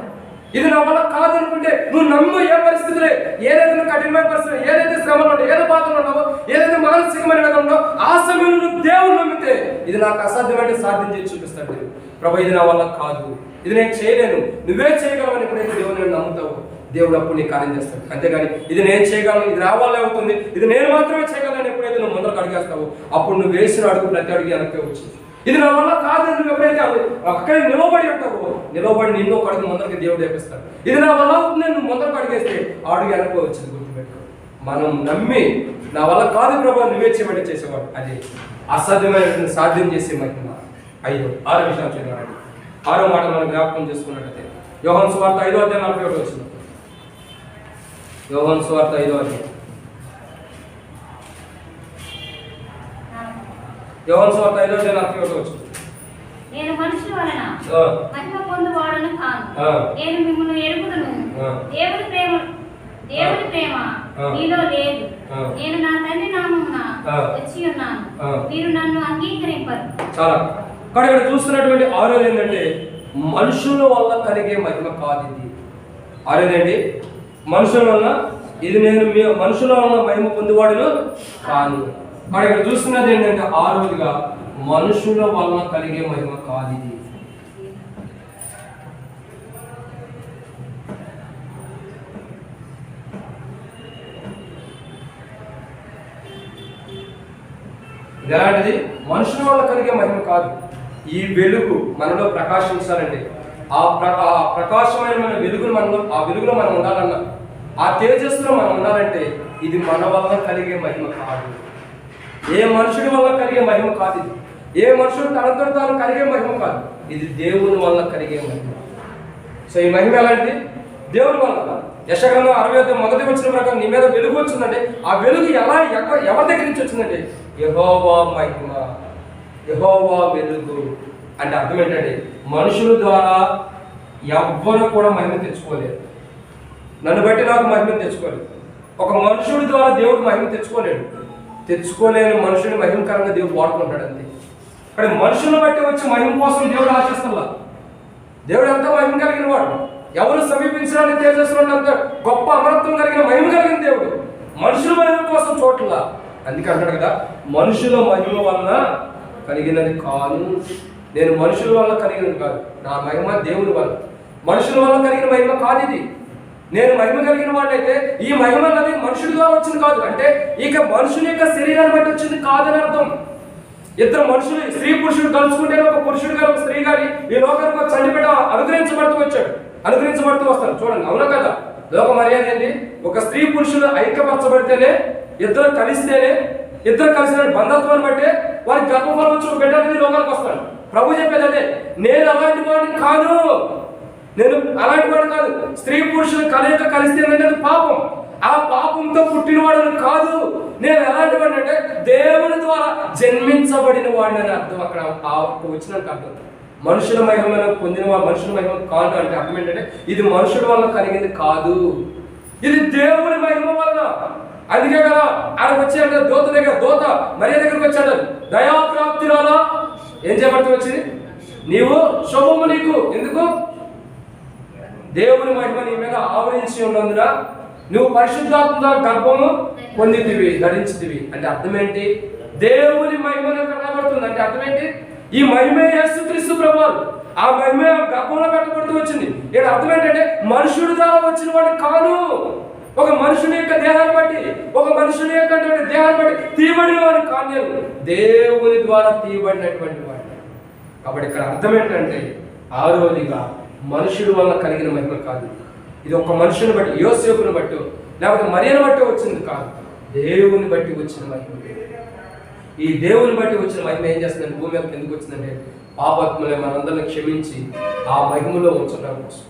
ఇది నా వల్ల కాదనుకుంటే నువ్వు నమ్ము. ఏ పరిస్థితులే, ఏదైతే కఠినమైన పరిస్థితులు, ఏదైతే శ్రమలు ఉండవు, ఏదో బాధలు ఉండవో, ఏదైతే మానసికమైన వేదన ఉండవు, ఆ సమయంలో నువ్వు దేవుడు నమ్మితే ఇది నాకు అసాధ్యమైన సాధ్యం చేసి చూపిస్తాడు. ప్రభు ఇది నా వల్ల కాదు, ఇది నేను చేయలేను, నువ్వే చేయగలవని ఎప్పుడైతే దేవుడు నేను నమ్ముతావు, దేవుడు అప్పుడు నీ కార్యం చేస్తాడు. అంతేగాని ఇది నేను చేయగలను, ఇది నా వల్ల అవుతుంది, ఇది నేను మాత్రమే చేయగలను ఎప్పుడైతే నువ్వు ముందరకు అడిగేస్తావు, అప్పుడు నువ్వు వేసిన అడుగు ప్రతి అడుగు వెనక్కి వచ్చింది. ఇది నా వల్ల కాదని నువ్వు ఎప్పుడైతే అక్కడే నిలబడి ఉంటావో, నిలబడి నిన్ను ఒక అడుగు ముందరికి దేవుడు వేపిస్తాడు. ఇది నా వల్ల అవుతుంది, నువ్వు ముందరకు అడిగేస్తే అడుగు వెనక్కి వచ్చింది. గుర్తుపెట్టుకో, మనం నమ్మి నా వల్ల కాదు ప్రభు నువ్వే చేయబడి చేసేవాడు. అది అసాధ్యమైనటువంటి సాధ్యం చేసే మహిమ. 6 విషయాలు చూడండి. 6వ మాట మనం జ్ఞాపకం చేసుకున్నట్లయితే యోహాను సువార్త 5వ అధ్యాయం 41 వచ్చింది. యోహాను సువార్త 5వ అధ్యాయం, యోహాను సువార్త 5వ అధ్యాయం 41 వచ్చింది. నేను మనుషుల వలన మహిమ పొందువాడను కాను, నేను మిమ్మల్ని ఎరుగుదును. దేవుని ప్రేమ నీలో లేదు. నేను నా తండ్రి నామమున వచ్చి ఉన్నాను, మీరు నన్ను అంగీకరింపరు. చాలా కానీ ఇక్కడ చూస్తున్నటువంటి 6వ ఏంటంటే మనుషుల వల్ల కలిగే మహిమ కాదు ఇది. 6వ ఏంటి, మనుషుల వల్ల, ఇది నేను మనుషుల వల్ల మహిమ పొందువాడును కాను. కానీ ఇక్కడ చూస్తున్నది ఏంటంటే 6వదిగా మనుషుల వల్ల కలిగే మహిమ కాదు ఇది. ఎలాంటిది? మనుషుల వల్ల కలిగే మహిమ కాదు. ఈ వెలుగు మనలో ప్రకాశించాలంటే, ఆ ప్రకాశమైన వెలుగును మనలో, ఆ వెలుగులో మనం ఉండాలన్నా, ఆ తేజస్సులో మనం ఉండాలంటే ఇది మన వల్ల కలిగే మహిమ కాదు. ఏ మనుషుడి వల్ల కలిగే మహిమ కాదు ఇది. ఏ మనుషుడు తనతో తాను కలిగే మహిమ కాదు. ఇది దేవుని వల్ల కలిగే మహిమ. సో ఈ మహిమ ఎలాంటిది? దేవుని వల్ల. యెషయా 60 వచ్చిన ప్రకారం నీ మీద వెలుగు వచ్చిందంటే ఆ వెలుగు ఎవరి దగ్గర నుంచి వచ్చిందంటే యెహోవా మహిమ, యెహోవా వెలుగు. అంటే అర్థం ఏంటంటే మనుషుల ద్వారా ఎవ్వరు కూడా మహిమ తెచ్చుకోలేరు. నన్ను బట్టి నాకు మహిమ తెచ్చుకోలేదు. ఒక మనుషుడి ద్వారా దేవుడు మహిమ తెచ్చుకోలేడు. తెచ్చుకోలేని మనుషుని మహిమకరంగా దేవుడు వాడుకుంటాడు అంతే. కానీ మనుషులను బట్టి వచ్చి మహిమ కోసం దేవుడు ఆశిస్తున్నా. దేవుడు అంతా మహిమ కలిగిన వాడు. ఎవరు సమీపించడానికి తేజస్సులంత గొప్ప అమరత్వం కలిగిన మహిమ కలిగిన దేవుడు. మనుషుల మహిమ కోసం చోట్ల. అందుకే అంటాడు కదా, మనుషుల మహిమ వలన కలిగినది కాదు. నేను మనుషుల వల్ల కలిగినది కాదు, నా మహిమ దేవుని వల్ల. మనుషుల వల్ల కలిగిన మహిమ కాదు ఇది. నేను మహిమ కలిగిన వాడైతే ఈ మహిమ అనేది మనుషుడి ద్వారా వచ్చింది కాదు. అంటే ఇక మనుషుని యొక్క శరీరాన్ని బట్టి వచ్చింది కాదని అర్థం. ఇద్దరు మనుషులు, స్త్రీ పురుషుడు కలుసుకుంటే ఒక పురుషుడు గారు ఒక స్త్రీ గారి ఈ లోకానికి ఒక చండిపేట అనుగ్రహించబడుతూ వస్తారు. చూడండి, అవునా కదా? లోక మర్యాద ఏంటి? ఒక స్త్రీ పురుషుడు ఐక్యపరచబడితేనే, ఇద్దరు కలిసిన బంధత్వాన్ని బట్టే వారి గర్భఫలం వచ్చి ఒక బిడ్డ అనేది లోకానికి వస్తాడు. ప్రభు చెప్పేది అదే, నేను అలాంటి వాడిని కాదు. స్త్రీ పురుషులు కలయిక కలిస్తే అనేది పాపం. ఆ పాపంతో పుట్టినవాడని కాదు. నేను ఎలాంటి వాడిని అంటే దేవుని ద్వారా జన్మించబడిన వాడిని అని అర్థం. అక్కడ వచ్చినట్టు అర్థం. మనుషుల మహిమను పొందినవాడు మనుషుల మహిమ కాదు అంటే అర్థం ఏంటంటే ఇది మనుషుల వల్ల కలిగింది కాదు, ఇది దేవుని మహిమ వలన. అందుకే కదా ఆయన వచ్చాడు దూత మరియ దగ్గరికి వచ్చాడు. దయాప్రాప్తిరాలా ఏం చేయబడుతూ వచ్చింది? నీవు శుభము నీకు. ఎందుకు? దేవుని మహిమ నీ మీద ఆవరించి ఉన్నందున నువ్వు పరిశుద్ధాత్మ గర్భము పొందితివి, ధరించితివి. అంటే అర్థం ఏంటి? దేవుని మహిమ కనబడుతుంది. అంటే అర్థం ఏంటి? ఈ మహిమే యేసుక్రీస్తు ప్రభువారు. ఆ మహిమ గర్భంలో పెట్టబడుతూ వచ్చింది. ఇక్కడ అర్థం ఏంటంటే మనుషుడి ద్వారా వచ్చిన వాడు కాను. ఒక మనుషుని యొక్క దేహాన్ని బట్టి, ఒక మనుషుని యొక్క దేహాన్ని బట్టి తీయబడిన వాడు కాను నేను, దేవుని ద్వారా తీయబడినటువంటి వాడు. కాబట్టి ఇక్కడ అర్థం ఏంటంటే ఆరోదిగా మనుషుడి వల్ల కలిగిన మహిమ కాదు. ఇది ఒక మనుషుని బట్టి, యోసేపుని బట్టి లేకపోతే మరియను బట్టి వచ్చింది కాదు, దేవుని బట్టి వచ్చిన మహిమ. ఈ దేవుని బట్టి వచ్చిన మహిమ ఏం చేస్తుందంటే భూమి మీదకి ఎందుకు వచ్చిందంటే పాపాత్మలే మనందరిని క్షమించి ఆ మహిమలో ఉంచడం కోసం.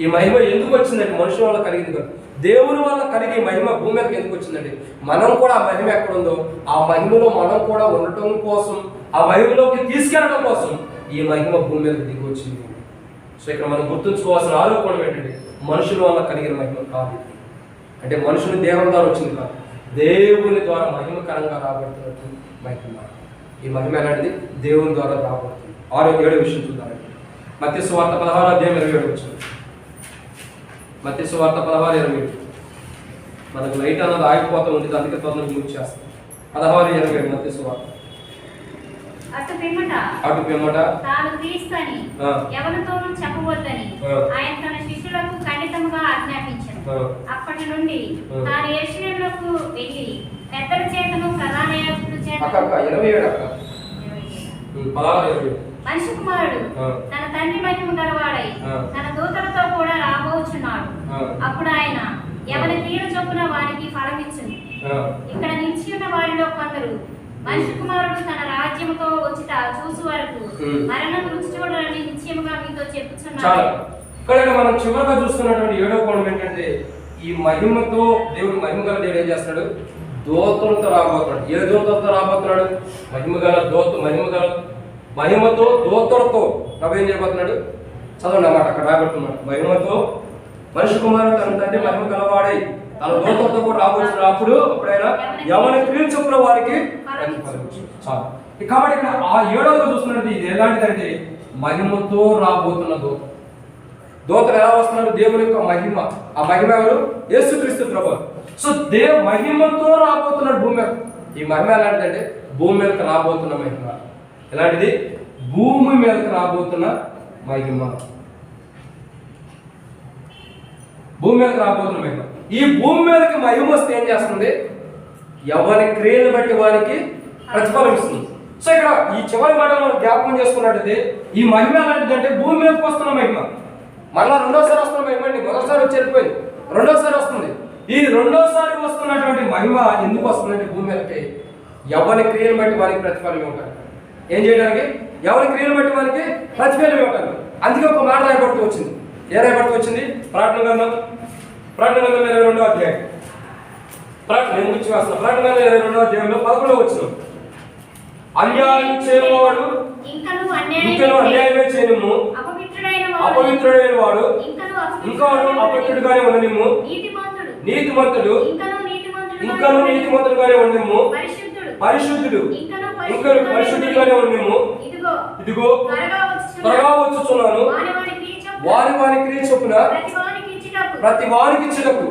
ఈ మహిమ ఎందుకు వచ్చిందంటే మనుషుల వల్ల కలిగింది కాదు, దేవుని వల్ల కలిగి మహిమ భూమి మీదకి ఎందుకు వచ్చిందంటే మనం కూడా ఆ మహిమ ఎక్కడుందో ఆ మహిమలో మనం కూడా ఉండటం కోసం, ఆ మహిమలోకి తీసుకెళ్ళడం కోసం ఈ మహిమ భూమి మీదకి దిగి వచ్చింది. సో ఇక్కడ మనం గుర్తుంచుకోవాల్సిన ఆరోపణ ఏంటంటే మనుషుల వల్ల కలిగిన మహిమ కాదు. అంటే మనుషుని దేవం ద్వారా వచ్చింది కాదు, దేవుని ద్వారా మహిమకరంగా రాబడుతున్నట్టు మహిమ. ఈ మహిమ ఎలాంటిది? దేవుని ద్వారా రాబడుతుంది. 6-7 విషయం చూద్దామండి. మత్తయి సువార్త 16:27 వచ్చింది. మత్తయి సువార్త 16:27. మనకు లైట్ అన్నది ఆగిపోతూ ఉంటుంది, అందుకే తొందరగా యూజ్ చేస్తాం. 16:27 మత్తయి సువార్త. అటు పిమ్మట తాను క్రీస్తుని ఎవరితోనూ చెప్పవద్దని ఆయన తన శిష్యులకు ఖండితంగా ఆజ్ఞాపించాడు. అప్పటి నుండి తాను యెరూషలేమునకు వెళ్ళి పెద్దల చేతను ప్రధాన యాజకుల చేతను మనిషి కుమారుడు తన తండ్రి మహిమ గలవాడై తన దూతలతో కూడా రాబోచున్నాడు. అప్పుడు ఆయన ఎవరి క్రియల చొప్పున వారికి ఫలమిచ్చును. ఇక్కడ నిలిచి ఉన్న వారిలో కొందరు మనిషి కుమారుడు తన రాజ్యముతో వచ్చుట చూసు వరకు మరణం రుచి చూడాలని నిశ్చయముగా మీతో చెప్పుచున్నాను. ఇక్కడ మనం చివరిగా చూస్తున్నటువంటి 7వ కోణం ఏంటంటే ఈ మహిమతో దేవుడు, మహిమ గల దేవుడు ఏం చేస్తున్నాడు? దూతలతో రాబోతున్నాడు. ఏ దూతలతో రాబోతున్నాడు? మహిమతో దూతలతో ప్రభు ఏం చేయబోతున్నాడు? చదవండి అన్నమాట. అక్కడ రాబడుతున్నాడు. మహిమతో మనిషి కుమారుడు తన తండ్రి మహిమ గలవాడై తన దూతలతో కూడా రాబోతున్నాడు. అప్పుడైనా ఎవరి క్రియలు చొప్పున వారికి చాలు. కాబట్టి ఇక్కడ ఆ 7వది చూస్తున్నట్టు ఇది ఎలాంటిదంటే మహిమతో రాబోతున్న దూతలు ఎలా వస్తున్నాడు? దేవుని యొక్క మహిమ. ఆ మహిమ ఎవరు? యేసుక్రీస్తు ప్రభువు. సో మహిమతో రాబోతున్నాడు భూమి మీద. ఈ మహిమ ఎలాంటిదంటే భూమి మీదకి రాబోతున్న మహిమ. ఎలాంటిది? భూమి మీదకి రాబోతున్న మహిమ. భూమి మీదకి రాబోతున్న మహిమ. ఈ భూమి మీదకి మహిమ వస్తే ఏం చేస్తుంది? ఎవరి క్రియను బట్టి వారికి ప్రతిఫలం ఇస్తుంది. సో ఇక్కడ ఈ చివరి మాటలో జ్ఞాపకం చేసుకున్నట్టయితే ఈ మహిమ ఎలాంటిదంటే భూమి మీదకి వస్తున్న మహిమ. మళ్ళా రెండోసారి వస్తున్న మహిమ అండి. మొదటిసారి వచ్చి వెళ్ళిపోయింది, రెండోసారి వస్తుంది. ఈ రెండోసారి వస్తున్నటువంటి మహిమ ఎందుకు వస్తుందంటే భూమి మీదకి ఎవరి క్రియను బట్టి వారికి ప్రతిఫలం ఇవ్వటానికి. ఏం చేయడానికి? ఎవరి క్రియను బట్టి వారికి ప్రతిఫలం ఇవ్వటానికి. అందుకే ఒక మాట రాయబడుతూ వచ్చింది. ఏ రాయబడుతూ వచ్చింది? ప్రకటన గ్రంథం 22వ అధ్యాయం. నేను గురించి రాసిన ప్రకటన 22వ అధ్యాయంలో 11వ వచనం. అన్యాయం చేయవాడు ఇంకను అన్యాయమే చేయను, అపవిత్రుడైన వాడు ఇంకా అపవిత్రుడుగానే ఉండనిమ్ము, నీతిమంతుడు ఇంకను నీతిమంతుడుగానే ఉండనిమ్ము, పరిశుద్ధుడు ఇంకను పరిశుద్ధుడుగానే ఉండనిమ్ము. ఇదిగో త్వరగా వచ్చుచున్నాను, వారి క్రియ చొప్పున ప్రతి వారికి ఇచ్చుటకు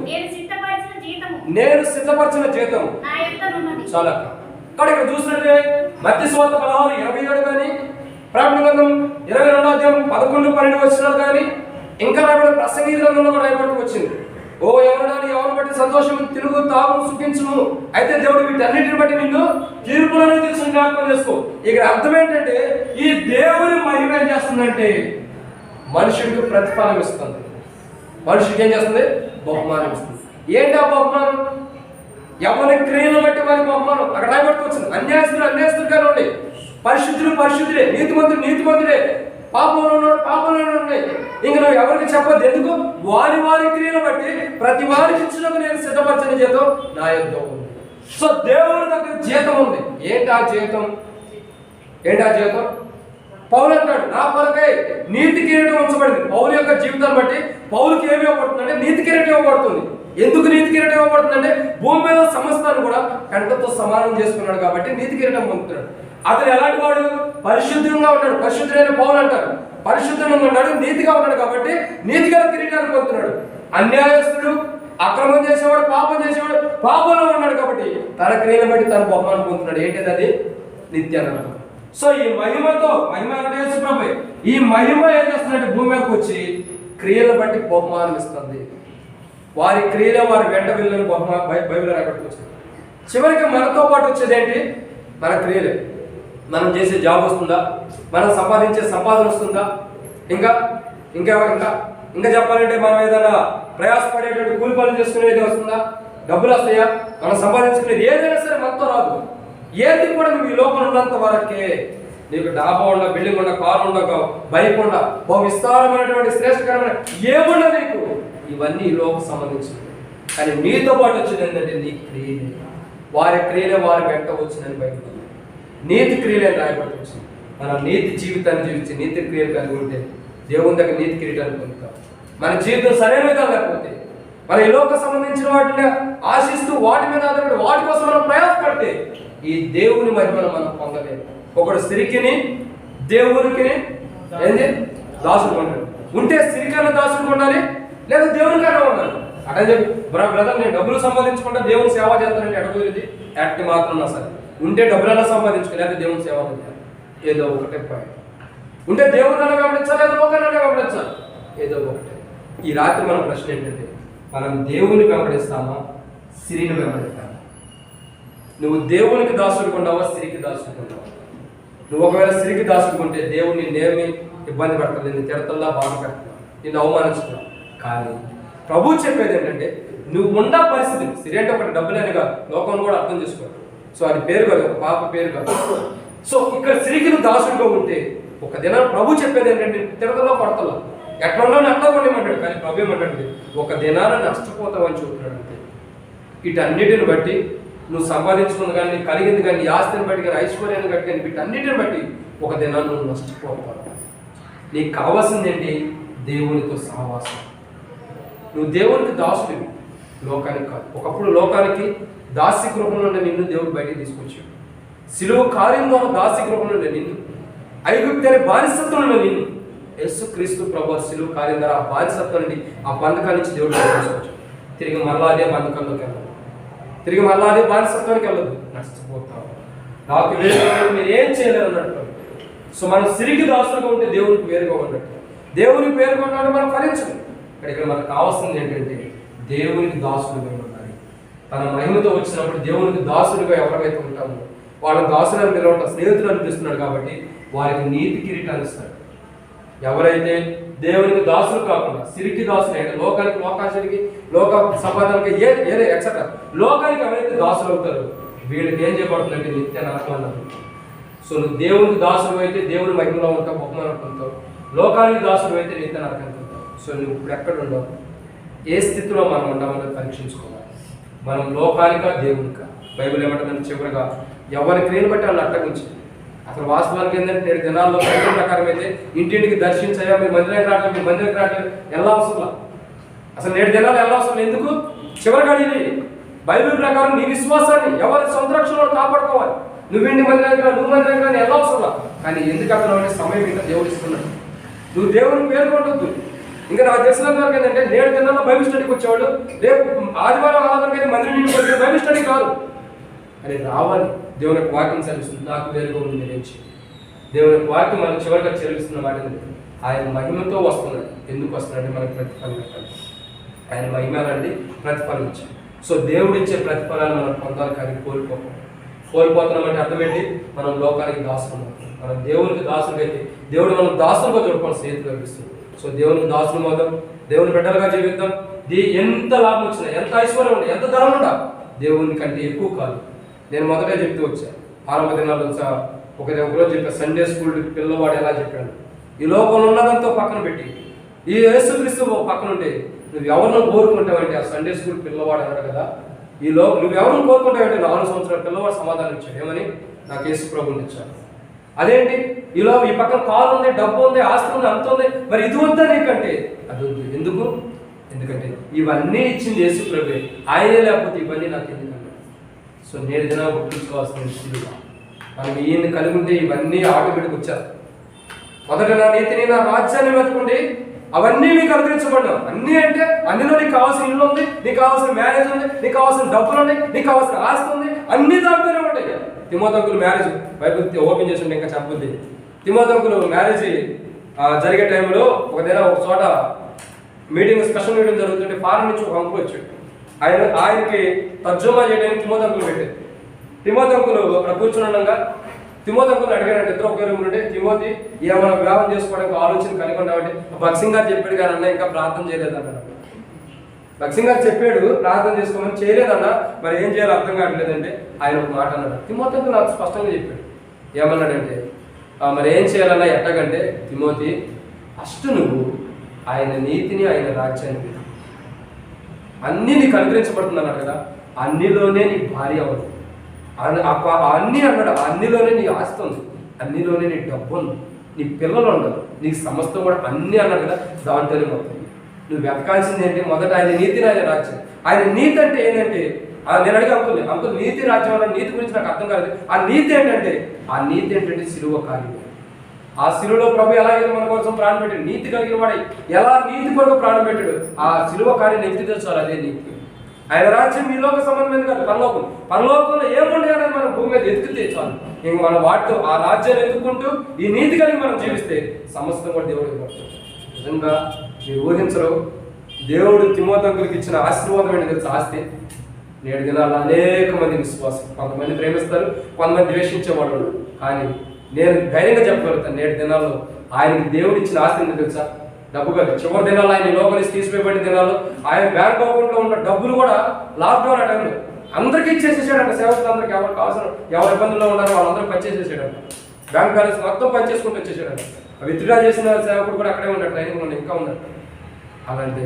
నేను సిద్ధపరిచిన జీతం. చాలా ఇక్కడ చూసినట్టే మత్తయి సువార్త 16:27 కానీ ప్రకటన గ్రంథం 22వ అధ్యాయం 11-12 వచనాలు కానీ ఇంకా రాబడి ప్రసంగి గ్రంథంలో కూడా రాయబడుతూ వచ్చింది. ఓ ఎవరిని బట్టి సంతోషం తిరుగు తాము సుఖించును, అయితే దేవుడు వీటన్నిటిని బట్టి నిన్ను తీర్పులను తెలుసు జ్ఞాపకం చేసుకో. ఇక్కడ అర్థం ఏంటంటే ఈ దేవుని మహిమ ఏం చేస్తుందంటే మనుషుడికి ప్రతిఫలం ఇస్తుంది. మనుషుడికి ఏం చేస్తుంది? బహుమానం ఇస్తుంది. ఏంటి ఆ బహుమానం? ఎవరి క్రియను బట్టి వారి బహుమానం. అక్కడ రాయబడుతూ వచ్చింది. అన్యాయస్తులుగానే ఉండే, పరిశుద్ధులే, నీతిమంతుడే, పాపంలో ఉండే. ఇంక నువ్వు ఎవరికి చెప్పొద్దు. ఎందుకు? వారి క్రియను బట్టి ప్రతి వారికి ఇచ్చినకు నేను సిద్ధపరచని జీతం నా యొద్ద ఉంది. సో దేవుని దగ్గర జీతం ఉంది. ఏంటి ఆ జీతం? పౌలు అంటాడు, నా కొరకై నీతి కిరీటం ఉంచబడింది. పౌలు యొక్క జీవితాన్ని బట్టి పౌలుకి ఏమి ఇవ్వబడుతుంది అంటే నీతి కిరీటం ఇవ్వబడుతుంది. ఎందుకు నీతి కిరీటం ఇవ్వబడుతుందంటే భూమి మీద సమస్తాన్ని కూడా కంటతో సమానం చేసుకున్నాడు కాబట్టి నీతి కిరీటం పొందుతున్నాడు. అతను ఎలాంటి వాడు? పరిశుద్ధంగా ఉన్నాడు. పరిశుద్ధుడైన పౌలు అంటారు. పరిశుద్ధంగా ఉన్నాడు, నీతిగా ఉన్నాడు కాబట్టి నీతిగా కిరీటాన్ని పొందుతున్నాడు. అన్యాయస్తుడు, అక్రమం చేసేవాడు, పాపం చేసేవాడు పాపంలో ఉన్నాడు కాబట్టి తన క్రియలను బట్టి తన బహుమానం పొందుతున్నాడు. ఏంటిది? అది నిత్యానందం. సో ఈ మహిమతో, మహిమ అంటే యేసు ప్రభువే, ఈ మహిమ ఏం చేస్తున్నట్టు భూమి మీదకి వచ్చి క్రియలను బట్టి బహుమానం ఇస్తుంది. వారి క్రియలే వారి వెంట వెళ్ళని బైబిల్ రాబట్టుకొచ్చింది. చివరికి మనతో పాటు వచ్చేది ఏంటి? మన క్రియలే. మనం చేసే జాబ్ వస్తుందా? మనం సంపాదించే సంపాదన వస్తుందా? ఇంకా ఇంకా ఇంకా ఇంకా చెప్పాలంటే మనం ఏదైనా ప్రయాసపడేటువంటి కూలి పనులు చేసుకునేది వస్తుందా? డబ్బులు వస్తాయా? మనం సంపాదించుకునేది ఏదైనా సరే మనతో రాదు. ఏది కూడా నువ్వు ఈ లోపల ఉన్నంత వరకే. నీకు డాబా ఉండ, బిల్డింగ్ ఉండ, కారు ఉండ, బైక్ ఉండ, బహు విస్తారమైనటువంటి శ్రేష్టకరమైన ఏముండ నీకు, ఇవన్నీ ఈ లోపం సంబంధించినవి. కానీ నీతో పాటు వచ్చింది ఏంటంటే నీ క్రియలే. వారి క్రియలే వారి వెంట వచ్చిందని బైబిల్. నీతి క్రియలే రాయబడి వచ్చింది. మనం నీతి జీవితాన్ని జీవించి నీతి క్రియలు కలిగి ఉంటే దేవుని దగ్గర నీతి కిరీటాన్ని పొందుతాం. మన జీవితం సరైన విధానం లేకపోతే, మన ఈ లోక సంబంధించిన వాటిని ఆశిస్తూ వాటి మీద ఆధారపడి వాటి కోసం మనం ప్రయాసపడితే ఈ దేవుని మహిమను మనం పొందలేము. ఒకడు సిరికిని దేవునికి ఏంది దాసుడు ఉండాలి. ఉంటే సిరికన్నా దాసుడు ఉండాలి, లేదా దేవుని కన్నా ఉండాలి. అట్లా చెప్పి బ్రదర్ నేను డబ్బులు సంపాదించుకుంటా దేవుని సేవ చేస్తానంటే ఎడగలిది యాక్ట్ మాత్రం నా సరే. ఉంటే డబ్బులన్నా సంపాదించుకో, లేదా దేవుని సేవ చేయాలి. ఏదో ఒకటే పాయింట్. ఉంటే దేవుడిని వెంబడించాలి, లేదా లోకాన్ని వెంబడించాలి, ఏదో ఒకటే. ఈ రాత్రి మన ప్రశ్న ఏంటంటే, మనం దేవుని వెంబడిస్తామా, సిరిని వెంబడిస్తామా? నువ్వు దేవునికి దాసుడుకుంటావా, సిరికి దాసుడుకుంటావా? నువ్వు ఒకవేళ సిరికి దాసుడుకుంటే దేవుడిని నేమి ఇబ్బంది పెట్టలేదు, నిన్ను తిడతల్లా బాధ పెట్టలేదు, నిన్ను అవమానిస్తున్నావు. కానీ ప్రభు చెప్పేది ఏంటంటే, నువ్వు ఉన్న పరిస్థితి, సిరి అంటే ఒకటి డబ్బులేని కాదు, లోకం కూడా అర్థం చేసుకోవాలి. సో అది పేరు కాదు, ఒక పాప పేరు కాదు. సో ఇక్కడ సిరికి నువ్వు దాసుడుగా ఉంటే ఒక దినం ప్రభు చెప్పేది ఏంటంటే, తిడతల్లో పడతల్లో ఎట్లా అట్లా ఉండేమంటాడు. కానీ ప్రభు ఏమంటాడు, ఒక దినాన నష్టపోతావు అని చెబుతున్నాడు. అంతే. వీటన్నిటిని బట్టి నువ్వు సంపాదించుకున్న కానీ, కలిగింది కానీ, ఆస్తిని బట్టి కానీ, ఐశ్వర్యాన్ని బట్టి కానీ, వీటన్నిటిని బట్టి ఒక దినాన్ని నువ్వు నష్టపోతావు. నీకు కావాల్సింది ఏంటి? దేవునితో సహవాసం. నువ్వు దేవునికి దాసుడివి, లోకానికి కాదు. ఒకప్పుడు లోకానికి దాసి గృహంలో ఉండే నిన్ను దేవుడు బయటికి తీసుకొచ్చాడు. సిలువ కార్యంలో దాసి గృహంలో ఉండే నిన్ను, ఐగుప్తు అనే బానిసత్వంలో నిన్ను యేసుక్రీస్తు ప్రభు సిలువ కార్యం ద్వారా ఆ బానిసత్వం నుండి, ఆ బంధకాల నుంచి దేవుడు తీసుకొచ్చాడు. తిరిగి మళ్ళా అదే బంధకంలోకి వెళ్ళదు, తిరిగి మళ్ళా అదే బానిసత్వానికి వెళ్ళదు, నష్టపోతావు. నాకు వేరుగా మీరు ఏం చేయలేరు అన్నట్టు. సో మనం సిరికి దాసులుగా ఉంటే దేవునికి వేరుగా ఉన్నట్టు. దేవునికి వేరుగా ఉన్నాడు మనం ఫలించదు. ఇక్కడ మనకు కావాల్సింది ఏంటంటే దేవునికి దాసులుగా ఉండాలి. తన మహిమతో వచ్చినప్పుడు దేవునికి దాసులుగా ఎవరైతే ఉంటామో వాళ్ళ దాసులను పిలవడం స్నేహితులు అనిపిస్తున్నాడు కాబట్టి వారికి నీతి కిరీటాన్ని ఇస్తాడు. ఎవరైతే దేవునికి దాసులు కాకుండా సిరికి దాసులు అయితే లోకానికి, లోకాశనికి, లోక సంపాదనకి ఏదే ఎక్సెట్రా లోకానికి ఎవరైతే దాసులు అవుతారో వీళ్ళకి ఏం చేయబడుతుందంటే నిత్య నరకం అన్నారు. సో నువ్వు దేవునికి దాసులు అయితే దేవుని మహిమలో ఉంటావు, బహుమానం పొందుతావు. లోకానికి దాసులు అయితే నిత్య నరకం పొందుతావు. సో నువ్వు ఇప్పుడు ఎక్కడ ఉండవు, ఏ స్థితిలో మనం ఉండమని పరీక్షించుకోవాలి. మనం లోకానిక దేవునిక? బైబిల్ ఏమంటుందంటే చివరిగా ఎవరి క్రియను బట్టి వాళ్ళు అట్టగుంచి. అసలు వాస్తవానికి ఏంటంటే నేడు దినాల్లో బైబిల్ ప్రకారం అయితే ఇంటింటికి దర్శించాయా, మీరు మందిరానికి రావట్లేదు, మీరు మందిరానికి రావట్లేదు, ఎలా అవసరం? అసలు నేడు దినాలు ఎలా అవసరం? ఎందుకు? చివరిగా ఇది బైబిల్ ప్రకారం నీ విశ్వాసాన్ని ఎవరి సొంత రక్షణలో కాపాడుకోవాలి. నువ్వేంటి మందిరానికి రా, నువ్వు మందిరానికి రాని ఎలా అవసరం? కానీ ఎందుకు అతను అనే సమయం ఇంకా దేవుడు ఇస్తున్నాడు. నువ్వు దేవుడిని పేర్కొంటొద్దు. ఇంకా నాకు తెలిసినంత వరకు ఏంటంటే నేడు దినాల్లో బైబిల్ స్టడీకి వచ్చేవాడు రేపు ఆదివారం ఆరాధనకైతే మందిరం నిండి వచ్చే బైబిల్ స్టడీ కాదు అని రావాలి. దేవుని యొక్క వాక్యం చదివిస్తుంది, నాకు వేరుగా ఉంది నుంచి దేవుని యొక్క వాక్యం మనం చివరిగా చెల్లిస్తున్న వాటిని ఆయన మహిమతో వస్తున్నాడు. ఎందుకు వస్తున్నాడు? మనకు ప్రతిఫలం పెట్టాలి. ఆయన మహిమలండి ప్రతిఫలించాలి. సో దేవుడు ఇచ్చే ప్రతిఫలాన్ని మనం పొందాలి, కానీ కోల్పోతున్నామంటే అర్థం ఏంటి? మనం లోకానికి దాసులు అవుతాం. మనం దేవునికి దాసులు అయితే దేవుడు మనం దాసులుగా చూడకుండా స్నేహితులు కనిపిస్తుంది. సో దేవునికి దాసులు అవుతాం, దేవుని బిడ్డలుగా జీవిద్దాం. ఎంత లాభం వచ్చినా, ఎంత ఐశ్వర్యం ఉండే, ఎంత ధనం ఉండా దేవుని కంటే ఎక్కువ కాదు. నేను మొదటే చెప్తూ వచ్చాను, ఆరంభ దినాలు ఒకరోజు చెప్పాను, సండే స్కూల్ పిల్లవాడు ఎలా చెప్పాడు, ఈ లోకంలో ఉన్నదంతా పక్కన పెట్టి ఈ యేసుక్రీస్తు పక్కన ఉంటే నువ్వు ఎవరినో కోరుకుంటావంటే ఆ సండే స్కూల్ పిల్లవాడు అన్నాడు కదా, నువ్వు ఎవరిని కోరుకుంటావంటే 4 సంవత్సరాల పిల్లవాడు సమాధానం ఇచ్చాడు. ఏమని? నాకు యేసు ప్రభువుని ఇచ్చాడు. అదేంటి? ఈ పక్కన కారు ఉంది, డబ్బు ఉంది, ఆస్తి ఉంది, అంత ఉంది, మరి ఇది వద్దా నీకంటే అది వద్దు. ఎందుకు? ఎందుకంటే ఇవన్నీ ఇచ్చింది యేసు ప్రభువే. ఆయనే లేకపోతే ఇవన్నీ నాకు ఎందుకన్నా. సో నేడు దిన గుర్తుంచుకోవాల్సిన సిలువ. మనం ఈయన్ని కలిగి ఉంటే ఇవన్నీ ఆటోమేటిక్ వచ్చారు. మొదట నా నీతిని, నా రాజ్యాన్ని వెతుకుండి, అవన్నీ మీకు అనుగ్రహించబడ్డావు. అన్నీ అంటే అన్నిలో నీకు కావాల్సిన ఇల్లు ఉంది, నీకు కావాల్సిన మ్యారేజ్ ఉంది, నీకు కావాల్సిన డబ్బులు ఉన్నాయి, నీకు కావాల్సిన ఆస్తి ఉంది, అన్ని దాంట్లోనే ఉంటాయి. తిమోతి మ్యారేజ్ బైబిల్ ఓపెన్ చేసి ఉంటే ఇంకా చెప్పొద్ది. తిమోతి మ్యారేజ్ జరిగే టైంలో ఒక చోట మీటింగ్, స్పెషల్ మీటింగ్ జరుగుతుంటే ఫారెన్ నుంచి ఒక అంకుల్ వచ్చాడు. ఆయనకి తర్జుమా చేయడానికి తిమోతి పెట్టారు. తిమోతి అక్కడ కూర్చుని ఉండగా తిమోతి అడిగాడంటే, ఇద్దరు ఒకే రూమ్ ఉంటే, తిమోతి ఏమైనా వివాహం చేసుకోవడానికి ఆలోచన కలిగి ఉన్నామంటే, భక్సింగ్ గారు చెప్పాడు కానీ అన్న ఇంకా ప్రార్థన చేయలేదన్నాడు. భక్సింగ్ గారు చెప్పాడు ప్రార్థన చేసుకోమని, చేయలేదన్నా, మరి ఏం చేయాలో అర్థం కావట్లేదంటే ఆయన ఒక మాట అన్నాడు. తిమోతి నాకు స్పష్టంగా చెప్పాడు. ఏమన్నాడంటే, మరి ఏం చేయాలన్నా ఎట్టగంటే, తిమోతి ఫస్ట్ నువ్వు ఆయన నీతిని, ఆయన రాజ్యాన్ని, అన్నీ నీకు అనుగ్రహించబడుతుంది అన్నాడు కదా, అన్నిలోనే నీ భార్య ఉంది, అన్నీ అన్నాడు, అన్నిలోనే నీ ఆస్తి ఉంది, అన్నిలోనే నీ డబ్బు ఉంది, నీ పిల్లలు ఉండదు, నీకు సమస్తం కూడా అన్నీ అన్నాడు కదా, దాంట్లోనే మొత్తం. నువ్వు వెతకాల్సింది ఏంటి? మొదట ఆయన నీతిని, ఆయన రాజ్యం. ఆయన నీతి అంటే ఏంటంటే, నేను అడిగి అంకుల్ నీతి రాజ్యం అన్న నీతి గురించి నాకు అర్థం కాలేదు. ఆ నీతి ఏంటంటే సిలువ కార్యం. ఆ సిలువలో ప్రభు ఎలాగైతే మన కోసం ప్రాణం పెట్టాడు, నీతి కలిగిన వాడు ఎలా నీతి కొరకు ప్రాణం పెట్టాడు, ఆ సిలువ కార్యం ఎత్తి తెచ్చారు. అదే నీతి. ఆయన రాజ్యం ఈ లోక సంబంధమైనది కాదు, పరలోకంలో ఏముండే అనేది మనం భూమి మీద ఎత్తుకుతే చాలు. ఇంక మనం వాటితో ఆ రాజ్యాన్ని ఎత్తుకుంటూ ఈ నీతి కలిగి మనం జీవిస్తే సమస్తం కూడా దేవుడికి పడుతుంది. నిజంగా మీరు ఊహించరు, దేవుడు తిమోతికి ఇచ్చిన ఆశీర్వాదం ఏంటి తెలుసు? ఆస్తి. నేడు దినాల్లో అనేక మంది విశ్వాసం, కొంతమంది ప్రేమిస్తారు, కొంతమంది ద్వేషించేవాడు. కానీ నేను ధైర్యంగా చెప్పగలుగుతాను, నేటి దినాల్లో ఆయనకి దేవుడు ఇచ్చిన ఆస్తి ఏంటో తెలుసా? డబ్బు కాదు. చివరి దినాల్లో ఆయన లోపల నుంచి తీసివేయబడిన దినాల్లో ఆయన బ్యాంక్ అకౌంట్లో ఉన్న డబ్బులు కూడా లాక్డౌన్ ఆ టైంలో అందరికీ ఇచ్చేసేసాడంట. సేవకులందరికీ ఎవరు కావాల్సిన, ఎవరి ఇబ్బందుల్లో ఉన్నారో వాళ్ళందరూ పనిచేసేసాడంట. బ్యాంక్ బ్యాలెన్స్ మొత్తం పనిచేసుకుంటూ వచ్చేసాడంట. విత్డ్రా చేసిన సేవకుడు కూడా అక్కడే ఉన్నాడు, ట్రైనింగ్ ఉన్నాడు, ఇంకా ఉన్నాడు. అలాంటి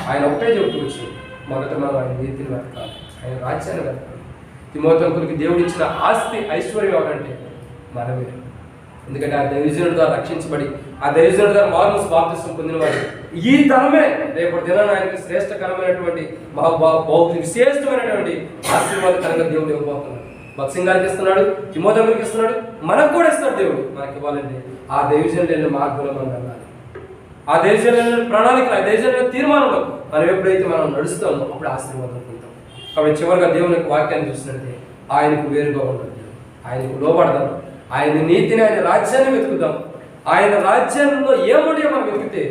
ఆయన ఒకటే చెబుతూ వచ్చి, మొదట మనం ఆయన నీతిని వెతకాలి, ఆయన రాజ్యాన్ని వెతకాలి. తిమోతికి దేవుడు ఇచ్చిన ఆస్తి, ఐశ్వర్యం ఎవరంటే మనమే. ఎందుకంటే ఆ దైవజనుడి ద్వారా రక్షించబడి, ఆ దైవజనుడి ద్వారా మారుమూసి బాప్తిస్మం పొందినవాడు. ఈ ధనమే రేపటి దినాన్ని ఆయనకి శ్రేష్టకరమైనటువంటి విశేషమైనటువంటి ఆశీర్వాదకరంగా దేవుడు ఇవ్వబోతున్నాడు. భక్సింగ్ గారికి ఇస్తున్నాడు, తిమోతికి ఇస్తున్నాడు, మనకు కూడా ఇస్తాడు దేవుడు. మనకి ఇవ్వాలంటే ఆ దైవజనుడు వెళ్ళిన మార్గంలో మనం వెళ్ళాలి. ఆ దైవజనుడు ప్రణాళికలు, ఆ దైవజనుడు తీర్మానంలో మనం ఎప్పుడైతే మనం నడుస్తామో అప్పుడు ఆశీర్వాదం పొందుతాం. కాబట్టి చివరిగా దేవుని వాక్యాన్ని చూసినట్టే ఆయనకు వేరుగా ఉండదు, ఆయనకు లోబడదాం, ఆయన నీతిని, ఆయన రాజ్యాన్ని వెతుకుదాం. ఆయన రాజ్యంలో ఏముంటే మనం వెతికితే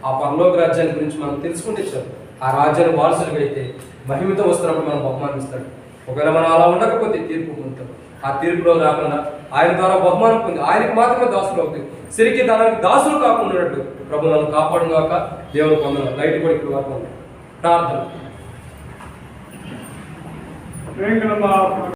ఆ పరలోక రాజ్యాన్ని గురించి మనం తెలుసుకుంటే చాలు. ఆ రాజ్యాన్ని వారసులుగా అయితే మహిమతో వస్తున్నప్పుడు మనం బహుమానం ఇస్తాడు. ఒకవేళ మనం అలా ఉండకపోతే తీర్పు పొందుతాం. ఆ తీర్పులో రాకుండా ఆయన ద్వారా బహుమానం పొంది ఆయనకు మాత్రమే దాసులు అవుతాయి. సిరికి దానికి దాసులు కాకుండా ప్రభు నన్ను కాపాడు కాక దేవుడు పొందను. లైట్ కూడా ఇప్పుడు వరకు ప్రార్థన.